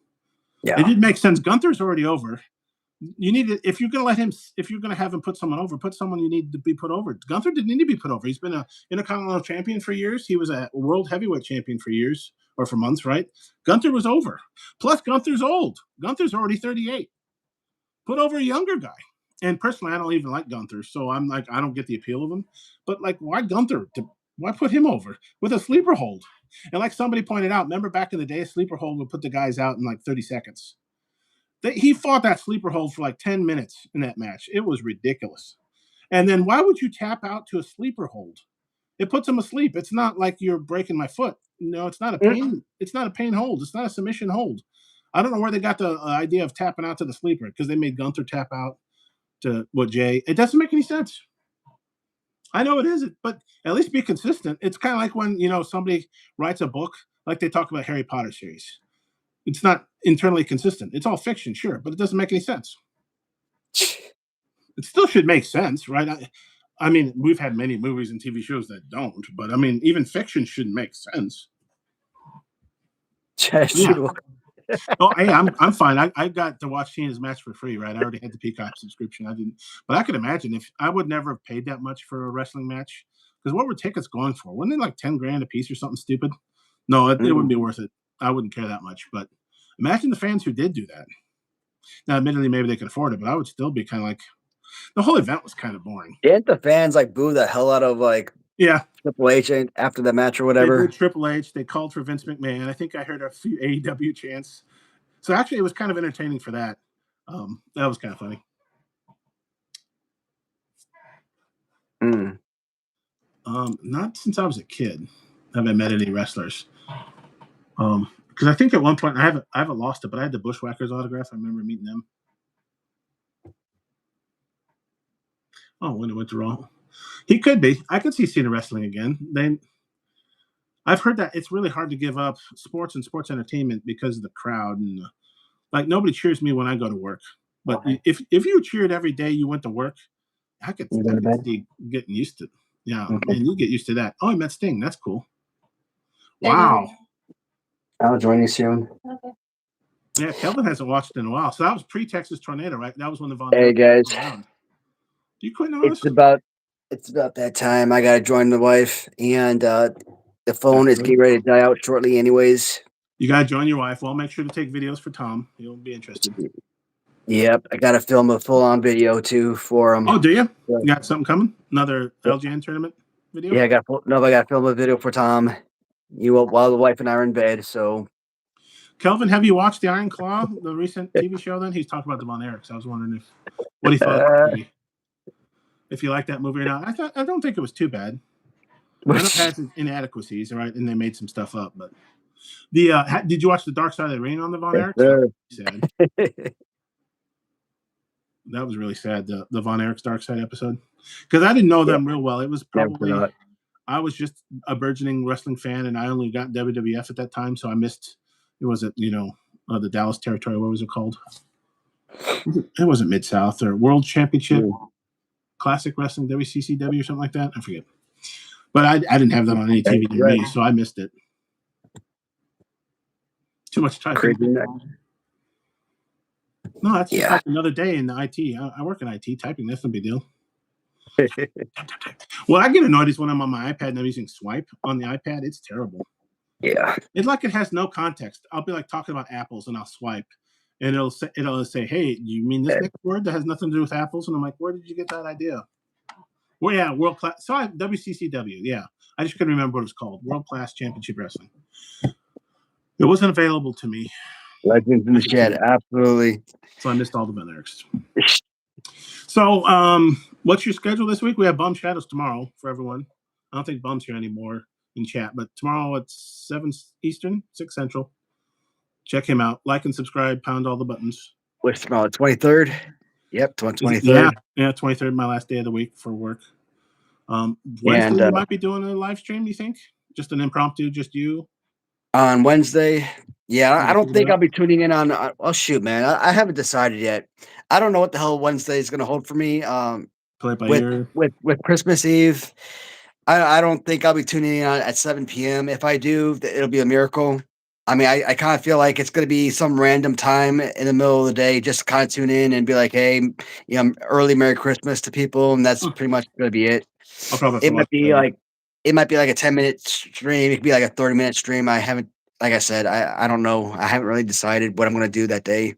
It didn't make sense. Gunther's already over. You need to, if you're going to let him, if you're going to have him put someone over, put someone you need to be put over. Gunther didn't need to be put over. He's been a Intercontinental Champion for years. He was a World Heavyweight Champion for years or for months, right? Gunther was over. Plus, Gunther's old. Gunther's already 38. Put over a younger guy. And personally, I don't even like Gunther, so I'm like, I don't get the appeal of him. But like, why Gunther? Why put him over with a sleeper hold? And like somebody pointed out, remember back in the day, a sleeper hold would put the guys out in like 30 seconds. He fought that sleeper hold for like 10 minutes in that match. It was ridiculous. And then why would you tap out to a sleeper hold? It puts him asleep. It's not like you're breaking my foot. No, it's not a pain. It's not a pain hold. It's not a submission hold. I don't know where they got the idea of tapping out to the sleeper because they made Gunther tap out to what Jay. It doesn't make any sense. I know it isn't, but at least be consistent. It's kind of like when somebody writes a book, like they talk about Harry Potter series. It's not internally consistent. It's all fiction, sure, but it doesn't make any sense. It still should make sense, right? I mean, we've had many movies and TV shows that don't, but I mean, even fiction shouldn't make sense. Yeah. Oh, hey, I'm fine. I got to watch Cena's match for free, right? I already had the Peacock subscription. I didn't, but I could imagine if I would never have paid that much for a wrestling match. Because what were tickets going for? Wasn't it like 10 grand a piece or something stupid? No, it wouldn't be worth it. I wouldn't care that much. But imagine the fans who did do that. Now, admittedly, maybe they could afford it, but I would still be kind of like, the whole event was kind of boring. Didn't the fans like boo the hell out of Triple H after the match or whatever? They booed Triple H. They called for Vince McMahon. I think I heard a few AEW chants. So actually, it was kind of entertaining for that. That was kind of funny. Not since I was a kid have I met any wrestlers. Because I think at one point I haven't lost it, but I had the Bushwhackers autograph. I remember meeting them. Oh, when it went to Raw, he could be. I could see Cena wrestling again. I've heard that it's really hard to give up sports and sports entertainment because of the crowd and like nobody cheers me when I go to work. But if you cheered every day you went to work, I could see getting used to it. Yeah, and you get used to that. Oh, I met Sting. That's cool. Wow. I'll join you soon. Okay. Yeah, Kelvin hasn't watched it in a while. So that was pre-Texas tornado, right? That was when the Von. Hey guys, you quit notice? It's about that time. I gotta join the wife, and the phone is getting ready to die out shortly, anyways. You gotta join your wife. Well, make sure to take videos for Tom. He'll be interested. Yep, I gotta film a full-on video too for him. Oh, do you? You got something coming? Another LJN tournament video? Yeah, I gotta film a video for Tom. While the wife and I are in bed. So, Kelvin, have you watched the Iron Claw, the recent TV show? Then he's talking about the Von Erichs. I was wondering what he thought. If you like that movie or not. I don't think it was too bad. I know it has inadequacies, right? And they made some stuff up, but did you watch the Dark Side of the Ring on the Von Erichs? Sad. That was really sad. The Von Erichs Dark Side episode, because I didn't know them real well. It was probably I was just a burgeoning wrestling fan, and I only got WWF at that time, so I missed. It was at the Dallas territory. What was it called? It wasn't Mid South or World Championship Classic Wrestling, WCCW or something like that. I forget. But I didn't have that on any TV near me, so I missed it. Too much time. No, that's just like another day in the IT. I work in IT. Typing, that's no big deal. Well, I get annoyed is when I'm on my iPad and I'm using swipe on the iPad. It's terrible. Yeah. It's like it has no context. I'll be like talking about apples and I'll swipe. And it'll say, hey, you mean this next word that has nothing to do with apples? And I'm like, where did you get that idea? Well, yeah, world class. So WCCW, yeah. I just couldn't remember what it was called. World Class Championship Wrestling. It wasn't available to me. Legends in the chat, absolutely. So I missed all the Von Erichs. So, what's your schedule this week? We have Bum Shadows tomorrow for everyone. I don't think Bum's here anymore in chat, but tomorrow at 7 Eastern, 6 Central. Check him out. Like and subscribe. Pound all the buttons. What's tomorrow? 23rd? Yep, 23rd. Yeah, 23rd, my last day of the week for work. Wednesday, you might be doing a live stream, you think? Just an impromptu, just you? On Wednesday? Yeah, I don't think I'll be tuning in on. Oh, shoot, man. I haven't decided yet. I don't know what the hell Wednesday is going to hold for me. Play it by ear. With Christmas Eve, I don't think I'll be tuning in at 7 p.m. If I do, it'll be a miracle. I mean, I kind of feel like it's going to be some random time in the middle of the day, just kind of tune in and be like, hey, early Merry Christmas to people, and that's Huh, pretty much going to be it. I'll probably have to It watch might that be then. like it might be like a 10-minute stream. It could be like a 30-minute stream. I haven't, like I said, I don't know. I haven't really decided what I'm going to do that day,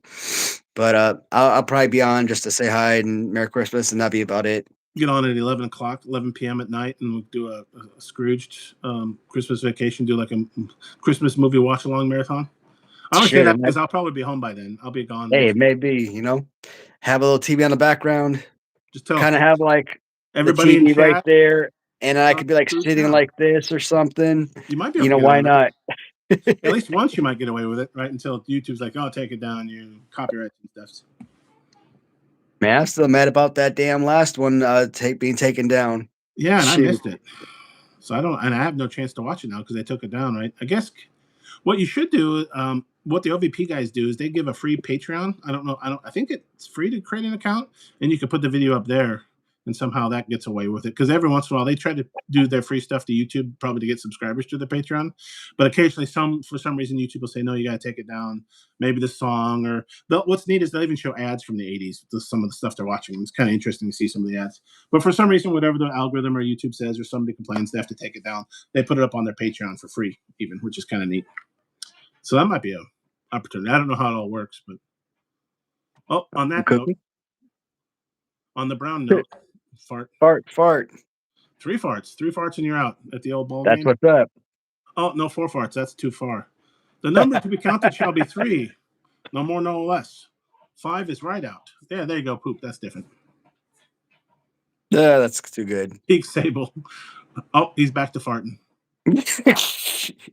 but I'll probably be on just to say hi and Merry Christmas, and that'll be about it. Get on at 11 o'clock, 11 p.m. at night, and we'll do a Scrooged Christmas vacation, do like a Christmas movie watch along marathon. I only say Shit, that because I'll probably be home by then. I'll be gone hey, most. maybe have a little TV on the background, Just tell kind of have folks, like the everybody in TV right chat, there, and I start could be like cruise sitting now. like this or something. You might be able to get away Why with it. not? At least once you might get away with it, right? Until YouTube's like, "Oh, take it down, you copyrights and stuff." Man, I'm still mad about that damn last one being taken down. Yeah, and I Shoot. missed it, so I don't, and I have no chance to watch it now because they took it down. Right? I guess what you should do, what the OVP guys do, is they give a free Patreon. I don't know. I think it's free to create an account, and you can put the video up there, and somehow that gets away with it. Because every once in a while they try to do their free stuff to YouTube, probably to get subscribers to the Patreon. But occasionally, for some reason, YouTube will say, "No, you got to take it down." Maybe the song, or what's neat is they'll even show ads from the '80s. Some of the stuff they're watching. It's kind of interesting to see some of the ads. But for some reason, whatever the algorithm or YouTube says, or somebody complains, they have to take it down. They put it up on their Patreon for free, even, which is kind of neat. So that might be a opportunity. I don't know how it all works, but on that note, Cookie? on the brown note, fart. Fart. 3 farts, and you're out at the old ball That's game. what's up. Oh no, 4 farts. That's too far. The number to be counted shall be 3, no more, no less. 5 is right out. Yeah, there you go. Poop. That's different. Yeah, that's too good. Big Sable. Oh, he's back to farting.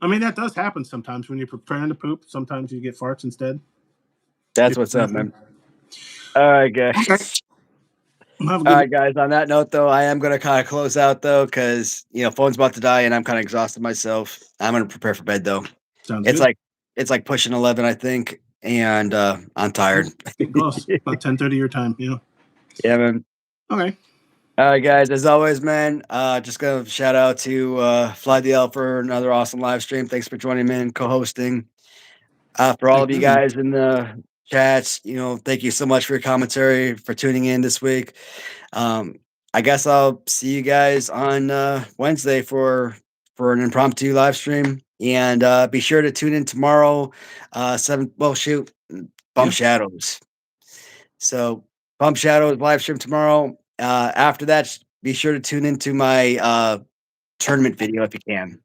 I mean, that does happen sometimes when you're preparing to poop. Sometimes you get farts instead. That's what's up, man. All right, guys. Okay. Have a All good right, guys. On that note, though, I am gonna kind of close out though, because phone's about to die, and I'm kind of exhausted myself. I'm gonna prepare for bed though. Sounds It's good. like it's like pushing 11, I think, and I'm tired. Getting close. About 10:30 your time. Yeah. Yeah, man. Okay. All right, guys. As always, man. Just gonna shout out to FlytheL for another awesome live stream. Thanks for joining me and co-hosting. For all Thanks of for you having me. guys in the chats, thank you so much for your commentary, for tuning in this week. Um, I guess I'll see you guys on Wednesday for an impromptu live stream, and be sure to tune in tomorrow. Seven. Well, shoot, Bump Yeah. Shadows. So Bump Shadows live stream tomorrow. After that, be sure to tune into my tournament video if you can.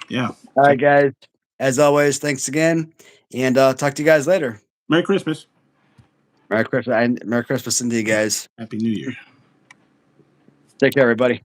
Yeah. All right, guys. As always, thanks again, and talk to you guys later. Merry Christmas. Merry Christmas, and Merry Christmas indeed, guys. Happy New Year. Take care, everybody.